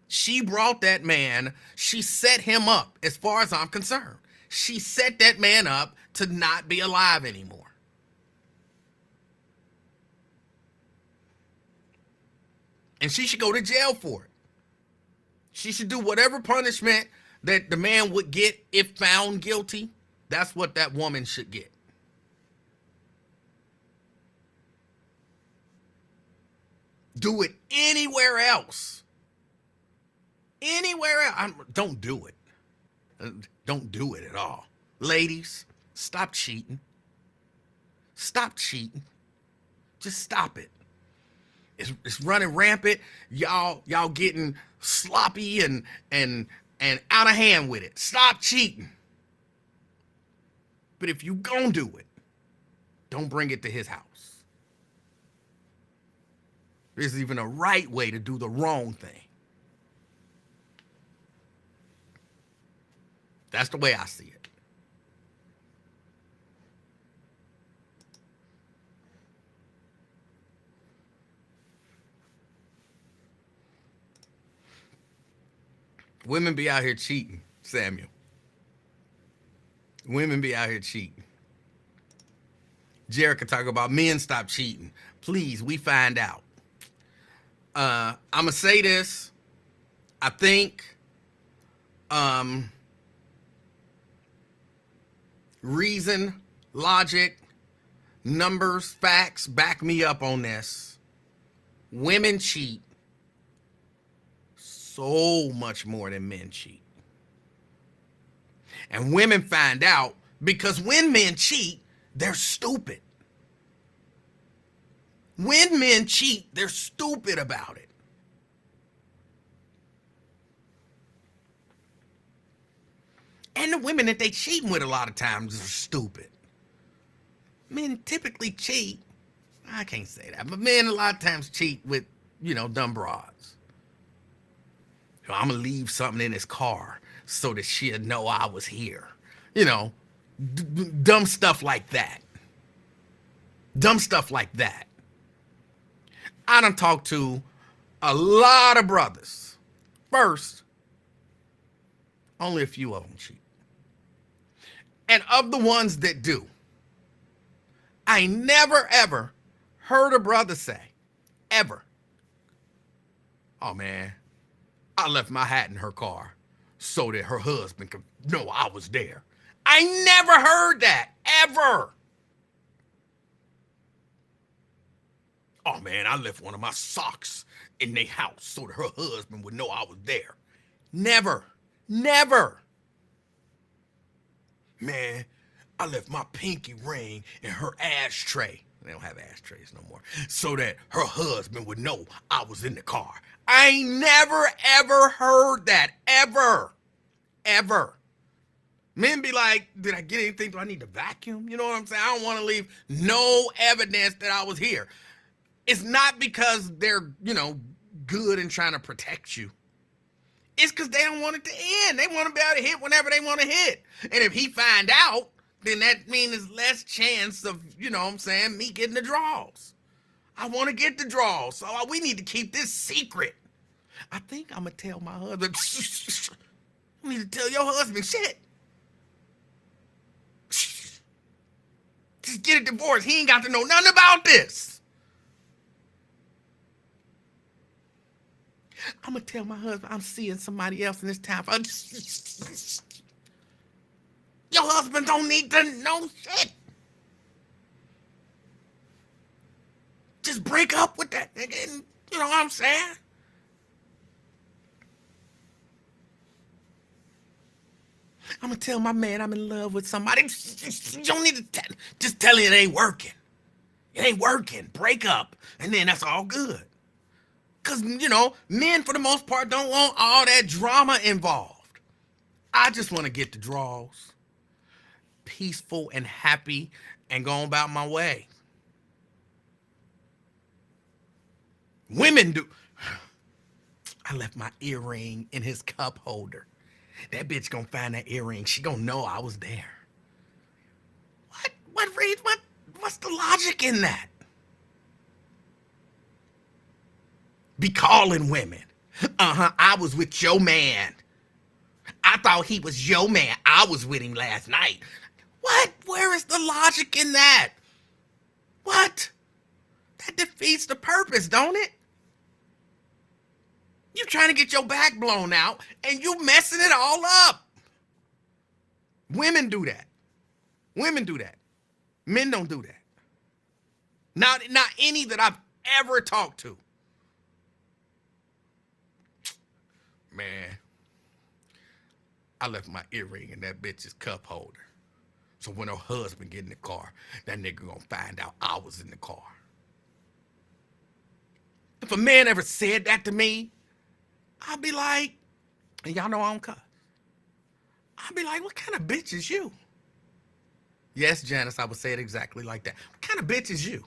She brought that man, she set him up as far as I'm concerned. She set that man up to not be alive anymore. And she should go to jail for it. She should do whatever punishment that the man would get if found guilty, that's what that woman should get. Do it anywhere else. Anywhere else. Don't do it. Don't do it at all. Ladies, stop cheating. Stop cheating. Just stop it. It's running rampant. Y'all getting sloppy and out of hand with it. Stop cheating. But if you gonna do it, don't bring it to his house. There's even a right way to do the wrong thing. That's the way I see it. Women be out here cheating, Samuel. Women be out here cheating. Jared could talk about men stop cheating. Please, we find out. I'm going to say this. I think reason, logic, numbers, facts back me up on this. Women cheat so much more than men cheat. And women find out because when men cheat, they're stupid. When men cheat, they're stupid about it. And the women that they cheating with a lot of times are stupid. Men typically cheat. I can't say that, but men a lot of times cheat with, dumb broads. I'm going to leave something in his car so that she'll know I was here. Dumb stuff like that. Dumb stuff like that. I done talked to a lot of brothers. First, only a few of them cheat. And of the ones that do, I never, ever heard a brother say, ever, oh man, I left my hat in her car so that her husband could know I was there. I never heard that, ever. Oh man, I left one of my socks in their house so that her husband would know I was there. Never, never. Man, I left my pinky ring in her ashtray. They don't have ashtrays no more. So that her husband would know I was in the car. I ain't never, ever heard that. Ever. Ever. Men be like, did I get anything? Do I need to vacuum? You know what I'm saying? I don't want to leave no evidence that I was here. It's not because they're, good and trying to protect you. It's because they don't want it to end. They want to be able to hit whenever they want to hit. And if he find out, then that means there's less chance of, me getting the draws. I want to get the draws. So we need to keep this secret. I think I'm going to tell my husband, you need to tell your husband shit. Just get a divorce. He ain't got to know nothing about this. I'm going to tell my husband I'm seeing somebody else in this town. Your husband don't need to know shit. Just break up with that nigga. And, you know what I'm saying? I'm going to tell my man I'm in love with somebody. You don't need to just tell him it ain't working. It ain't working. Break up. And then that's all good. Because, men for the most part don't want all that drama involved. I just want to get the draws. Peaceful and happy and go about my way. Women do. I left my earring in his cup holder. That bitch gonna find that earring. She gonna know I was there. What's the logic in that? Be calling women. I was with your man. I thought he was your man. I was with him last night. What? Where is the logic in that? What? That defeats the purpose, don't it? You trying to get your back blown out and you messing it all up. Women do that. Women do that. Men don't do that. Not any that I've ever talked to. Man, I left my earring in that bitch's cup holder. So when her husband get in the car, that nigga gonna find out I was in the car. If a man ever said that to me, I'd be like, and y'all know I don't cuss. I'd be like, what kind of bitch is you? Yes, Janice, I would say it exactly like that. What kind of bitch is you?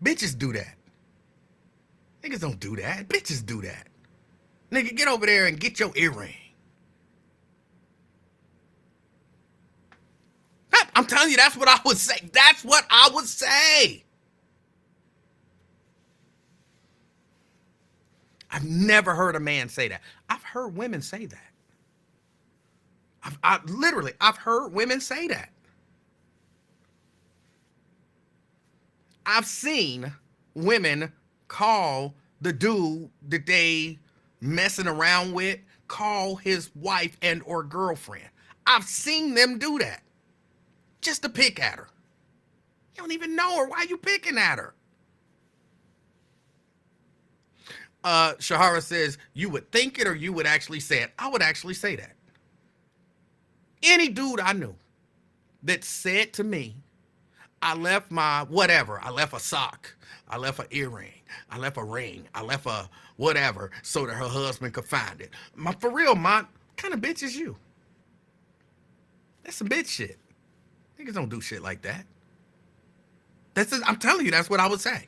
Bitches do that. Niggas don't do that. Bitches do that. Nigga, get over there and get your earring. I'm telling you, that's what I would say. That's what I would say. I've never heard a man say that. I've heard women say that. I've heard women say that. I've seen women call the dude that they messing around with, call his wife and or girlfriend. I've seen them do that. Just to pick at her. You don't even know her. Why are you picking at her? Shahara says, you would think it or you would actually say it. I would actually say that. Any dude I knew that said to me, I left my whatever, I left a sock, I left an earring, I left a ring, I left a whatever so that her husband could find it. For real, what kind of bitch is you? That's some bitch shit. Niggas don't do shit like that. I'm telling you, that's what I would say.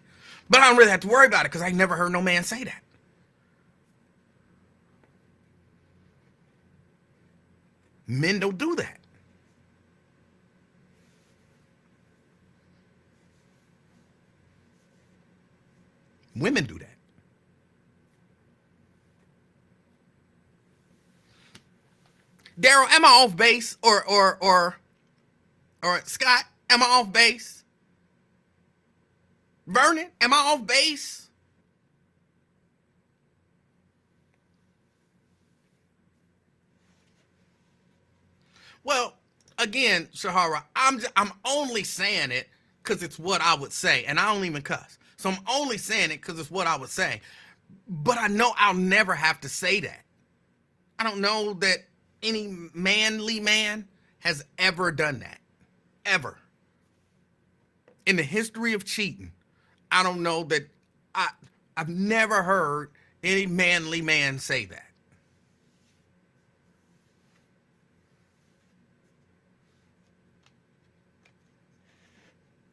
But I don't really have to worry about it because I never heard no man say that. Men don't do that. Women do that. Daryl, am I off base? Or Scott, am I off base? Vernon, am I off base? Well, again, Shahara, I'm only saying it because it's what I would say, and I don't even cuss. So I'm only saying it because it's what I would say. But I know I'll never have to say that. I don't know that any manly man has ever done that. Ever. In the history of cheating, I don't know that I've never heard any manly man say that.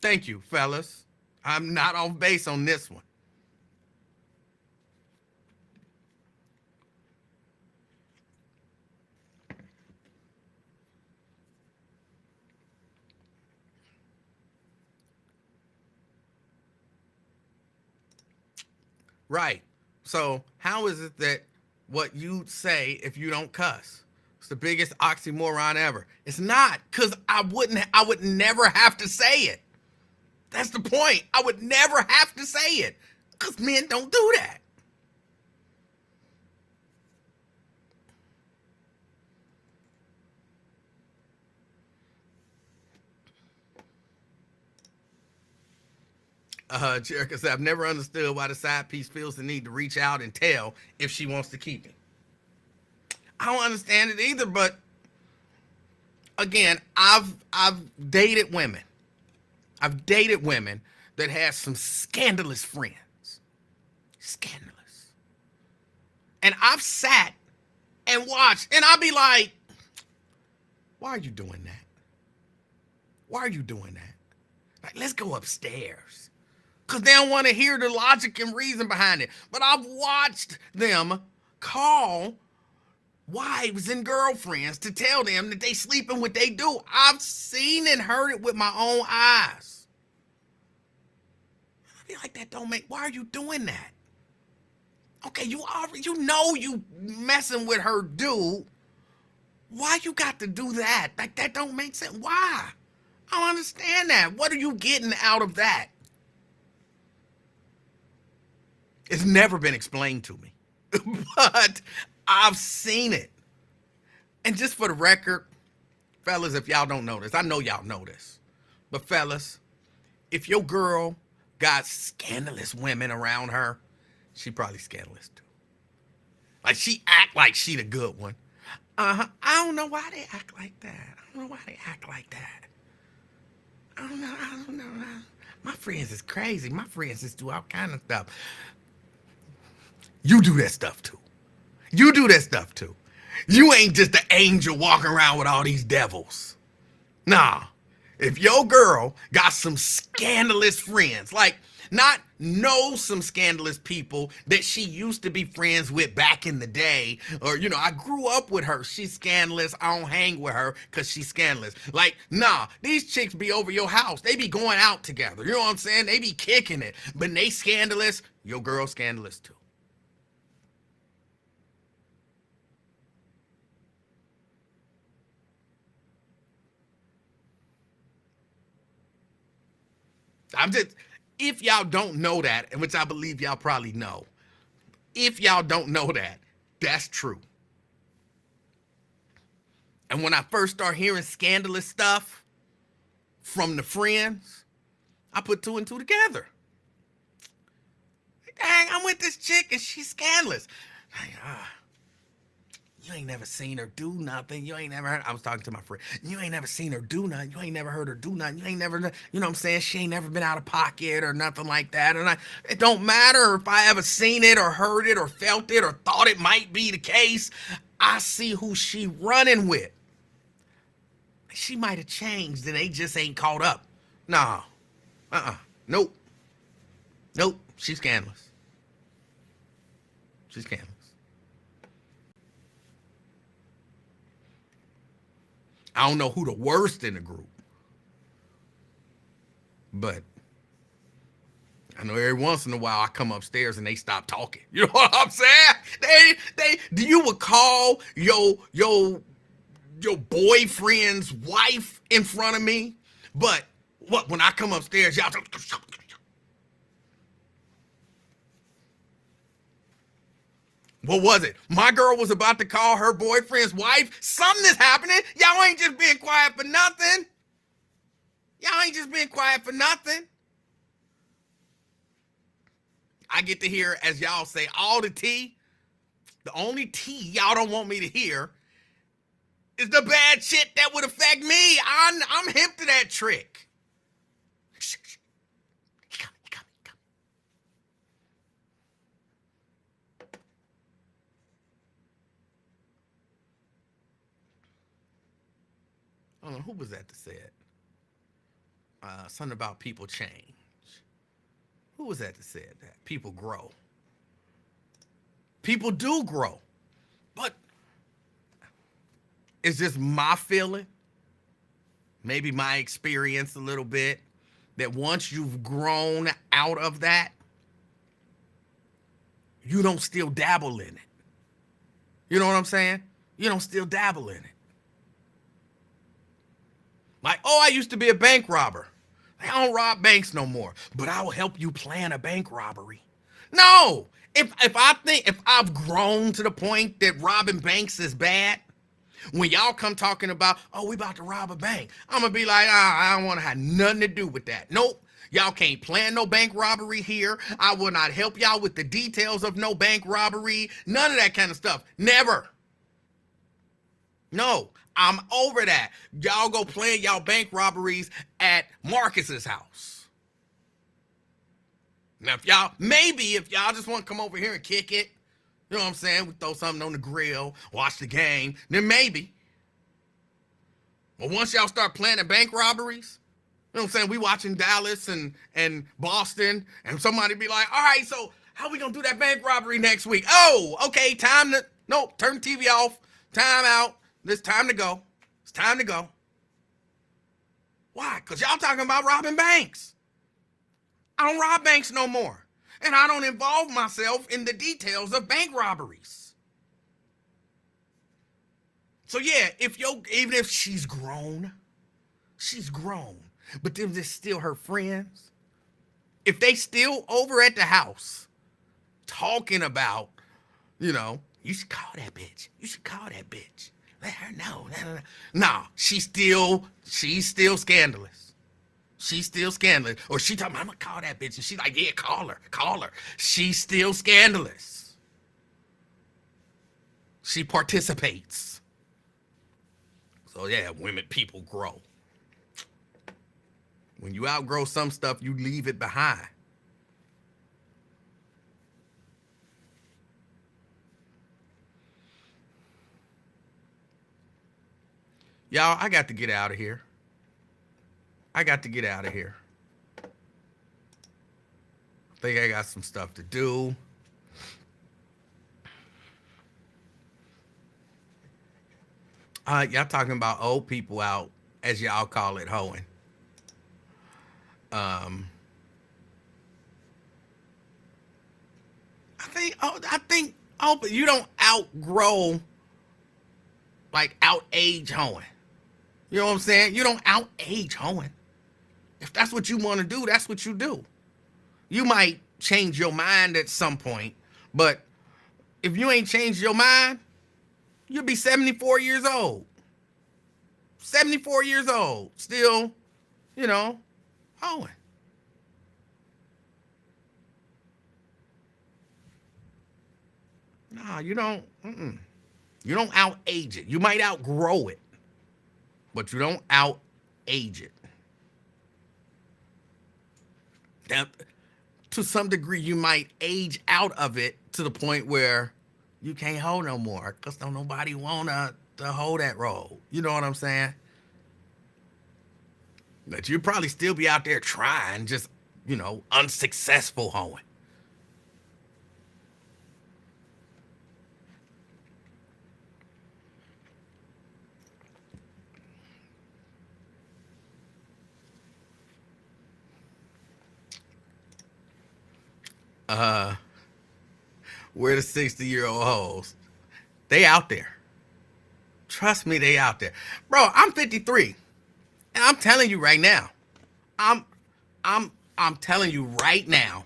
Thank you, fellas. I'm not off base on this one. Right. So how is it that what you say if you don't cuss? It's the biggest oxymoron ever. It's not, because I would never have to say it. That's the point. I would never have to say it because men don't do that. Jerica said, I've never understood why the side piece feels the need to reach out and tell if she wants to keep it. I don't understand it either, but again, I've dated women. I've dated women that have some scandalous friends. Scandalous. And I've sat and watched, and I'll be like, why are you doing that? Why are you doing that? Like, let's go upstairs. Because they don't want to hear the logic and reason behind it. But I've watched them call wives and girlfriends to tell them that they sleeping what they do. I've seen and heard it with my own eyes. I feel like that don't make, why are you doing that? Okay, you know you messing with her dude. Why you got to do that? Like, that don't make sense. Why? I don't understand that. What are you getting out of that? It's never been explained to me, but I've seen it. And just for the record, fellas, if y'all don't know this, I know y'all know this, but fellas, if your girl got scandalous women around her, she probably scandalous too. Like she act like she the good one. I don't know why they act like that. I don't know why they act like that. I don't know. I don't know. My friends is crazy. My friends just do all kind of stuff. You do that stuff too. You do that stuff too. You ain't just an angel walking around with all these devils. Nah. If your girl got some scandalous friends, like not know some scandalous people that she used to be friends with back in the day, or, you know, I grew up with her, she's scandalous, I don't hang with her because she's scandalous. Like, nah, these chicks be over your house. They be going out together. You know what I'm saying? They be kicking it. But they scandalous, your girl scandalous too. I'm just, if y'all don't know that, and which I believe y'all probably know, if y'all don't know that, that's true. And when I first start hearing scandalous stuff from the friends, I put two and two together. Dang, I'm with this chick and she's scandalous. Like, you ain't never seen her do nothing. You ain't never heard. I was talking to my friend. You ain't never seen her do nothing. You ain't never heard her do nothing. You ain't never, you know what I'm saying? She ain't never been out of pocket or nothing like that. And it don't matter if I ever seen it or heard it or felt it or thought it might be the case. I see who she running with. She might have changed and they just ain't caught up. Nah. Nope. Nope. She's scandalous. She's scandalous. I don't know who the worst in the group, but I know every once in a while I come upstairs and they stop talking. You know what I'm saying? You would call your boyfriend's wife in front of me, but what, when I come upstairs, y'all what was it? My girl was about to call her boyfriend's wife. Something is happening. Y'all ain't just being quiet for nothing. Y'all ain't just being quiet for nothing. I get to hear, as y'all say, all the tea. The only tea y'all don't want me to hear is the bad shit that would affect me. I'm hip to that trick. Shh, shh. He coming. I don't know, who was that said? Something about people change. Who was that said that? People grow. People do grow. But it's just my feeling, maybe my experience a little bit, that once you've grown out of that, you don't still dabble in it. You know what I'm saying? You don't still dabble in it. Like, oh, I used to be a bank robber. I don't rob banks no more, but I will help you plan a bank robbery. No, if I've grown to the point that robbing banks is bad, when y'all come talking about, oh, we about to rob a bank, I'm gonna be like, I don't want to have nothing to do with that. Nope. Y'all can't plan no bank robbery here. I will not help y'all with the details of no bank robbery. None of that kind of stuff. Never. No, I'm over that. Y'all go plan y'all bank robberies at Marcus's house. Now, if y'all just want to come over here and kick it, you know what I'm saying? We throw something on the grill, watch the game, then maybe. But once y'all start planning bank robberies, you know what I'm saying? We watching Dallas and Boston, and somebody be like, all right, so how we gonna do that bank robbery next week? Oh, okay, turn the TV off, time out. It's time to go. It's time to go. Why? Because y'all talking about robbing banks. I don't rob banks no more. And I don't involve myself in the details of bank robberies. So yeah, even if she's grown. But them just still her friends. If they still over at the house, talking about, you should call that bitch. You should call that bitch. Let her know. No, she's still scandalous. She's still scandalous. Or she talking, I'm gonna call that bitch. And she's like, yeah, call her. She's still scandalous. She participates. So yeah, people grow. When you outgrow some stuff, you leave it behind. Y'all, I got to get out of here. I think I got some stuff to do. Y'all talking about old people out, as y'all call it, hoeing. I think, but you don't outgrow, like out-age hoeing. You know what I'm saying? You don't out-age hoeing. If that's what you want to do, that's what you do. You might change your mind at some point, but if you ain't changed your mind, you'll be 74 years old. 74 years old, still, hoeing. Nah, you don't. You don't out-age it. You might outgrow it, but you don't out-age it. Now, to some degree, you might age out of it to the point where you can't hold no more because don't nobody want to hold that role. You know what I'm saying? But you'd probably still be out there trying, just, unsuccessful hoeing. We're the 60-year-old hoes. They out there. Trust me, they out there. Bro, I'm 53. And I'm telling you right now. I'm telling you right now,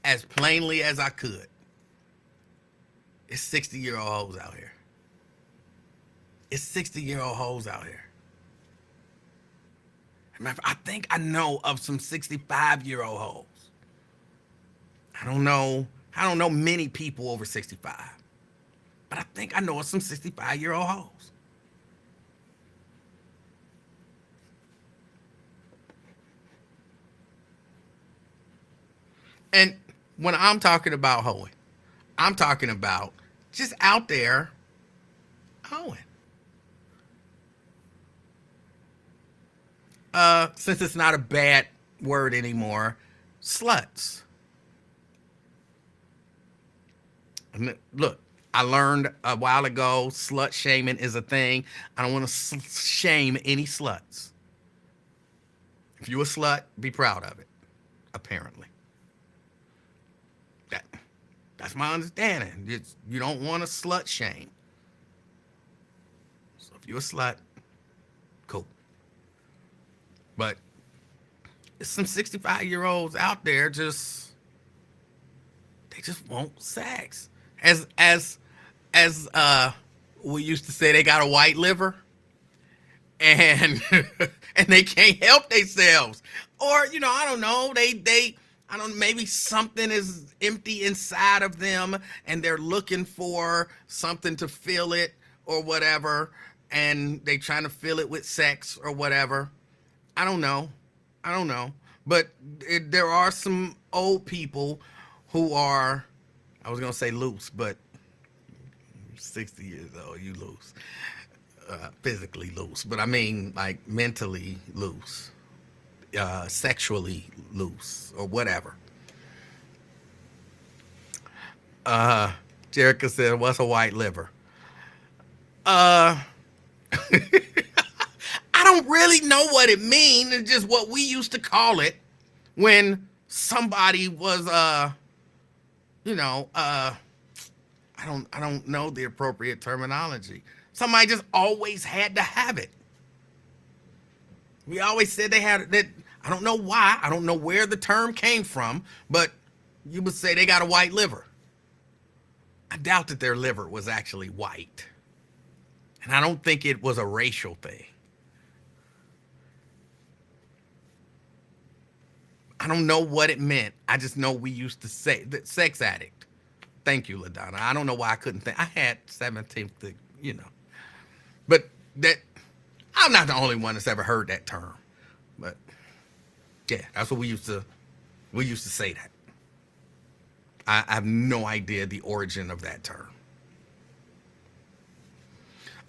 as plainly as I could. It's 60-year-old hoes out here. It's 60-year-old hoes out here. I think I know of some 65-year-old hoes. I don't know many people over 65. But I think I know of some 65-year-old hoes. And when I'm talking about hoeing, I'm talking about just out there hoeing. Since it's not a bad word anymore, sluts. Look, I learned a while ago slut shaming is a thing. I don't want to shame any sluts. If you're a slut, be proud of it, apparently. That's my understanding. You don't want to slut shame. So if you're a slut, cool. But there's some 65-year-olds out there they just want sex. As we used to say, they got a white liver and and they can't help themselves. Or, I don't know, maybe something is empty inside of them and they're looking for something to fill it or whatever, and they trying to fill it with sex or whatever. I don't know. But there are some old people who are, I was going to say loose, but 60 years old, you loose. Physically loose, but I mean like mentally loose. Sexually loose or whatever. Jerica said, what's a white liver? I don't really know what it means. It's just what we used to call it when somebody was I don't know the appropriate terminology. Somebody just always had to have it. We always said they had that. I don't know why. I don't know where the term came from, but you would say they got a white liver. I doubt that their liver was actually white. And I don't think it was a racial thing. I don't know what it meant. I just know we used to say that sex addict. Thank you, LaDonna. I don't know why I couldn't think. I had 17th, But that, I'm not the only one that's ever heard that term. But yeah, that's what we used to say that. I have no idea the origin of that term.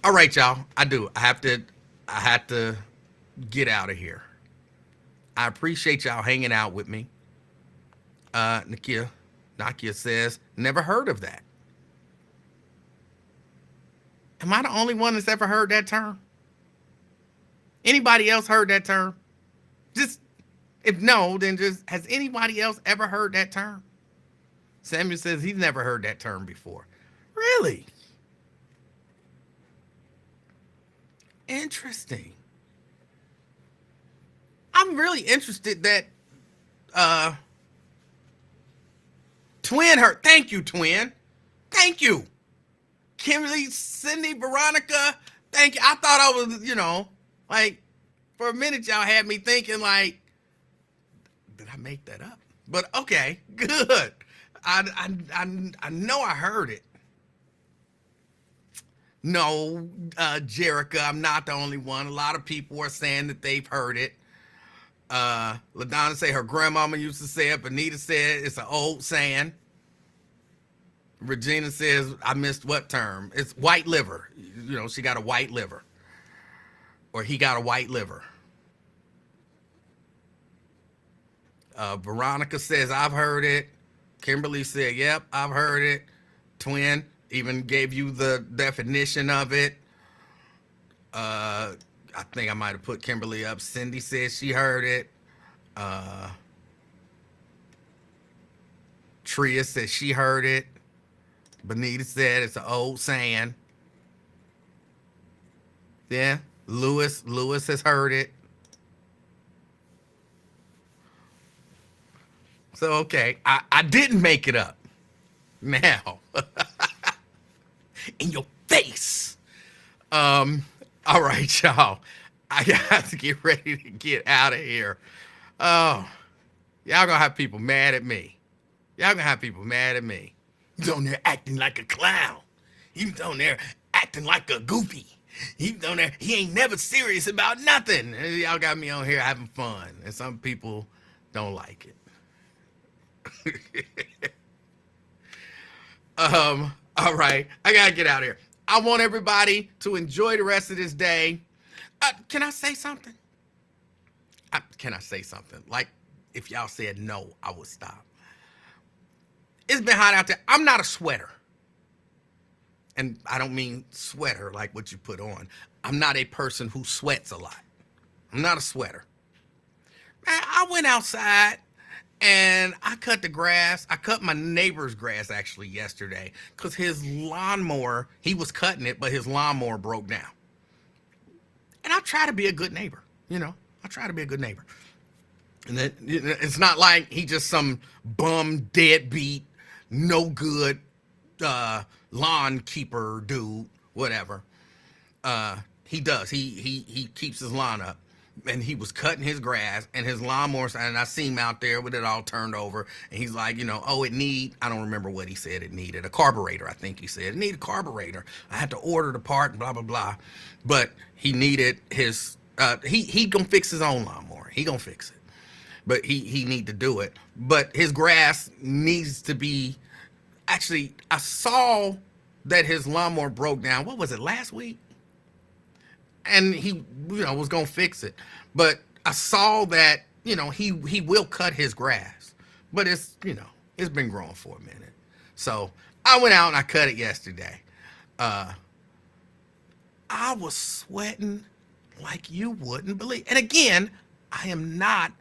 All right, y'all. I have to get out of here. I appreciate y'all hanging out with me. Nakia says, never heard of that. Am I the only one that's ever heard that term? Anybody else heard that term? Just, if no, then just, has anybody else ever heard that term? Samuel says he's never heard that term before. Really? Interesting. I'm really interested that Twin heard. Thank you, Twin. Thank you. Kimberly, Cindy, Veronica, thank you. I thought I was, like, for a minute y'all had me thinking, like, did I make that up? But okay, good. I know I heard it. No, Jerica, I'm not the only one. A lot of people are saying that they've heard it. LaDonna say her grandmama used to say it. Benita said it's an old saying. Regina says, I missed what term? It's white liver. She got a white liver. Or he got a white liver. Veronica says, I've heard it. Kimberly said, yep, I've heard it. Twin even gave you the definition of it. I think I might have put Kimberly up. Cindy said she heard it. Tria said she heard it. Benita said it's an old saying. Yeah, Lewis has heard it. So, okay, I didn't make it up. Now, in your face. All right, y'all. I got to get ready to get out of here. Oh, y'all gonna have people mad at me. You down there acting like a clown. You down there acting like a goofy. You down there, he ain't never serious about nothing. Y'all got me on here having fun. And some people don't like it. All right, I gotta get out of here. I want everybody to enjoy the rest of this day. Can I say something? Like, if y'all said no, I would stop. It's been hot out there. I'm not a sweater. And I don't mean sweater like what you put on. I'm not a person who sweats a lot. I'm not a sweater. Man, I went outside and I cut the grass. I cut my neighbor's grass actually yesterday because his lawnmower, he was cutting it, but his lawnmower broke down. And I try to be a good neighbor, I try to be a good neighbor. And that, it's not like he just some bum, deadbeat, no good lawn keeper dude, whatever. He does. He keeps his lawn up. And he was cutting his grass and his lawnmower, and I seen him out there with it all turned over. And he's like, I don't remember what he said it needed. A carburetor, I think he said. It needed a carburetor. I had to order the part, blah, blah, blah. But he needed his, he gonna fix his own lawnmower. He gonna fix it. But he need to do it. But his grass needs to be, actually, I saw that his lawnmower broke down. What was it, last week? And he, was going to fix it. But I saw that, he will cut his grass. But it's, it's been growing for a minute. So I went out and I cut it yesterday. I was sweating like you wouldn't believe. And again, I am not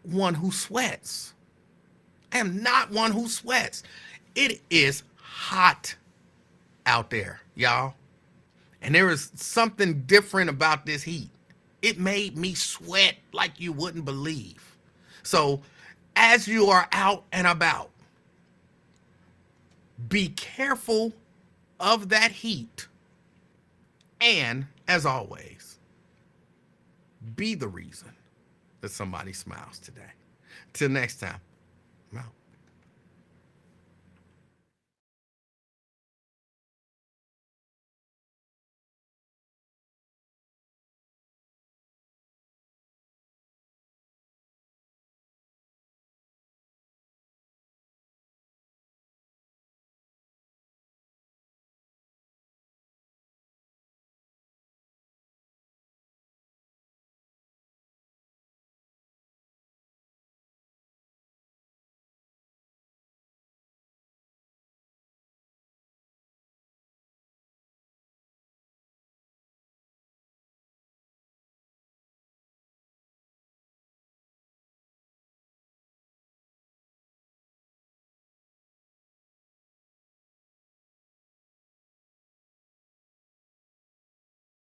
one who sweats. It is hot out there, y'all. And there is something different about this heat. It made me sweat like you wouldn't believe. So as you are out and about, Be careful of that heat. And as always, be the reason that somebody smiles today. Till next time, I'm out.